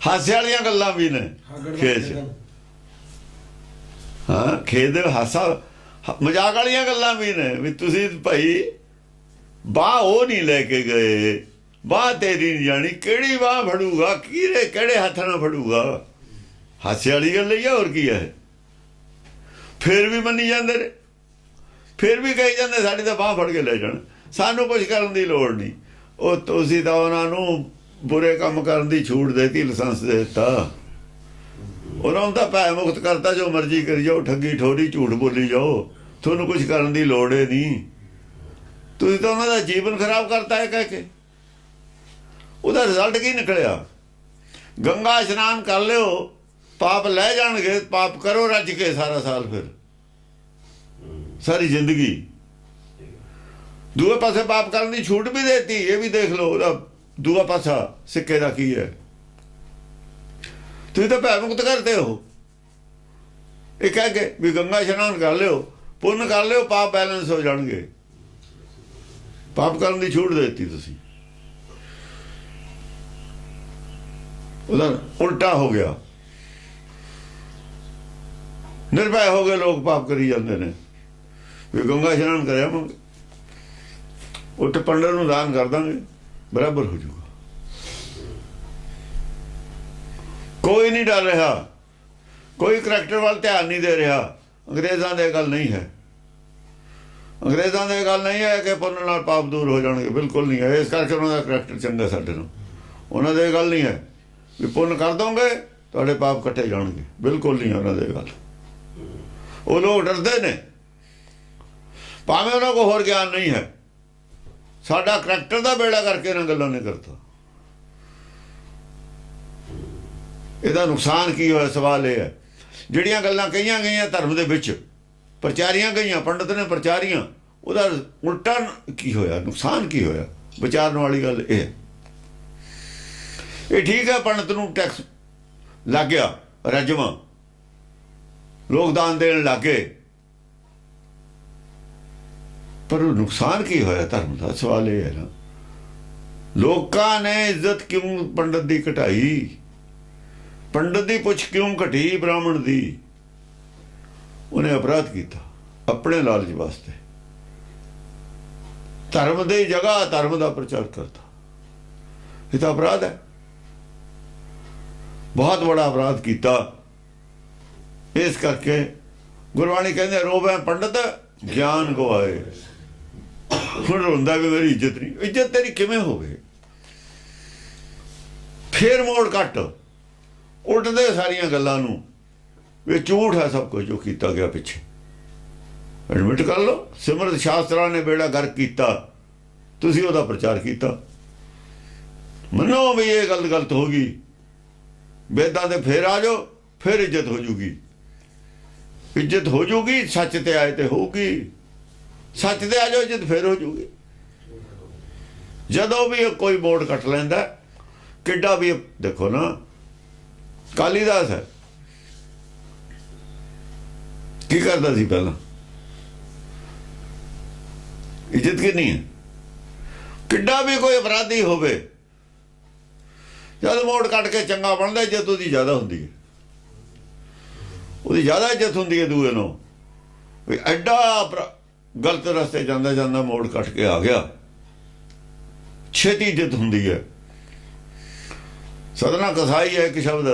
ਹਾਸੇ ਵਾਲੀਆਂ ਗੱਲਾਂ ਵੀ ਨੇ ਖੇਡ 'ਚ। ਹਾਂ, ਖੇਡ ਹਾਸਾ ਮਜ਼ਾਕ ਵਾਲੀਆਂ ਗੱਲਾਂ ਵੀ ਨੇ ਵੀ ਤੁਸੀਂ ਭਾਈ ਬਾਹ ਉਹ ਨਹੀਂ ਲੈ ਕੇ ਗਏ, ਬਾਹ ਤੇਰੀ ਨਹੀਂ ਜਾਣੀ, ਕਿਹੜੀ ਬਾਹ ਫੜੂਗਾ, ਕਿਹੜੇ ਹੱਥ ਨਾਲ ਫੜੂਗਾ। ਹਾਸੇ ਵਾਲੀ ਗੱਲ ਹੀ ਆ, ਹੋਰ ਕੀ ਹੈ। ਫਿਰ ਵੀ ਮੰਨੀ ਜਾਂਦੇ ਨੇ, ਫਿਰ ਵੀ ਕਹੀ ਜਾਂਦੇ ਸਾਡੀ ਤਾਂ ਬਾਹ ਫੜ ਕੇ ਲੈ ਜਾਣ, ਸਾਨੂੰ ਕੁਝ ਕਰਨ ਦੀ ਲੋੜ ਨਹੀਂ। ਉਹ ਤੁਸੀਂ ਤਾਂ ਉਹਨਾਂ ਨੂੰ ਬੁਰੇ ਕੰਮ ਕਰਨ ਦੀ ਛੂਟ ਦੇਤੀ, ਲਾਇਸੈਂਸ ਦੇ ਦਿੱਤਾ, ਉਹਨਾਂ ਨੂੰ ਤਾਂ ਭੈ ਮੁਕਤ ਕਰਤਾ, ਜੋ ਮਰਜ਼ੀ ਕਰੀ ਜਾਓ, ਠੱਗੀ ਠੋਰੀ ਝੂਠ ਬੋਲੀ ਜਾਓ, ਤੁਹਾਨੂੰ ਕੁਝ ਕਰਨ ਦੀ ਲੋੜ ਹੀ ਨਹੀਂ। ਤੁਸੀਂ ਤਾਂ ਉਹਨਾਂ ਦਾ ਜੀਵਨ ਖਰਾਬ ਕਰਤਾ ਹੈ ਕਹਿ ਕੇ। ਉਹਦਾ ਰਿਜ਼ਲਟ ਕੀ ਨਿਕਲਿਆ? ਗੰਗਾ ਇਸ਼ਨਾਨ ਕਰ ਲਿਓ, ਪਾਪ ਲੈ ਜਾਣਗੇ, ਪਾਪ ਕਰੋ ਰੱਜ ਕੇ ਸਾਰਾ ਸਾਲ, ਫਿਰ ਸਾਰੀ ਜ਼ਿੰਦਗੀ। ਦੂਏ ਪਾਸੇ ਪਾਪ ਕਰਨ ਦੀ ਛੂਟ ਵੀ ਦੇਤੀ, ਇਹ ਵੀ ਦੇਖ ਲਓ ਉਹਦਾ ਦੂਆ ਪਾਸਾ ਸਿੱਕੇ ਦਾ ਕੀ ਹੈ। ਤੁਸੀਂ ਤਾਂ ਭੈ ਮੁਕਤ ਕਰਦੇ ਹੋ। ਇਹ ਕਹਿ ਕੇ ਵੀ ਗੰਗਾ ਇਸ਼ਨਾਨ ਕਰ ਲਿਓ, ਪੁੰਨ ਕਰ ਲਿਓ, ਪਾਪ ਬੈਲੈਂਸ ਹੋ ਜਾਣਗੇ। ਪਾਪ ਕਰਨ ਦੀ ਛੂਟ ਦੇ ਦਿੱਤੀ ਤੁਸੀਂ, ਉਹਦਾ ਉਲਟਾ ਹੋ ਗਿਆ। ਨਿਰਭੈ ਹੋ ਗਏ ਲੋਕ, ਪਾਪ ਕਰੀ ਜਾਂਦੇ ਨੇ। ਵੀ ਗੰਗਾ ਇਸ਼ਨਾਨ ਕਰਿਆ ਮੰਗੇ, ਉੱਥੇ ਪੰਡਤ ਨੂੰ ਦਾਨ ਕਰ ਦਾਂਗੇ, ਬਰਾਬਰ ਹੋ ਜਾਊਗਾ। ਕੋਈ ਨਹੀਂ ਡਰ ਰਿਹਾ, ਕੋਈ ਕਰੈਕਟਰ ਵੱਲ ਧਿਆਨ ਨਹੀਂ ਦੇ ਰਿਹਾ। ਅੰਗਰੇਜ਼ਾਂ ਦੇ ਗੱਲ ਨਹੀਂ ਹੈ, ਅੰਗਰੇਜ਼ਾਂ ਦੇ ਗੱਲ ਨਹੀਂ ਹੈ ਕਿ ਪੁੰਨ ਨਾਲ ਪਾਪ ਦੂਰ ਹੋ ਜਾਣਗੇ, ਬਿਲਕੁਲ ਨਹੀਂ ਹੈ। ਇਸ ਕਰਕੇ ਉਹਨਾਂ ਦਾ ਕਰੈਕਟਰ ਚੰਗਾ ਸਾਡੇ ਨੂੰ। ਉਹਨਾਂ ਦੇ ਗੱਲ ਨਹੀਂ ਹੈ ਵੀ ਪੁੰਨ ਕਰ ਦੋਗੇ ਤੁਹਾਡੇ ਪਾਪ ਕੱਟੇ ਜਾਣਗੇ, ਬਿਲਕੁਲ ਨਹੀਂ ਉਹਨਾਂ ਦੇ ਗੱਲ। ਉਹ ਲੋਕ ਡਰਦੇ ਨੇ, ਭਾਵੇਂ ਉਹਨਾਂ ਕੋਲ ਹੋਰ ਗਿਆਨ ਨਹੀਂ ਹੈ। ਸਾਡਾ ਕਰੈਕਟਰ ਦਾ ਬੇੜਾ ਕਰਕੇ ਇਹਨਾਂ ਗੱਲਾਂ ਨਹੀਂ ਕਰਦਾ। ਇਹਦਾ ਨੁਕਸਾਨ ਕੀ ਹੋਇਆ? ਸਵਾਲ ਇਹ ਹੈ, ਜਿਹੜੀਆਂ ਗੱਲਾਂ ਕਹੀਆਂ ਗਈਆਂ ਧਰਮ ਦੇ ਵਿੱਚ, ਪ੍ਰਚਾਰੀਆਂ ਗਈਆਂ, ਪੰਡਤ ਨੇ ਪ੍ਰਚਾਰੀਆਂ, ਉਹਦਾ ਉਲਟਾ ਕੀ ਹੋਇਆ, ਨੁਕਸਾਨ ਕੀ ਹੋਇਆ? ਵਿਚਾਰਨ ਵਾਲੀ ਗੱਲ ਇਹ ਹੈ। ਇਹ ਠੀਕ ਹੈ, ਪੰਡਤ ਨੂੰ ਟੈਕਸ ਲੱਗ ਗਿਆ, ਰਜਮਾ, ਲੋਕ ਦਾਨ ਦੇਣ ਲੱਗੇ, ਪਰ ਉਹ ਨੁਕਸਾਨ ਕੀ ਹੋਇਆ ਧਰਮ ਦਾ? ਸਵਾਲ ਇਹ ਹੈ ਨਾ। ਲੋਕਾਂ ਨੇ ਇੱਜ਼ਤ ਕਿਉਂ ਪੰਡਤ ਦੀ ਘਟਾਈ? ਪੰਡਤ ਦੀ ਪੁੱਛ ਕਿਉਂ ਘਟੀ ਬ੍ਰਾਹਮਣ ਦੀ? ਉਹਨੇ ਅਪਰਾਧ ਕੀਤਾ ਆਪਣੇ ਲਾਲਚ ਵਾਸਤੇ, ਧਰਮ ਦੀ ਜਗ੍ਹਾ ਧਰਮ ਦਾ ਪ੍ਰਚਾਰ ਕਰਤਾ। ਇਹ ਤਾਂ ਅਪਰਾਧ ਹੈ, ਬਹੁਤ ਬੜਾ ਅਪਰਾਧ ਕੀਤਾ। ਇਸ ਕਰਕੇ ਗੁਰਬਾਣੀ ਕਹਿੰਦੇ ਰੋਵੇ ਪੰਡਤ ਗਿਆਨ ਗਵਾਏ। ਹੁਣ ਰੋਂਦਾ ਵੀ ਮੇਰੀ ਇੱਜ਼ਤ ਨਹੀਂ। ਇੱਜ਼ਤ ਤੇਰੀ ਕਿਵੇਂ ਹੋਵੇ? ਫੇਰ ਮੋੜ ਕੱਟ, ਉਲਟਦੇ ਸਾਰੀਆਂ ਗੱਲਾਂ ਨੂੰ ਵੀ ਝੂਠ ਹੈ ਸਭ ਕੁਝ ਜੋ ਕੀਤਾ ਗਿਆ ਪਿੱਛੇ। ਐਡਮਿਟ ਕਰ ਲਓ, ਸਿਮਰਤ ਸ਼ਾਸਤਰਾਂ ਨੇ ਬੇੜਾ ਗਰਕ ਕੀਤਾ, ਤੁਸੀਂ ਉਹਦਾ ਪ੍ਰਚਾਰ ਕੀਤਾ। ਮੰਨੋ ਵੀ ਇਹ ਗੱਲ ਗਲਤ ਹੋ ਗਈ, ਵੇਦਾਂ ਦੇ ਫੇਰ ਆ ਜਾਓ, ਫਿਰ ਇੱਜ਼ਤ ਹੋ ਜੂਗੀ। ਇੱਜ਼ਤ ਹੋ ਜੂਗੀ, ਸੱਚ ਤੇ ਆਏ ਤੇ ਹੋਊਗੀ। ਸੱਚ ਤੇ ਆ ਜਾਓ, ਇੱਜ਼ਤ ਫੇਰ ਹੋ ਜੂਗੀ। ਜਦੋਂ ਵੀ ਕੋਈ ਮੋੜ ਕੱਟ ਲੈਂਦਾ, ਕਿੱਡਾ ਵੀ ਦੇਖੋ ਨਾ, ਕਾਲੀਦਾਸ ਹੈ, ਕੀ ਕਰਦਾ ਸੀ ਪਹਿਲਾਂ? ਇੱਜ਼ਤ ਕਿੰਨੀ ਹੈ? ਕਿੱਡਾ ਵੀ ਕੋਈ ਅਪਰਾਧੀ ਹੋਵੇ, ਜਦ ਮੋੜ ਕੱਟ ਕੇ ਚੰਗਾ ਬਣਦਾ, ਇੱਜ਼ਤ ਉਹਦੀ ਜ਼ਿਆਦਾ ਹੁੰਦੀ ਹੈ, ਉਹਦੀ ਜ਼ਿਆਦਾ ਇੱਜ਼ਤ ਹੁੰਦੀ ਹੈ ਦੂਏ ਨੂੰ। ਵੀ ਐਡਾ ਗਲਤ ਰਸਤੇ ਜਾਂਦਾ ਜਾਂਦਾ ਮੋੜ ਕੱਟ ਕੇ ਆ ਗਿਆ, ਛੇਤੀ ਇੱਜ਼ਤ ਹੁੰਦੀ ਹੈ। ਸਦਨਾ ਕਸਾਈ ਹੈ ਇੱਕ ਸ਼ਬਦ ਹੈ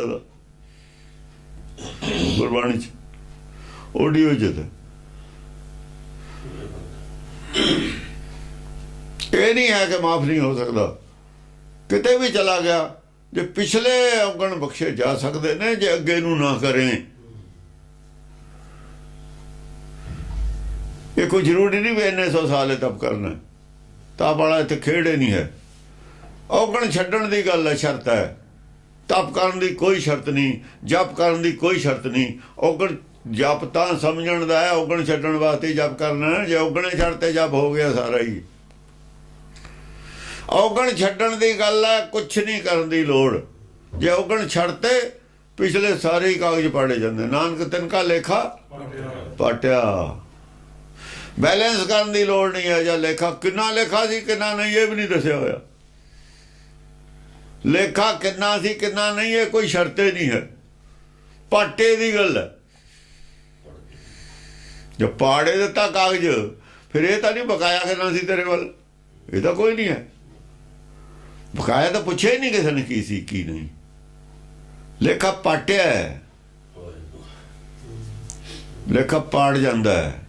ਗੁਰਬਾਣੀ 'ਚ, ਓਡੀ ਇੱਜ਼ਤ ਹੈ। ਇਹ ਨਹੀਂ ਹੈ ਕਿ ਮਾਫ ਨਹੀਂ ਹੋ ਸਕਦਾ, ਕਿਤੇ ਵੀ ਚਲਾ ਗਿਆ। ਜੇ ਪਿਛਲੇ ਔਗਣ ਬਖਸ਼ੇ ਜਾ ਸਕਦੇ ਨੇ, ਜੇ ਅੱਗੇ ਨੂੰ ਨਾ ਕਰੇ। ਇਹ ਕੋਈ ਜ਼ਰੂਰੀ ਨਹੀਂ ਵੀ ਇੰਨੇ 100 ਸਾਲ ਤਪ ਕਰਨਾ, ਤਪ ਵਾਲਾ ਇੱਥੇ ਖੇੜੇ ਨਹੀਂ ਹੈ। ਔਗਣ ਛੱਡਣ ਦੀ ਗੱਲ ਹੈ, ਸ਼ਰਤ ਹੈ। ਤਪ ਕਰਨ ਦੀ ਕੋਈ ਸ਼ਰਤ ਨਹੀਂ, ਜਪ ਕਰਨ ਦੀ ਕੋਈ ਸ਼ਰਤ ਨਹੀਂ। ਔਗਣ ਜਪ ਤਾਂ ਸਮਝਣ ਦਾ ਹੈ, ਔਗਣ ਛੱਡਣ ਵਾਸਤੇ ਜਪ ਕਰਨਾ। ਜੇ ਔਗਣੇ ਛੱਡਤੇ ਜਪ ਹੋ ਗਿਆ ਸਾਰਾ ਹੀ। ਔਗਣ ਛੱਡਣ ਦੀ ਗੱਲ ਹੈ, ਕੁਛ ਨਹੀਂ ਕਰਨ ਦੀ ਲੋੜ। ਜੇ ਔਗਣ ਛੱਡਤੇ, ਪਿਛਲੇ ਸਾਰੇ ਹੀ ਕਾਗਜ਼ ਪਾੜੇ ਜਾਂਦੇ। ਨਾਨਕ ਤਿਨਕਾ ਲੇਖਾ ਪਾਟਿਆ। ਬੈਲੈਂਸ ਕਰਨ ਦੀ ਲੋੜ ਨਹੀਂ ਹੈ। ਜਾਂ ਲੇਖਾ ਕਿੰਨਾ ਲੇਖਾ ਸੀ ਕਿੰਨਾ ਨਹੀਂ, ਇਹ ਵੀ ਨਹੀਂ ਦੱਸਿਆ ਹੋਇਆ। ਲੇਖਾ ਕਿੰਨਾ ਸੀ ਕਿੰਨਾ ਨਹੀਂ, ਇਹ ਕੋਈ ਸ਼ਰਤੇ ਨਹੀਂ ਹੈ, ਪਾਟੇ ਦੀ ਗੱਲ ਹੈ। ਜੋ ਪਾੜੇ ਦਿੱਤਾ ਕਾਗਜ਼, ਫਿਰ ਇਹ ਤਾਂ ਨਹੀਂ ਬਕਾਇਆ ਕਿੰਨਾ ਸੀ ਤੇਰੇ ਵੱਲ, ਇਹ ਤਾਂ ਕੋਈ ਨਹੀਂ ਹੈ। ਬਕਾਇਆ ਤਾਂ ਪੁੱਛਿਆ ਹੀ ਨਹੀਂ ਕਿਸੇ ਨੇ ਕੀ ਸੀ ਕੀ ਨਹੀਂ, ਲੇਖਾ ਪਾਟਿਆ ਹੈ, ਲੇਖਾ ਪਾੜ ਜਾਂਦਾ ਹੈ।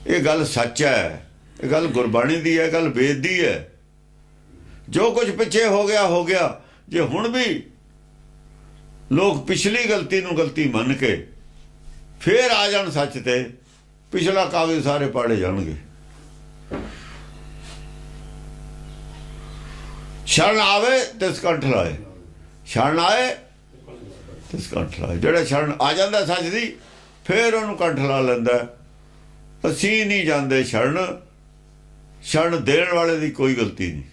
ਇਹ ਗੱਲ ਸੱਚ ਹੈ, ਇਹ ਗੱਲ ਗੁਰਬਾਣੀ ਦੀ ਹੈ, ਗੱਲ ਵੇਦ ਦੀ ਹੈ। ਜੋ ਕੁਝ ਪਿੱਛੇ ਹੋ ਗਿਆ ਹੋ ਗਿਆ। ਜੇ ਹੁਣ ਵੀ ਲੋਕ ਪਿਛਲੀ ਗਲਤੀ ਨੂੰ ਗਲਤੀ ਮੰਨ ਕੇ ਫੇਰ ਆ ਜਾਣ ਸੱਚ ਤੇ, ਪਿਛਲਾ ਕਾਗਜ਼ ਸਾਰੇ ਪਾੜੇ ਜਾਣਗੇ। ਸ਼ਰਨ ਆਵੇ ਤਿਸ ਕੰਠ ਲਾਏ, ਸ਼ਰਨ ਆਏ ਤਿਸ ਕੰਠ ਲਾਏ। ਜਿਹੜਾ ਸ਼ਰਨ ਆ ਜਾਂਦਾ ਸੱਚ ਦੀ, ਫੇਰ ਉਹਨੂੰ ਕੰਠ ਲਾ ਲੈਂਦਾ। ਅਸੀਂ ਨਹੀਂ ਜਾਂਦੇ ਸ਼ਰਨ, ਸ਼ਰਨ ਦੇਣ ਵਾਲੇ ਦੀ ਕੋਈ ਗਲਤੀ ਨਹੀਂ।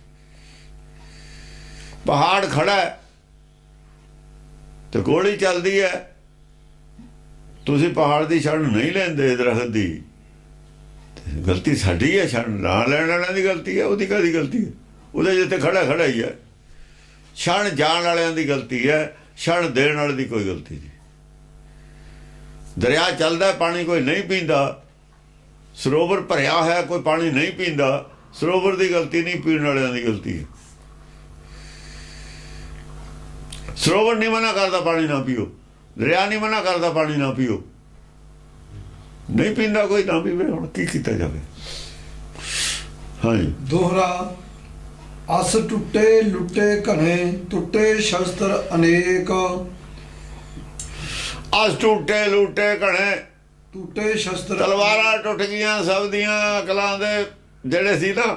ਪਹਾੜ ਖੜਾ ਹੈ ਤੇ ਗੋਲੀ ਚੱਲਦੀ ਹੈ, ਤੁਸੀਂ ਪਹਾੜ ਦੀ ਸ਼ਰਨ ਨਹੀਂ ਲੈਂਦੇ, ਦਰਖਤ ਦੀ, ਗਲਤੀ ਸਾਡੀ ਹੈ। ਸ਼ਰਨ ਨਾ ਲੈਣ ਵਾਲਿਆਂ ਦੀ ਗਲਤੀ ਹੈ, ਉਹਦੀ ਕਾਹਦੀ ਗਲਤੀ ਹੈ? ਉਹਦੇ ਜਿੱਥੇ ਖੜਾ ਖੜਾ ਹੀ ਹੈ। ਸ਼ਰਨ ਜਾਣ ਵਾਲਿਆਂ ਦੀ ਗਲਤੀ ਹੈ, ਸ਼ਰਨ ਦੇਣ ਵਾਲੇ ਦੀ ਕੋਈ ਗਲਤੀ ਨਹੀਂ। ਦਰਿਆ ਚੱਲਦਾ, ਪਾਣੀ ਕੋਈ ਨਹੀਂ ਪੀਂਦਾ, ਸਰੋਵਰ ਭਰਿਆ ਹੋਇਆ, ਕੋਈ ਪਾਣੀ ਨਹੀਂ ਪੀਂਦਾ, ਸਰੋਵਰ ਦੀ ਗਲਤੀ ਨਹੀਂ, ਪੀਣ ਵਾਲਿਆਂ ਦੀ ਗਲਤੀ ਹੈ। ਸਰੋਵਰ ਨਹੀਂ ਮਨਾ ਕਰਦਾ ਪਾਣੀ ਨਾ ਪੀਓ, ਦਰਿਆ ਨਹੀਂ ਮਨਾ ਕਰਦਾ ਪਾਣੀ ਨਾ ਪੀਓ, ਨਹੀਂ ਪੀਂਦਾ ਕੋਈ, ਨਾ ਪੀਵੇ, ਹੁਣ ਕੀ ਕੀਤਾ ਜਾਵੇ। ਹਾਂਜੀ। ਦੋਹਰਾ ਅਸ ਟੁੱਟੇ ਲੁੱਟੇ ਘਣੇ, ਟੁੱਟੇ ਸ਼ਸਤਰ ਅਨੇਕ। ਅਸ ਟੁੱਟੇ ਲੁੱਟੇ ਘਣੇ, ਟੁੱਟੇ ਸ਼ਸਤਰ, ਤਲਵਾਰਾਂ ਟੁੱਟ ਗਈਆਂ ਸਭ ਦੀਆਂ। ਅਕਲਾਂ ਦੇ ਜਿਹੜੇ ਸੀ ਨਾ,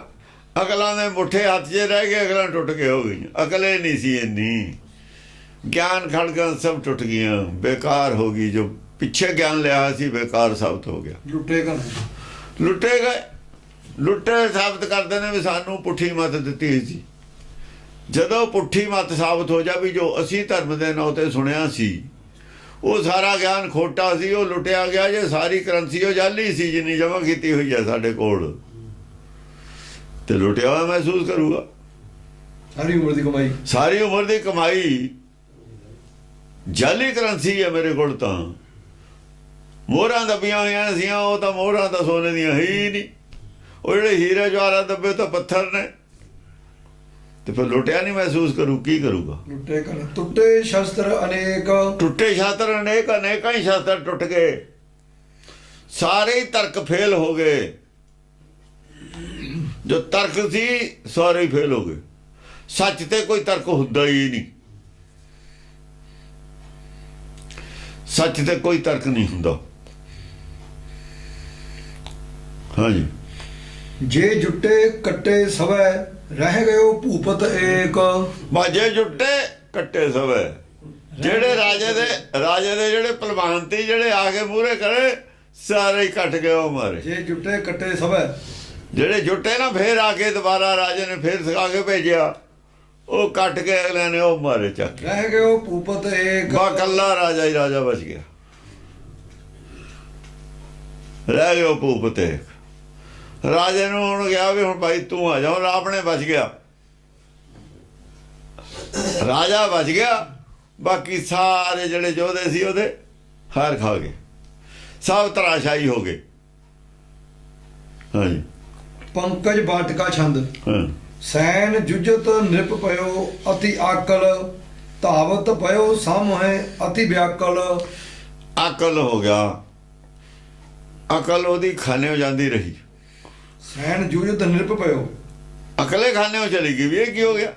ਅਕਲਾਂ ਦੇ ਮੁੱਠੇ ਹੱਥ 'ਚ ਰਹਿ ਗਏ, ਅਕਲਾਂ ਟੁੱਟ ਕੇ ਹੋ ਗਈਆਂ। ਅਕਲੇ ਨਹੀਂ ਸੀ ਇੰਨੀ, ਗਿਆਨ ਖੜਕਾਂ ਸਭ ਟੁੱਟ ਗਈਆਂ, ਬੇਕਾਰ ਹੋ ਗਈ। ਜੋ ਪਿੱਛੇ ਗਿਆਨ ਲਿਆ ਸੀ ਬੇਕਾਰ ਸਾਬਤ ਹੋ ਗਿਆ। ਲੁੱਟੇ ਘਣੇ, ਲੁੱਟੇ ਗਏ। ਲੁੱਟੇ ਸਾਬਤ ਕਰਦੇ ਨੇ ਵੀ ਸਾਨੂੰ ਪੁੱਠੀ ਮੱਤ ਦਿੱਤੀ ਹੋਈ ਸੀ। ਜਦੋਂ ਪੁੱਠੀ ਮੱਤ ਸਾਬਤ ਹੋ ਜਾ ਵੀ ਜੋ ਅਸੀਂ ਧਰਮ ਦੇ ਨਾਂ ਤੇ ਸੁਣਿਆ ਸੀ, ਉਹ ਸਾਰਾ ਗਿਆਨ ਖੋਟਾ ਸੀ, ਉਹ ਲੁੱਟਿਆ ਗਿਆ। ਜੇ ਸਾਰੀ ਕਰੰਸੀ ਉਹ ਜਾਲੀ ਸੀ ਜਿੰਨੀ ਜਮ੍ਹਾਂ ਕੀਤੀ ਹੋਈ ਹੈ ਸਾਡੇ ਕੋਲ, ਤੇ ਲੁੱਟਿਆ ਹੋਇਆ ਮਹਿਸੂਸ ਕਰੂਗਾ। ਸਾਰੀ ਉਮਰ ਦੀ ਕਮਾਈ, ਸਾਰੀ ਉਮਰ ਦੀ ਕਮਾਈ ਜਾਲੀ ਕਰੰਸੀ ਹੈ ਮੇਰੇ ਕੋਲ। ਤਾਂ ਮੋਹਰਾਂ ਦੱਬੀਆਂ ਹੋਈਆਂ ਸੀਆਂ, ਉਹ ਤਾਂ ਮੋਹਰਾਂ ਤਾਂ ਸੋਨੇ ਦੀਆਂ ਹੀ ਨਹੀਂ। ਉਹ ਜਿਹੜੇ ਹੀਰੇ ਜਵਾਹਰਾਤ ਦੱਬੇ ਤਾਂ ਪੱਥਰ ਨੇ, ਤੇ ਫਿਰ ਲੁੱਟਿਆ ਨਹੀਂ ਮਹਿਸੂਸ ਕਰੂ, ਕੀ ਕਰੂਗਾ। ਲੁੱਟੇ ਘਣੇ, ਟੁੱਟੇ ਸ਼ਸਤਰ ਅਨੇਕ। ਟੁੱਟੇ ਸ਼ਸਤਰ ਅਨੇਕ, ਅਨੇਕਾਂ ਹੀ ਸ਼ਸਤਰ ਟੁੱਟ ਗਏ, ਸਾਰੇ ਹੀ ਤਰਕ ਫੇਲ ਹੋ ਗਏ। ਜੋ ਤਰਕ ਸੀ ਸਾਰੇ ਹੀ ਫੇਲ ਹੋ ਗਏ। ਸੱਚ ਤੇ ਕੋਈ ਤਰਕ ਹੁੰਦਾ ਹੀ ਨਹੀਂ, ਸੱਚ ਤੇ ਕੋਈ ਤਰਕ ਨਹੀਂ ਹੁੰਦਾ। ਹਾਂਜੀ। ਜੇ ਜੁੱਟੇ ਕੱਟੇ ਸਵੈ, ਰਹਿ ਗਇਓ ਭੂਪਤ ਏਕ। ਬਾਜੇ ਜੁੱਟੇ ਕੱਟੇ ਸਵੇ। ਜਿਹੜੇ ਰਾਜੇ ਦੇ ਜਿਹੜੇ ਭਲਵਾਨ ਤੀ, ਜਿਹੜੇ ਆ ਕੇ ਮੂਹਰੇ ਕਰੇ, ਸਾਰੇ ਹੀ ਕੱਟ ਗਏ ਉਹ ਮਾਰੇ। ਜੇ ਜੁੱਟੇ ਕੱਟੇ ਸਵੈ, ਜਿਹੜੇ ਜੁੱਟੇ ਨਾ ਫੇਰ ਆ ਕੇ ਦੁਬਾਰਾ ਰਾਜੇ ਨੇ ਫੇਰ ਸਿਖਾ ਕੇ ਭੇਜਿਆ, ਉਹ ਕੱਟ ਕੇ ਅਗਲੇ ਨੇ ਉਹ ਮਾਰੇ ਚੱਕ। ਰਹਿ ਗਇਓ ਭੂਪਤ ਏਕ। ਬਾ ਕੱਲਾ ਰਾਜਾ ਹੀ ਰਾਜਾ ਬਚ ਗਿਆ, ਰਹਿ ਗਿਆ ਭੂਪਤ ਏਕ। ਰਾਜੇ ਨੂੰ ਹੁਣ ਗਿਆ ਵੀ ਹੁਣ ਭਾਈ ਤੂੰ ਆ ਜਾ, ਆਪਣੇ ਬਚ ਗਿਆ, ਰਾਜਾ ਬਚ ਗਿਆ। ਬਾਕੀ ਸਾਰੇ ਜਿਹੜੇ ਯੋਧੇ ਸੀ ਉਹਦੇ ਹਾਰ ਖਾ ਗਏ, ਸਭ ਤਰਾਸ਼ਾਈ ਹੋ ਗਏ। ਹਾਂਜੀ। ਪੰਕਜ ਬਾਟਕਾ ਛੰਦ। ਹਾਂ। ਸੈਨ ਜੁਜਤ ਨਿਰਪ ਪਇਓ ਅਤੀ ਆਕਲ, ਧਾਵਤ ਪਇਓ ਸਾਮੋਹੇ ਅਤੀ ਵਿਆਕਲ। ਅਕਲ ਹੋ ਗਿਆ, ਅਕਲ ਉਹਦੀ ਖਾਨੇ ਹੋ ਜਾਂਦੀ ਰਹੀ। ਸੈਨ ਜੁਜਤ ਨਿਰਪ ਪਇਓ, ਅਕਲੇ ਖਾਨੇ ਹੋ ਚਲੀ ਗਈ ਵੀ ਇਹ ਕੀ ਹੋ ਗਿਆ,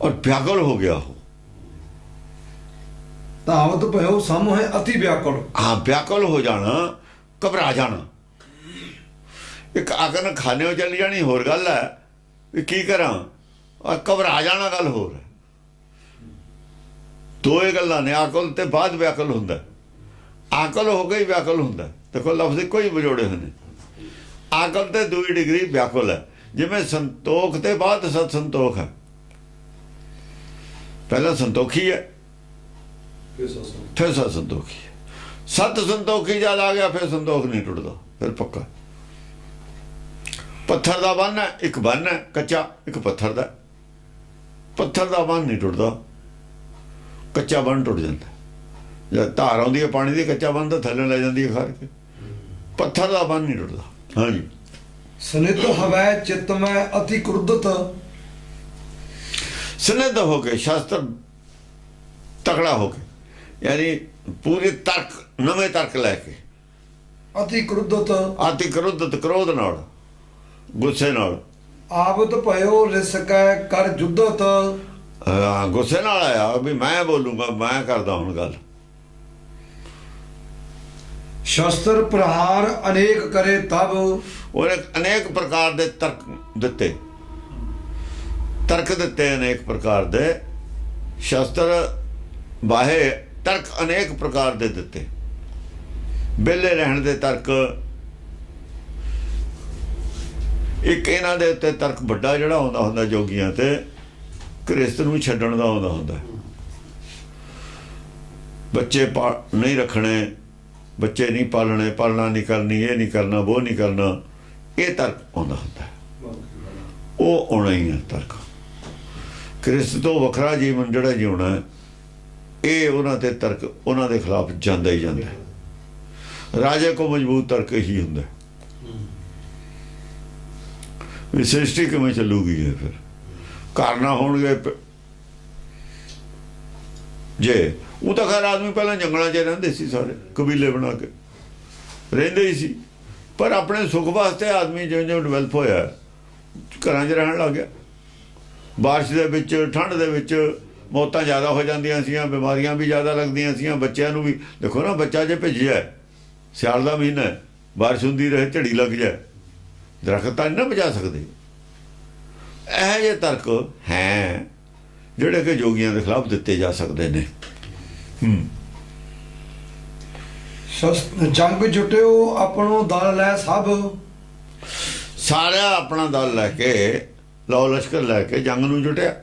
ਔਰ ਵਿਆਕਲ ਹੋ ਗਿਆ ਉਹ। ਧਾਵਤ ਪਇਓ ਸਾਮੋਹੇ ਅਤੀ ਵਿਆਕਲ। ਹਾਂ, ਵਿਆਕਲ ਹੋ ਜਾਣਾ, ਘਬਰਾ ਜਾਣਾ। ਇੱਕ ਅਕਲ ਖਾਨੇ ਹੋ ਚਲੀ ਜਾਣੀ ਹੋਰ ਗੱਲ ਹੈ, ਵੀ ਕੀ ਕਰਾਂ, ਔਰ ਘਬਰਾ ਜਾਣਾ ਗੱਲ ਹੋਰ ਹੈ। ਦੋ ਇਹ ਗੱਲਾਂ ਨੇ, ਅਕਲ ਤੇ ਬਾਅਦ ਵਿਆਕਲ ਹੁੰਦਾ। ਅਕਲ ਹੋ ਗਈ ਵਿਆਕਲ ਹੁੰਦਾ, ਦੇਖੋ ਲਫ਼ਜ਼ ਕੋਈ ਵਿਜੋੜੇ ਹੋਏ ਨੇ। ਅਕਲ ਤੇ ਦੂਜੀ ਡਿਗਰੀ ਵਿਆਕੁਲ ਹੈ। ਜਿਵੇਂ ਸੰਤੋਖ ਤੇ ਬਾਅਦ ਸਤ ਸੰਤੋਖ ਹੈ। ਪਹਿਲਾਂ ਸੰਤੋਖੀ ਹੈ, ਫਿਰ ਸਤ ਸੰਤੋਖੀ ਹੈ। ਸਤ ਸੰਤੋਖੀ ਜਦ ਆ ਗਿਆ ਫਿਰ ਸੰਤੋਖ ਨਹੀਂ ਟੁੱਟਦਾ, ਫਿਰ ਪੱਕਾ। ਪੱਥਰ ਦਾ ਬੰਨ ਹੈ, ਇੱਕ ਬੰਨ ਹੈ ਕੱਚਾ, ਇੱਕ ਪੱਥਰ ਦਾ। ਪੱਥਰ ਦਾ ਬੰਨ ਨਹੀਂ ਟੁੱਟਦਾ, ਕੱਚਾ ਬੰਨ ਟੁੱਟ ਜਾਂਦਾ। ਜਦ ਧਾਰ ਆਉਂਦੀ ਹੈ ਪਾਣੀ ਦੀ, ਕੱਚਾ ਬੰਨ ਤਾਂ ਥੱਲੇ ਲੈ ਜਾਂਦੀ ਹੈ ਖਾਰ ਕੇ, ਪੱਥਰ ਦਾ ਬੰਨ ਨਹੀਂ ਟੁੱਟਦਾ। ਹਾਂਜੀ। ਸਨਿਧ ਹਵੈ ਚਿਤ ਮੈਂ ਅਤੀ ਕ੍ਰੁੱਧਤ। ਸਨਿਧ ਹੋ ਕੇ, ਸ਼ਾਸਤਰ ਤਕੜਾ ਹੋ ਕੇ, ਯਾਨੀ ਪੂਰੇ ਤਰਕ, ਨਵੇਂ ਤਰਕ ਲੈ ਕੇ, ਅਤੀ ਕ੍ਰੁੱਧਤ, ਅਤੀ ਕ੍ਰੋਧਤ, ਕ੍ਰੋਧ ਨਾਲ, ਗੁੱਸੇ ਨਾਲ, ਆਵਤ ਭਇਓ ਰਿਸਕੈ ਕਰ ਜੁੱਧਤ। ਗੁੱਸੇ ਨਾਲ ਆਇਆ ਵੀ ਮੈਂ ਬੋਲੂੰਗਾ, ਮੈਂ ਕਰਦਾ ਹੁਣ ਗੱਲ। ਸ਼ਸਤਰ ਪ੍ਰਹਾਰ ਅਨੇਕ ਕਰੇ ਤਬ। ਉਹਨੇ ਅਨੇਕ ਪ੍ਰਕਾਰ ਦੇ ਤਰਕ ਦਿੱਤੇ, ਤਰਕ ਦਿੱਤੇ ਅਨੇਕ ਪ੍ਰਕਾਰ ਦੇ, ਸ਼ਸਤਰ ਬਾਹੇ ਤਰਕ ਅਨੇਕ ਪ੍ਰਕਾਰ ਦੇ ਦਿੱਤੇ। ਵਿਹਲੇ ਰਹਿਣ ਦੇ ਤਰਕ, ਇੱਕ ਇਹਨਾਂ ਦੇ ਉੱਤੇ ਤਰਕ ਵੱਡਾ ਜਿਹੜਾ ਆਉਂਦਾ ਹੁੰਦਾ ਜੋਗੀਆਂ ਤੇ, ਗ੍ਰਸਥ ਨੂੰ ਛੱਡਣ ਦਾ ਆਉਂਦਾ ਹੁੰਦਾ। ਬੱਚੇ ਨਹੀਂ ਰੱਖਣੇ, ਬੱਚੇ ਨਹੀਂ ਪਾਲਣੇ, ਪਾਲਣਾ ਨਹੀਂ ਕਰਨੀ, ਇਹ ਨਹੀਂ ਕਰਨਾ, ਉਹ ਨਹੀਂ ਕਰਨਾ, ਇਹ ਤਰਕ ਆਉਂਦਾ ਹੁੰਦਾ। ਉਹ ਆਉਣਾ ਹੀ ਹੈ ਤਰਕ। ਗ੍ਰਸਥ ਤੋਂ ਵੱਖਰਾ ਜੀਵਨ ਜਿਹੜਾ ਜਿਉਣਾ ਹੈ, ਇਹ ਉਹਨਾਂ ਤੇ ਤਰਕ, ਉਹਨਾਂ ਦੇ ਖਿਲਾਫ ਜਾਂਦਾ ਹੀ ਜਾਂਦਾ। ਰਾਜੇ ਕੋ ਮਜ਼ਬੂਤ ਤਰਕ ਹੀ ਹੁੰਦਾ ਵੀ ਸ੍ਰਿਸ਼ਟੀ ਕਿਵੇਂ ਚੱਲੂਗੀ। ਹੈ ਫਿਰ ਘਰ ਨਾ ਹੋਣਗੇ ਜੇ, ਉਹ ਤਾਂ ਖੈਰ ਆਦਮੀ ਪਹਿਲਾਂ ਜੰਗਲਾਂ 'ਚ ਰਹਿੰਦੇ ਸੀ, ਸਾਰੇ ਕਬੀਲੇ ਬਣਾ ਕੇ ਰਹਿੰਦੇ ਹੀ ਸੀ, ਪਰ ਆਪਣੇ ਸੁੱਖ ਵਾਸਤੇ ਆਦਮੀ ਜਿਉਂ ਜਿਉਂ ਡਿਵੈਲਪ ਹੋਇਆ ਘਰਾਂ 'ਚ ਰਹਿਣ ਲੱਗ ਗਿਆ। ਬਾਰਿਸ਼ ਦੇ ਵਿੱਚ, ਠੰਡ ਦੇ ਵਿੱਚ ਮੌਤਾਂ ਜ਼ਿਆਦਾ ਹੋ ਜਾਂਦੀਆਂ ਸੀਆਂ, ਬਿਮਾਰੀਆਂ ਵੀ ਜ਼ਿਆਦਾ ਲੱਗਦੀਆਂ ਸੀਆਂ, ਬੱਚਿਆਂ ਨੂੰ ਵੀ। ਦੇਖੋ ਨਾ, ਬੱਚਾ ਜੇ ਭਿੱਜਿਆ, ਸਿਆਲ ਦਾ ਮਹੀਨਾ, ਬਾਰਿਸ਼ ਹੁੰਦੀ ਰਹੇ, ਝੜੀ ਲੱਗ ਜਾਏ, ਦਰਖਤ ਤਾਂ ਨਹੀਂ ਨਾ ਬਚਾ ਸਕਦੇ। ਇਹੋ ਜਿਹੇ ਤਰਕ ਹੈ ਜਿਹੜੇ ਕਿ ਜੋਗੀਆਂ ਦੇ ਖਿਲਾਫ ਦਿੱਤੇ ਜਾ ਸਕਦੇ ਨੇ। ਜੰਗ ਜੁਟਿਓ ਆਪਣੋ ਦਲ ਲੈ ਸਭ। ਸਾਰਾ ਆਪਣਾ ਦਲ ਲੈ ਕੇ, ਲਓ ਲਸ਼ਕਰ ਲੈ ਕੇ ਜੰਗ ਨੂੰ ਜੁਟਿਆ।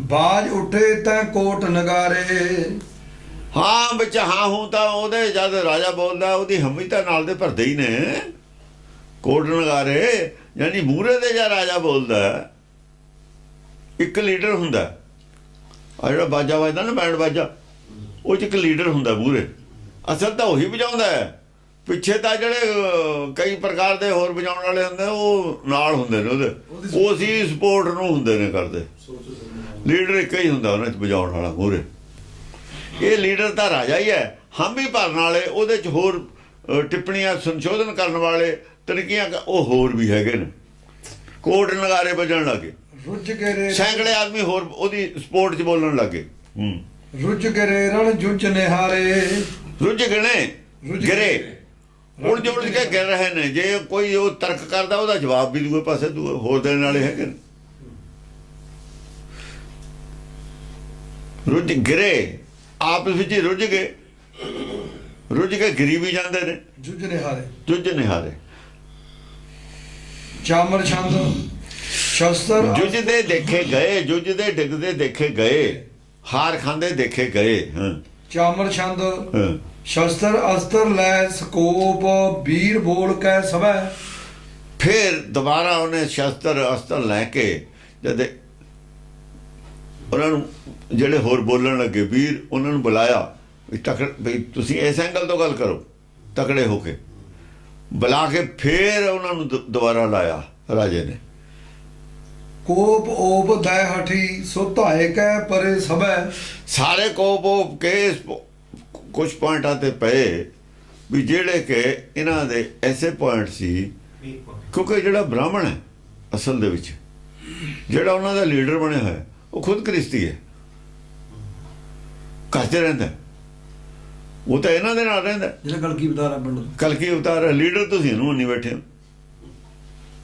ਬਾਜ ਉੱਠੇ ਤੈ ਕੋਟ ਨਗਾਰੇ। ਹਾਂ ਵਿੱਚ ਹਾਂ ਹੂੰ ਤਾਂ ਉਹਦੇ, ਜਦ ਰਾਜਾ ਬੋਲਦਾ ਉਹਦੀ ਹਮੀ ਤਾਂ ਨਾਲ ਦੇ ਭਰਦੇ ਹੀ ਨੇ। ਕੋਟ ਨਗਾਰੇ ਯਾਨੀ ਮੂਹਰੇ ਦੇ ਜਾਂ ਰਾਜਾ ਬੋਲਦਾ, ਇੱਕ ਲੀਡਰ ਹੁੰਦਾ। ਆ ਜਿਹੜਾ ਬਾਜਾ ਵੱਜਦਾ ਨਾ, ਬੈਂਡ ਬਾਜਾ, ਉਹ 'ਚ ਇੱਕ ਲੀਡਰ ਹੁੰਦਾ ਮੂਹਰੇ। ਅਸਲ ਤਾਂ ਉਹੀ ਵਜਾਉਂਦਾ ਹੈ, ਪਿੱਛੇ ਤਾਂ ਜਿਹੜੇ ਕਈ ਪ੍ਰਕਾਰ ਦੇ ਹੋਰ ਵਜਾਉਣ ਵਾਲੇ ਹੁੰਦੇ ਉਹ ਨਾਲ ਹੁੰਦੇ ਨੇ ਉਹਦੇ, ਉਹ ਸੀ ਸਪੋਰਟ ਨੂੰ ਹੁੰਦੇ ਨੇ ਕਰਦੇ। ਲੀਡਰ ਇੱਕ ਹੀ ਹੁੰਦਾ ਉਹਨਾਂ 'ਚ ਵਜਾਉਣ ਵਾਲਾ ਮੂਹਰੇ। ਇਹ ਲੀਡਰ ਤਾਂ ਰਾਜਾ ਹੀ ਹੈ, ਹਾਮੀ ਭਰਨ ਵਾਲੇ ਉਹਦੇ 'ਚ ਹੋਰ ਟਿੱਪਣੀਆਂ ਸੰਸ਼ੋਧਨ ਕਰਨ ਵਾਲੇ, ਤਨਕੀਆਂ ਉਹ ਹੋਰ ਵੀ ਹੈਗੇ ਨੇ। ਕੋਟ ਨਗਾਰੇ ਵੱਜਣ ਲੱਗੇ, ਸੈਂਕੜੇ ਆਦਮੀ ਹੋਰ ਉਹਦੀ ਸਪੋਰਟ 'ਚ ਬੋਲਣ ਲੱਗੇ। ਰੁੱਝ ਗਰੇ ਰਣ ਜੁੱਝ ਨਿਹਾਰੇ। ਰੁੱਝ ਗਏ, ਗਿਰੇ, ਉੜ ਜੁੜ ਕੇ ਗਿਰ ਰਹੇ ਨੇ। ਜੇ ਕੋਈ ਉਹ ਤਰਕ ਕਰਦਾ, ਉਹਦਾ ਜਵਾਬ ਵੀ ਦੂਏ ਪਾਸੇ ਹੋਰ ਦੇਣ ਵਾਲੇ ਹੈਗੇ ਨੇ। ਰੁੱਝ ਗਿਰੇ, ਆਪਸ ਵਿੱਚ ਹੀ ਰੁੱਝ ਗਏ, ਰੁੱਝ ਕੇ ਗਿਰੀ ਵੀ ਜਾਂਦੇ ਨੇ। ਜੁੱਝ ਨਿਹਾਰੇ, ਜੁੱਝ ਨਿਹਾਰੇ। ਚਾਮਰ ਛੰਦ ਸ਼ਸਤਰ। ਜੁੱਝਦੇ ਦੇਖੇ ਗਏ, ਜੁੱਝਦੇ ਡਿੱਗਦੇ ਦੇਖੇ ਗਏ, ਹਾਰ ਖਾਂਦੇ ਦੇਖੇ ਗਏ। ਚਾਮਰ ਛੰਦ ਸ਼ਸਤਰ ਅਸਤਰ ਲੈ ਸਕੋਪ, ਵੀਰ ਬੋਲ ਕੇ ਸਭੈ। ਫਿਰ ਦੁਬਾਰਾ ਉਹਨੇ ਸ਼ਸਤਰ ਅਸਤਰ ਲੈ ਕੇ, ਜਦ ਉਹਨਾਂ ਨੂੰ ਜਿਹੜੇ ਹੋਰ ਬੋਲਣ ਲੱਗੇ ਵੀਰ, ਉਹਨਾਂ ਨੂੰ ਬੁਲਾਇਆ ਵੀ ਬਈ ਤੁਸੀਂ ਇਸ ਐਂਗਲ ਤੋਂ ਗੱਲ ਕਰੋ, ਤਕੜੇ ਹੋ ਕੇ ਬੁਲਾ ਕੇ ਫਿਰ ਉਹਨਾਂ ਨੂੰ ਦੁਬਾਰਾ ਲਾਇਆ ਰਾਜੇ ਨੇ। ਕੋਪ ਓਪ ਦੈ ਹਠੀ ਸੋ ਧਾਏ ਕੈ ਪਰੇ ਸਭੈ। ਸਾਰੇ ਕੋਪ ਓਪ ਕੇ ਕੁਝ ਪੁਆਇੰਟਾਂ ਤੇ ਪਏ ਵੀ ਜਿਹੜੇ ਕਿ ਇਹਨਾਂ ਦੇ ਐਸੇ ਪੁਆਇੰਟ ਸੀ, ਕਿਉਂਕਿ ਜਿਹੜਾ ਬ੍ਰਾਹਮਣ ਹੈ ਅਸਲ ਦੇ ਵਿੱਚ, ਜਿਹੜਾ ਉਹਨਾਂ ਦਾ ਲੀਡਰ ਬਣਿਆ ਹੋਇਆ, ਉਹ ਖੁਦ ਕ੍ਰਿਸਤੀ ਹੈ, ਘਰ 'ਚ ਰਹਿੰਦਾ, ਉਹ ਤਾਂ ਇਹਨਾਂ ਦੇ ਨਾਲ ਰਹਿੰਦਾ। ਜਿਹੜਾ ਕਲਕੀ ਅਵਤਾਰ ਹੈ, ਪੰਡਤ ਕਲਕੀ ਅਵਤਾਰ ਹੈ, ਲੀਡਰ ਤੁਸੀਂ ਇਹਨੂੰ ਨਹੀਂ ਬੈਠੇ ਹੋ।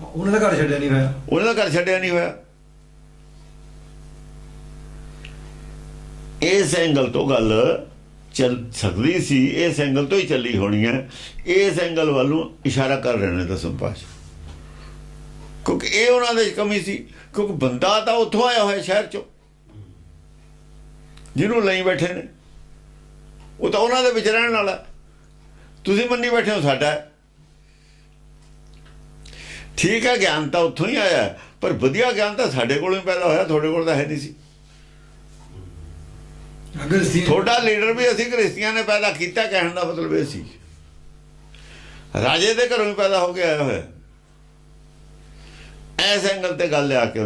ਉਹਨਾਂ ਦਾ ਘਰ ਛੱਡਿਆ ਨਹੀਂ ਹੋਇਆ, ਉਹਨਾਂ ਦਾ ਘਰ ਛੱਡਿਆ ਨਹੀਂ ਹੋਇਆ। ਇਸ ਐਂਗਲ ਤੋਂ ਗੱਲ ਚੱਲ ਸਕਦੀ ਸੀ, ਇਸ ਐਂਗਲ ਤੋਂ ਹੀ ਚੱਲੀ ਹੋਣੀ ਹੈ। ਇਸ ਐਂਗਲ ਵੱਲ ਨੂੰ ਇਸ਼ਾਰਾ ਕਰ ਰਹੇ ਨੇ ਦਸਮ ਪਾਤਸ਼ਾਹ, ਕਿਉਂਕਿ ਇਹ ਉਹਨਾਂ ਦੇ ਕਮੀ ਸੀ। ਕਿਉਂਕਿ ਬੰਦਾ ਤਾਂ ਉੱਥੋਂ ਆਇਆ ਹੋਇਆ ਸ਼ਹਿਰ 'ਚੋਂ, ਜਿਹਨੂੰ ਲਈ ਬੈਠੇ ਨੇ, ਉਹ ਤਾਂ ਉਹਨਾਂ ਦੇ ਵਿੱਚ ਰਹਿਣ ਵਾਲਾ। ਤੁਸੀਂ ਮੰਨੀ ਬੈਠੇ ਹੋ ਸਾਡਾ। ਠੀਕ ਹੈ, ਗਿਆਨ ਤਾਂ ਉੱਥੋਂ ਹੀ ਆਇਆ, ਪਰ ਵਧੀਆ ਗਿਆਨ ਤਾਂ ਸਾਡੇ ਕੋਲੋਂ ਹੀ ਪੈਦਾ ਹੋਇਆ, ਤੁਹਾਡੇ ਕੋਲ ਤਾਂ ਹੈ ਨਹੀਂ ਸੀ। ਅਗਰ ਸੀ ਤੁਹਾਡਾ ਲੀਡਰ ਵੀ ਅਸੀਂ ਗ੍ਰਸਤੀਆਂ ਨੇ ਪੈਦਾ ਕੀਤਾ, ਕਹਿਣ ਦਾ ਮਤਲਬ ਇਹ ਸੀ। ਰਾਜੇ ਦੇ ਘਰੋਂ ਹੀ ਪੈਦਾ ਹੋ ਕੇ ਆਇਆ ਹੋਇਆ। ਐਸ ਐਂਗਲ ਤੇ ਗੱਲ ਲਿਆ ਕੇ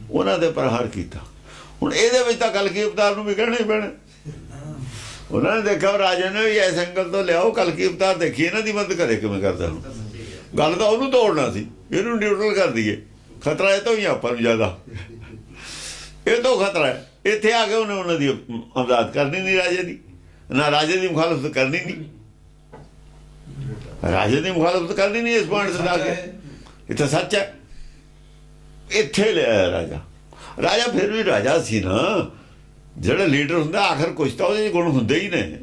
ਉਹਨਾਂ ਦੇ ਪ੍ਰਹਾਰ ਕੀਤਾ। ਹੁਣ ਇਹਦੇ ਵਿੱਚ ਤਾਂ ਕਲਕੀ ਅਵਤਾਰ ਨੂੰ ਵੀ ਕਹਿਣਾ ਹੀ ਪੈਣਾ। ਉਹਨਾਂ ਨੇ ਦੇਖਿਆ ਰਾਜੇ ਨੇ ਵੀ ਐਸ ਐਂਗਲ ਤੋਂ ਲਿਆਓ, ਕਲਕੀ ਅਵਤਾਰ ਦੇਖੀ ਇਹਨਾਂ ਦੀ ਮਦਦ ਕਰੇ ਕਿਵੇਂ ਕਰਦਾ। ਹੁਣ ਗੱਲ ਤਾਂ ਉਹਨੂੰ ਤੋੜਨਾ ਸੀ, ਇਹਨੂੰ ਨਿਊਟਰਲ ਕਰ ਦਈਏ। ਖਤਰਾ ਇਹ ਤੋਂ ਹੀ ਆਪਾਂ ਨੂੰ ਜ਼ਿਆਦਾ, ਇਹ ਤੋਂ ਖਤਰਾ ਹੈ। ਇੱਥੇ ਆ ਕੇ ਉਹਨੇ ਉਹਨਾਂ ਦੀ ਅਮਦਾਦ ਕਰਨੀ ਨਹੀਂ, ਰਾਜੇ ਦੀ ਨਾ, ਰਾਜੇ ਦੀ ਮੁਖਾਲਫਤ ਕਰਨੀ ਨਹੀਂ, ਰਾਜੇ ਦੀ ਮੁਖਾਲਫਤ ਕਰਨੀ ਨਹੀਂ। ਇਸ ਪੁਆਇੰਟ ਤੇ ਆ ਕੇ ਇੱਥੇ ਸੱਚ ਹੈ, ਇੱਥੇ ਲਿਆ ਰਾਜਾ। ਰਾਜਾ ਫਿਰ ਵੀ ਰਾਜਾ ਸੀ ਨਾ। ਜਿਹੜਾ ਲੀਡਰ ਹੁੰਦਾ ਆਖਰ ਕੁਛ ਤਾਂ ਉਹਦੇ ਗੁਣ ਹੁੰਦੇ ਹੀ ਨੇ,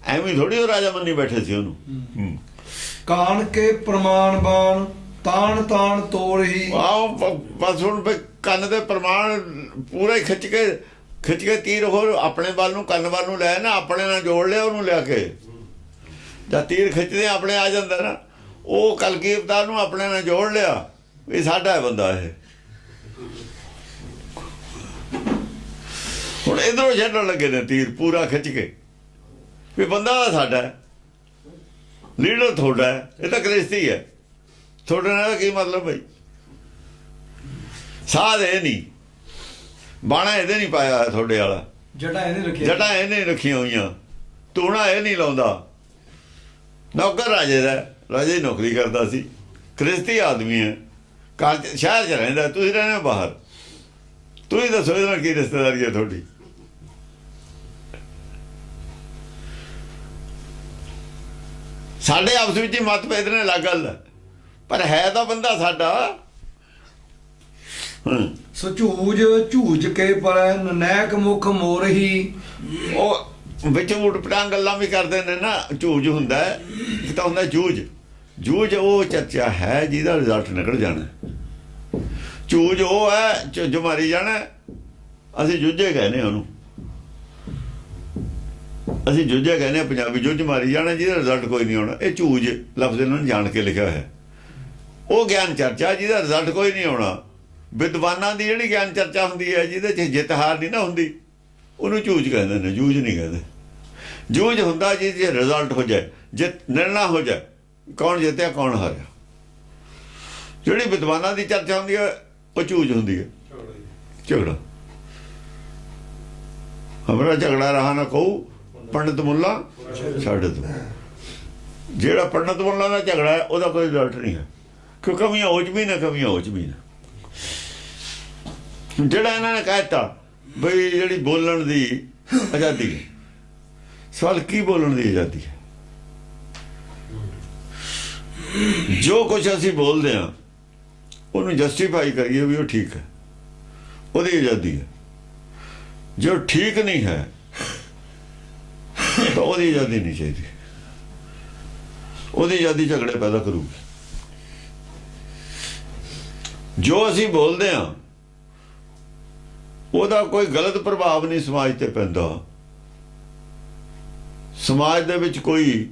ਐਵੇਂ ਥੋੜੀ ਉਹ ਰਾਜਾ ਮੰਨੀ ਬੈਠੇ ਸੀ ਉਹਨੂੰ। ਕਾਣ ਕੇ ਪ੍ਰਮਾਣਵਾਨ ਤਾਣ ਤਾਣ ਤੋੜ ਹੀ। ਆਹ ਬਸ ਹੁਣ ਕੰਨ ਦੇ ਪ੍ਰਮਾਣ ਪੂਰਾ ਹੀ ਖਿੱਚ ਕੇ ਤੀਰ ਹੋਰ ਆਪਣੇ ਵੱਲ ਨੂੰ, ਕੰਨ ਵੱਲ ਨੂੰ ਲੈ ਨਾ, ਆਪਣੇ ਨਾਲ ਜੋੜ ਲਿਆ ਉਹਨੂੰ ਲਿਆ ਕੇ। ਜਾਂ ਤੀਰ ਖਿੱਚਦੇ ਆਪਣੇ ਆ ਜਾਂਦਾ ਨਾ, ਉਹ ਕਲਕੀ ਅਵਤਾਰ ਨੂੰ ਆਪਣੇ ਨਾਲ ਜੋੜ ਲਿਆ, ਇਹ ਸਾਡਾ ਹੈ ਬੰਦਾ। ਇਹ ਹੁਣ ਇਧਰੋਂ ਛੱਡਣ ਲੱਗੇ ਨੇ ਤੀਰ ਪੂਰਾ ਖਿੱਚ ਕੇ, ਵੀ ਬੰਦਾ ਤਾਂ ਸਾਡਾ ਹੈ, ਲੀਡਰ ਤੁਹਾਡਾ ਹੈ, ਇਹ ਤਾਂ ਗ੍ਰਸਤੀ ਹੈ। ਤੁਹਾਡੇ ਨਾਲ ਕੀ ਮਤਲਬ ਭਾਈ? ਸਾਧ ਇਹ ਨਹੀਂ, ਬਾਣਾ ਇਹਦੇ ਨਹੀਂ ਪਾਇਆ ਹੋਇਆ ਤੁਹਾਡੇ ਵਾਲਾ, ਜਟਾ ਇਹਨੇ ਰੱਖੀਆਂ ਹੋਈਆਂ, ਤੂਣਾ ਇਹ ਨਹੀਂ ਲਾਉਂਦਾ। ਨੌਕਰ ਰਾਜੇ ਦਾ, ਰਾਜੇ ਦੀ ਨੌਕਰੀ ਕਰਦਾ ਸੀ, ਗ੍ਰਸਤੀ ਆਦਮੀ ਹੈ, ਸ਼ਹਿਰ 'ਚ ਰਹਿੰਦਾ, ਤੁਸੀਂ ਰਹਿੰਦੇ ਹੋ ਬਾਹਰ। ਤੁਸੀਂ ਦੱਸੋ ਇਹਦੇ ਨਾਲ ਕੀ ਰਿਸ਼ਤੇਦਾਰੀ ਹੈ ਤੁਹਾਡੀ? ਸਾਡੇ ਆਪਸ ਵਿੱਚ ਹੀ ਮਤਭੇਦ ਨੇ, ਅਲੱਗ ਗੱਲ ਹੈ, ਪਰ ਹੈ ਤਾਂ ਬੰਦਾ ਸਾਡਾ। ਸੋ ਝੂਝ ਕੇ ਪਰ ਨਨੈਕ ਮੁਖ ਮੋਰਹੀ। ਉਹ ਵਿੱਚ ਊਟ ਪਟਾਂਗ ਗੱਲਾਂ ਵੀ ਕਰਦੇ ਨੇ ਨਾ। ਝੂਝ ਹੁੰਦਾ, ਇੱਕ ਤਾਂ ਹੁੰਦਾ ਜੂਝ ਉਹ ਚਰਚਾ ਹੈ ਜਿਹਦਾ ਰਿਜ਼ਲਟ ਨਿਕਲ ਜਾਣਾ। ਝੂਝ ਉਹ ਹੈ ਝੁੱਝ ਮਾਰੀ ਜਾਣਾ। ਅਸੀਂ ਜੂਝੇ ਕਹਿੰਦੇ ਉਹਨੂੰ, ਅਸੀਂ ਜੂਝੇ ਕਹਿੰਦੇ ਹਾਂ ਪੰਜਾਬੀ, ਜੁੱਝ ਮਾਰੀ ਜਾਣਾ ਜਿਹਦਾ ਰਿਜ਼ਲਟ ਕੋਈ ਨਹੀਂ ਆਉਣਾ। ਇਹ ਝੂਝ ਲਫ਼ਜ਼ ਇਹਨਾਂ ਨੇ ਜਾਣ ਕੇ ਲਿਖਿਆ ਹੋਇਆ। ਉਹ ਗਿਆਨ ਚਰਚਾ ਜਿਹਦਾ ਰਿਜ਼ਲਟ ਕੋਈ ਨਹੀਂ ਆਉਣਾ। ਵਿਦਵਾਨਾਂ ਦੀ ਜਿਹੜੀ ਗਿਆਨ ਚਰਚਾ ਹੁੰਦੀ ਹੈ ਜਿਹਦੇ 'ਚ ਜਿੱਤ ਹਾਰ ਨਹੀਂ ਨਾ ਹੁੰਦੀ, ਉਹਨੂੰ ਝੂਝ ਕਹਿੰਦੇ ਨੇ, ਜੂਝ ਨਹੀਂ ਕਹਿੰਦੇ। ਜੂਝ ਹੁੰਦਾ ਜਿਹਦੇ 'ਚ ਰਿਜ਼ਲਟ ਹੋ ਜਾਏ, ਨਿਰਣਾ ਹੋ ਜਾਏ, ਕੌਣ ਜਿੱਤਿਆ ਕੌਣ ਹਾਰਿਆ। ਜਿਹੜੀ ਵਿਦਵਾਨਾਂ ਦੀ ਚਰਚਾ ਹੁੰਦੀ ਹੈ ਉਹ ਝੂਝ ਹੁੰਦੀ ਹੈ, ਝਗੜਾ। ਹਮਾਰਾ ਝਗੜਾ ਰਹਾ ਨਾ ਕਹੂ ਪੰਡਤ ਮੁੱਲਾ ਛੱਡ ਦੋ। ਜਿਹੜਾ ਪੰਡਤ ਮੁੱਲਾ ਦਾ ਝਗੜਾ ਹੈ ਉਹਦਾ ਕੋਈ ਰਿਜ਼ਲਟ ਨਹੀਂ ਹੈ, ਕਿਉਂ ਕਮੀਆਂ ਉਹ 'ਚ ਵੀ ਨਾ, ਕਮੀਆਂ ਉਹ 'ਚ ਵੀ ਨਾ। ਜਿਹੜਾ ਇਹਨਾਂ ਨੇ ਕਹਿਤਾ ਬਈ ਜਿਹੜੀ ਬੋਲਣ ਦੀ ਆਜ਼ਾਦੀ ਹੈ, ਸਵਾਲ ਕੀ ਬੋਲਣ ਦੀ ਆਜ਼ਾਦੀ ਹੈ? ਜੋ ਕੁਛ ਅਸੀਂ ਬੋਲਦੇ ਹਾਂ ਉਹਨੂੰ ਜਸਟੀਫਾਈ ਕਰੀਏ ਵੀ ਉਹ ਠੀਕ ਹੈ, ਉਹਦੀ ਆਜ਼ਾਦੀ ਹੈ। ਜੋ ਠੀਕ ਨਹੀਂ ਹੈ ਤਾਂ ਉਹਦੀ ਆਜ਼ਾਦੀ ਨਹੀਂ ਚਾਹੀਦੀ। ਉਹਦੀ ਆਜ਼ਾਦੀ ਝਗੜੇ ਪੈਦਾ ਕਰੂਗੀ। ਜੋ ਅਸੀਂ ਬੋਲਦੇ ਹਾਂ ਉਹਦਾ ਕੋਈ ਗਲਤ ਪ੍ਰਭਾਵ ਨਹੀਂ ਸਮਾਜ ਤੇ ਪੈਂਦਾ, ਸਮਾਜ ਦੇ ਵਿੱਚ ਕੋਈ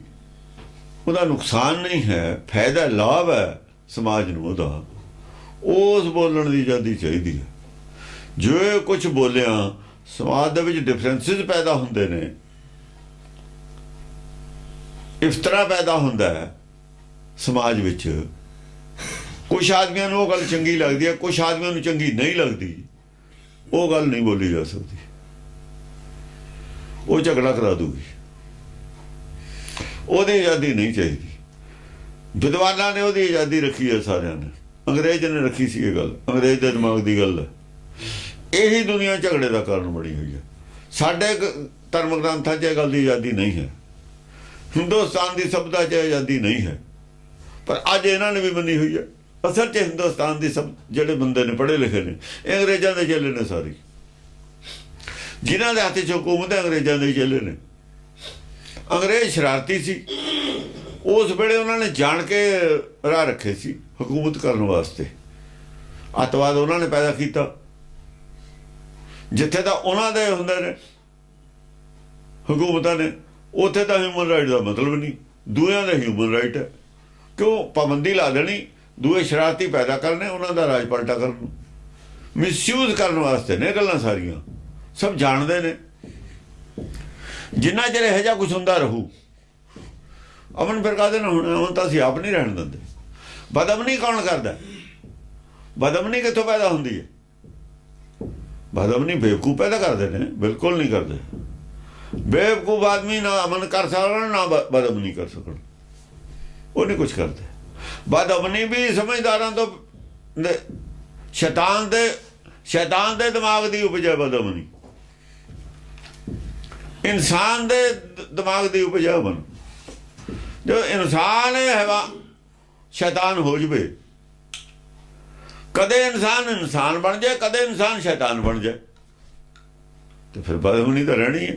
ਉਹਦਾ ਨੁਕਸਾਨ ਨਹੀਂ ਹੈ, ਫਾਇਦਾ ਲਾਭ ਹੈ ਸਮਾਜ ਨੂੰ ਉਹਦਾ। ਉਸ ਬੋਲਣ ਦੀ ਆਜ਼ਾਦੀ ਚਾਹੀਦੀ ਹੈ। ਜੋ ਕੁਝ ਬੋਲਿਆ ਸਮਾਜ ਦੇ ਵਿੱਚ ਡਿਫਰੈਂਸਿਸ ਪੈਦਾ ਹੁੰਦੇ ਨੇ, ਇਫਤਰਾ ਪੈਦਾ ਹੁੰਦਾ ਹੈ ਸਮਾਜ ਵਿੱਚ। ਕੁਛ ਆਦਮੀਆਂ ਨੂੰ ਉਹ ਗੱਲ ਚੰਗੀ ਲੱਗਦੀ ਹੈ, ਕੁਛ ਆਦਮੀਆਂ ਨੂੰ ਚੰਗੀ ਨਹੀਂ ਲੱਗਦੀ। ਉਹ ਗੱਲ ਨਹੀਂ ਬੋਲੀ ਜਾ ਸਕਦੀ, ਉਹ ਝਗੜਾ ਕਰਾ ਦੂਗੀ। ਉਹਦੀ ਆਜ਼ਾਦੀ ਨਹੀਂ ਚਾਹੀਦੀ। ਵਿਦਵਾਨਾਂ ਨੇ ਉਹਦੀ ਆਜ਼ਾਦੀ ਰੱਖੀ ਹੈ ਸਾਰਿਆਂ ਨੇ, ਅੰਗਰੇਜ਼ ਨੇ ਰੱਖੀ ਸੀ। ਇਹ ਗੱਲ ਅੰਗਰੇਜ਼ ਦੇ ਦਿਮਾਗ ਦੀ ਗੱਲ ਹੈ। ਇਹੀ ਦੁਨੀਆ ਝਗੜੇ ਦਾ ਕਾਰਨ ਬਣੀ ਹੋਈ ਹੈ। ਸਾਡੇ ਧਰਮ ਗ੍ਰੰਥਾਂ 'ਚ ਇਹ ਗੱਲ ਦੀ ਆਜ਼ਾਦੀ ਨਹੀਂ ਹੈ। ਹਿੰਦੁਸਤਾਨ ਦੀ ਸਭਿਅਤਾ 'ਚ ਆਜ਼ਾਦੀ ਨਹੀਂ ਹੈ, ਪਰ ਅੱਜ ਇਹਨਾਂ ਨੇ ਵੀ ਮੰਨੀ ਹੋਈ ਹੈ। ਅਸਲ 'ਚ ਹਿੰਦੁਸਤਾਨ ਦੀ ਸਭ ਜਿਹੜੇ ਬੰਦੇ ਨੇ ਪੜ੍ਹੇ ਲਿਖੇ ਨੇ, ਇਹ ਅੰਗਰੇਜ਼ਾਂ ਦੇ ਚੇਲੇ ਨੇ ਸਾਰੀ। ਜਿਨ੍ਹਾਂ ਦੇ ਹੱਥ 'ਚ ਹਕੂਮਤ ਹੈ ਅੰਗਰੇਜ਼ਾਂ ਦੇ ਚੇਲੇ ਨੇ। ਅੰਗਰੇਜ਼ ਸ਼ਰਾਰਤੀ ਸੀ, ਉਸ ਵੇਲੇ ਉਹਨਾਂ ਨੇ ਜਾਣ ਕੇ ਰਾਹ ਰੱਖੇ ਸੀ ਹਕੂਮਤ ਕਰਨ ਵਾਸਤੇ। ਅੱਤਵਾਦ ਉਹਨਾਂ ਨੇ ਪੈਦਾ ਕੀਤਾ। ਜਿੱਥੇ ਤਾਂ ਉਹਨਾਂ ਦੇ ਹੁੰਦੇ ਨੇ ਹਕੂਮਤਾਂ ਨੇ, ਉੱਥੇ ਤਾਂ ਹਿਊਮਨ ਰਾਈਟ ਦਾ ਮਤਲਬ ਨਹੀਂ, ਦੂਜਿਆਂ ਦਾ ਹਿਊਮਨ ਰਾਈਟ ਹੈ। ਕਿਉਂ ਪਾਬੰਦੀ ਲਾ ਦੇਣੀ ਦੂਏ ਸ਼ਰਾਰਤੀ ਪੈਦਾ ਕਰਨੇ, ਉਹਨਾਂ ਦਾ ਰਾਜ ਪਲਟਾ ਕਰਨ ਨੂੰ, ਮਿਸਯੂਜ਼ ਕਰਨ ਵਾਸਤੇ ਨੇ ਗੱਲਾਂ ਸਾਰੀਆਂ, ਸਭ ਜਾਣਦੇ ਨੇ। ਜਿੰਨਾ ਚਿਰ ਇਹੋ ਜਿਹਾ ਕੁਛ ਹੁੰਦਾ ਰਹੂ, ਅਮਨ ਫਿਰ ਕਾਹਦੇ ਨਾਲ ਹੋਣਾ? ਅਮਨ ਤਾਂ ਅਸੀਂ ਆਪ ਨਹੀਂ ਰਹਿਣ ਦਿੰਦੇ। ਬਦਅਮਨੀ ਕੌਣ ਕਰਦਾ? ਬਦਅਮਨੀ ਕਿੱਥੋਂ ਪੈਦਾ ਹੁੰਦੀ ਹੈ? ਬਦਅਮਨੀ ਬੇਵਕੂਫ ਪੈਦਾ ਕਰਦੇ ਨੇ, ਬਿਲਕੁਲ ਨਹੀਂ ਕਰਦੇ। ਬੇਵਕੂਫ ਆਦਮੀ ਨਾ ਅਮਨ ਕਰ ਸਕਣ, ਨਾ ਬਦਅਮਨੀ ਕਰ ਸਕਣ, ਉਹ ਨਹੀਂ ਕੁਛ ਕਰਦੇ। ਬਦਅਮਨੀ ਵੀ ਸਮਝਦਾਰਾਂ ਤੋਂ, ਸ਼ੈਤਾਨ ਦੇ ਦਿਮਾਗ ਦੀ ਉਪਜ ਹੈ ਬਦਅਮਨੀ, ਇਨਸਾਨ ਦੇ ਦਿਮਾਗ ਦੀ ਉਪਜ ਹੈ ਅਮਨ। ਜੋ ਇਨਸਾਨ ਹੈ ਸ਼ੈਤਾਨ ਹੋ ਜਵੇ, ਕਦੇ ਇਨਸਾਨ ਬਣ ਜਾਏ, ਕਦੇ ਇਨਸਾਨ ਸ਼ੈਤਾਨ ਬਣ ਜਾਏ, ਤੇ ਫਿਰ ਬਦਅਮਨੀ ਤਾਂ ਰਹਿਣੀ ਹੈ।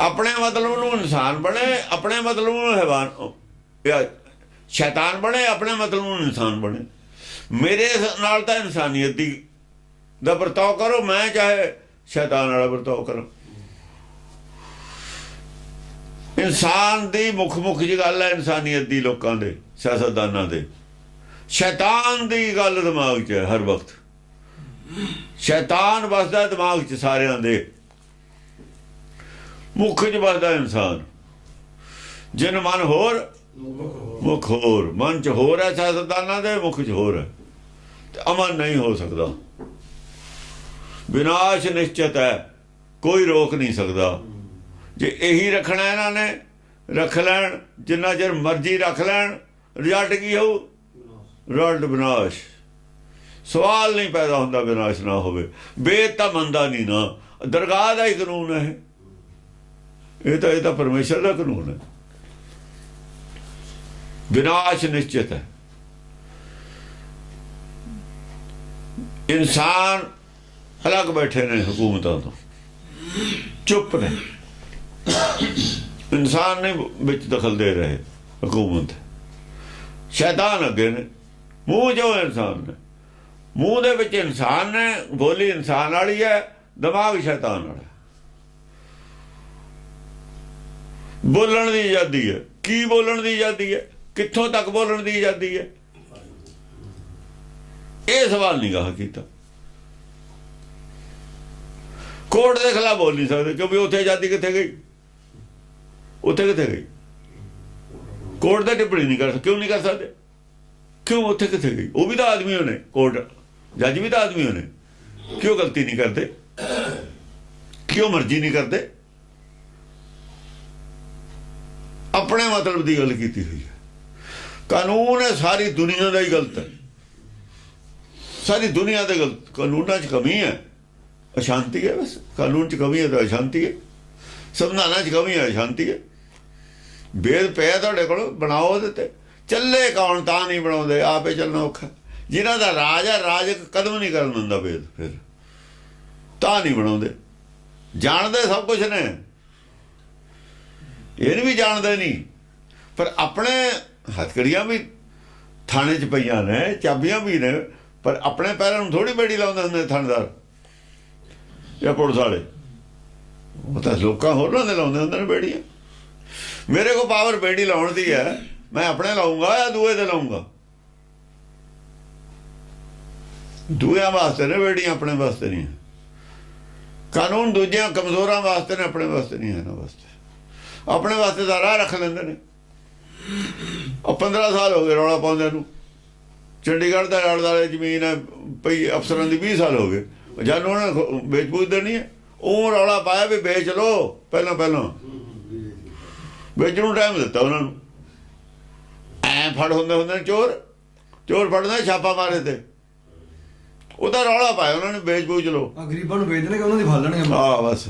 ਆਪਣੇ ਮਤਲਬ ਨੂੰ ਇਨਸਾਨ ਬਣੇ, ਆਪਣੇ ਮਤਲਬ ਨੂੰ ਹੈਵਾਨ ਸ਼ੈਤਾਨ ਬਣੇ, ਆਪਣੇ ਮਤਲਬ ਨੂੰ ਇਨਸਾਨ ਬਣੇ। ਮੇਰੇ ਨਾਲ ਤਾਂ ਇਨਸਾਨੀਅਤ ਦਾ ਵਰਤਾਓ ਕਰੋ, ਮੈਂ ਚਾਹੇ ਸ਼ੈਤਾਨ ਵਾਲਾ ਵਰਤਾਓ ਕਰਾਂ। ਇਨਸਾਨ ਦੀ ਮੁੱਖ ਜੀ ਗੱਲ ਹੈ ਇਨਸਾਨੀਅਤ ਦੀ, ਲੋਕਾਂ ਦੇ, ਸਿਆਸਤਦਾਨਾਂ ਦੇ। ਸ਼ੈਤਾਨ ਦੀ ਗੱਲ ਦਿਮਾਗ 'ਚ ਹੈ ਹਰ ਵਕਤ। ਸ਼ੈਤਾਨ ਵਸਦਾ ਦਿਮਾਗ 'ਚ ਸਾਰਿਆਂ ਦੇ, ਮੁੱਖ 'ਚ ਵਸਦਾ ਇਨਸਾਨ। ਜਿਨ ਮਨ ਹੋਰ ਮੁੱਖ ਹੋਰ, ਮਨ 'ਚ ਹੋਰ ਹੈ ਸਿਆਸਤਦਾਨਾਂ ਦੇ, ਮੁੱਖ 'ਚ ਹੋਰ ਹੈ, ਤੇ ਅਮਨ ਨਹੀਂ ਹੋ ਸਕਦਾ। ਵਿਨਾਸ਼ ਨਿਸ਼ਚਿਤ ਹੈ, ਕੋਈ ਰੋਕ ਨਹੀਂ ਸਕਦਾ। ਜੇ ਇਹੀ ਰੱਖਣਾ ਇਹਨਾਂ ਨੇ, ਰੱਖ ਲੈਣ, ਜਿੰਨਾ ਚਿਰ ਮਰਜ਼ੀ ਰੱਖ ਲੈਣ, ਰਿਜ਼ਲਟ ਕੀ ਹੋਊ? ਰਿਜ਼ਲਟ ਵਿਨਾਸ਼। ਸਵਾਲ ਨਹੀਂ ਪੈਦਾ ਹੁੰਦਾ ਵਿਨਾਸ਼ ਨਾ ਹੋਵੇ। ਵੇਦ ਤਾਂ ਮੰਨਦਾ ਨਹੀਂ ਨਾ, ਦਰਗਾਹ ਦਾ ਹੀ ਕਾਨੂੰਨ ਹੈ ਇਹ ਤਾਂ ਪਰਮੇਸ਼ਰ ਦਾ ਕਾਨੂੰਨ ਹੈ। ਵਿਨਾਸ਼ ਨਿਸ਼ਚਿਤ ਹੈ। ਇਨਸਾਨ ਅਲੱਗ ਬੈਠੇ ਨੇ ਹਕੂਮਤਾਂ ਤੋਂ, ਚੁੱਪ ਨੇ। ਇਨਸਾਨ ਨੇ ਵਿੱਚ ਦਖਲ ਦੇ ਰਹੇ ਹਕੂਮਤ। ਸ਼ੈਤਾਨ ਅੱਗੇ ਨੇ, ਮੂੰਹ ਜੋ ਇਨਸਾਨ ਨੇ, ਮੂੰਹ ਦੇ ਵਿੱਚ ਇਨਸਾਨ ਨੇ, ਬੋਲੀ ਇਨਸਾਨ ਵਾਲੀ ਹੈ, ਦਿਮਾਗ ਸ਼ੈਤਾਨ ਵਾਲਾ। ਬੋਲਣ ਦੀ ਆਜ਼ਾਦੀ ਹੈ। ਕੀ ਬੋਲਣ ਦੀ ਆਜ਼ਾਦੀ ਹੈ? ਕਿੱਥੋਂ ਤੱਕ ਬੋਲਣ ਦੀ ਆਜ਼ਾਦੀ ਹੈ? ਇਹ ਸਵਾਲ ਨਹੀਂ ਗਾ ਕੀਤਾ। ਕੋਰਟ ਦੇ ਖਿਲਾਫ ਬੋਲ ਨਹੀਂ ਸਕਦੇ, ਕਿਉਂਕਿ ਉੱਥੇ ਆਜ਼ਾਦੀ ਕਿੱਥੇ ਗਈ? ਉੱਥੇ ਕਿੱਥੇ ਗਈ? ਕੋਰਟ ਦਾ ਟਿੱਪਣੀ ਨਹੀਂ ਕਰ ਸਕਦੇ। ਕਿਉਂ ਨਹੀਂ ਕਰ ਸਕਦੇ? ਕਿਉਂ? ਉੱਥੇ ਕਿੱਥੇ ਗਈ? ਉਹ ਵੀ ਤਾਂ ਆਦਮੀ ਹੋਣੇ, ਕੋਰਟ ਜੱਜ ਵੀ ਤਾਂ ਆਦਮੀ ਹੋਣੇ। ਕਿਉਂ ਗਲਤੀ ਨਹੀਂ ਕਰਦੇ? ਕਿਉਂ ਮਰਜ਼ੀ ਨਹੀਂ ਕਰਦੇ? ਆਪਣੇ ਮਤਲਬ ਦੀ ਗੱਲ ਕੀਤੀ ਹੋਈ ਹੈ। ਕਾਨੂੰਨ ਹੈ ਸਾਰੀ ਦੁਨੀਆ ਦਾ ਹੀ ਗਲਤ ਹੈ, ਸਾਰੀ ਦੁਨੀਆ ਦੇ ਗਲਤ। ਕਾਨੂੰਨਾਂ 'ਚ ਕਮੀ ਹੈ, ਅਸ਼ਾਂਤੀ ਹੈ। ਬਸ ਕਾਨੂੰਨ 'ਚ ਕਮੀ ਹੈ ਤਾਂ ਅਸ਼ਾਂਤੀ ਹੈ, ਸੰਵਿਧਾਨਾਂ 'ਚ ਕਮੀ ਹੈ, ਅਸ਼ਾਂਤੀ ਹੈ। ਵੇਦ ਪਿਆ ਤੁਹਾਡੇ ਕੋਲ, ਬਣਾਓ ਉਹਦੇ ਤੇ। ਚੱਲੇ ਕੌਣ? ਤਾਂ ਨਹੀਂ ਬਣਾਉਂਦੇ, ਆਪੇ ਚੱਲਣਾ ਔਖਾ। ਜਿਨ੍ਹਾਂ ਦਾ ਰਾਜ ਹੈ, ਰਾਜ ਇੱਕ ਕਦਮ ਨਹੀਂ ਕਰਨ ਦਿੰਦਾ ਵੇਦ, ਫਿਰ ਤਾਂ ਨਹੀਂ ਬਣਾਉਂਦੇ। ਜਾਣਦੇ ਸਭ ਕੁਛ ਨੇ, ਇਹ ਵੀ ਜਾਣਦੇ ਨਹੀਂ, ਪਰ ਆਪਣੇ ਹੱਥਕੜੀਆਂ ਵੀ ਥਾਣੇ 'ਚ ਪਈਆਂ ਨੇ, ਚਾਬੀਆਂ ਵੀ ਨੇ, ਪਰ ਆਪਣੇ ਪੈਰਾਂ ਨੂੰ ਥੋੜ੍ਹੀ ਬੇੜੀ ਲਾਉਂਦੇ ਹੁੰਦੇ ਥਾਣੇਦਾਰ ਜਾਂ ਪੁਲਿਸ ਵਾਲੇ। ਉਹ ਤਾਂ ਲੋਕਾਂ ਹੋਰਾਂ ਦੇ ਲਾਉਂਦੇ ਹੁੰਦੇ ਨੇ ਬੇੜੀਆਂ। ਮੇਰੇ ਕੋਲ ਪਾਵਰ ਬੇੜੀ ਲਾਉਣ ਦੀ ਹੈ, ਮੈਂ ਆਪਣੇ ਲਾਊਂਗਾ ਜਾਂ ਦੂਏ ਦੇ ਲਾਊਂਗਾ? ਦੂਜਿਆਂ ਵਾਸਤੇ ਨੇ ਬੇੜੀਆਂ, ਆਪਣੇ ਵਾਸਤੇ ਨਹੀਂ ਹੈ। ਕਾਨੂੰਨ ਦੂਜਿਆਂ ਕਮਜ਼ੋਰਾਂ ਵਾਸਤੇ ਨੇ, ਆਪਣੇ ਵਾਸਤੇ ਨਹੀਂ ਹੈ। ਇਹਨਾਂ ਵਾਸਤੇ, ਆਪਣੇ ਵਾਸਤੇ ਤਾਂ ਰਾਹ ਰੱਖ ਲੈਂਦੇ ਨੇ। ਉਹ 15 ਸਾਲ ਹੋ ਗਏ ਰੌਲਾ ਪਾਉਂਦੇ ਨੂੰ। ਚੰਡੀਗੜ੍ਹ ਦਾ ਆਲੇ ਦੁਆਲੇ ਜ਼ਮੀਨ ਹੈ ਪਈ, ਅਫਸਰਾਂ ਦੀ 20 ਸਾਲ ਹੋ ਗਏ। ਜਦ ਉਹਨਾਂ ਨੇ ਵੇਚ ਬੂਝ ਦੇਣੀ ਹੈ, ਉਹ ਰੌਲਾ ਪਾਇਆ ਵੀ ਵੇਚ ਲਓ। ਪਹਿਲਾਂ ਵੇਚਣ ਨੂੰ ਟਾਈਮ ਦਿੱਤਾ ਉਹਨਾਂ ਨੂੰ। ਐਂ ਫੜ ਹੁੰਦੇ ਨੇ ਚੋਰ ਫੜਦੇ ਛਾਪਾ ਮਾਰੇ ਤੇ, ਉਹਦਾ ਰੌਲਾ ਪਾਇਆ ਉਹਨਾਂ ਨੇ, ਵੇਚ ਬੂਝ ਲਓ। ਗਰੀਬਾਂ ਨੂੰ ਵੇਚ ਦੇਣਗੇ, ਉਹਨਾਂ ਦੀ ਫੜ ਲੈਣਗੇ। ਹਾਂ ਬਸ।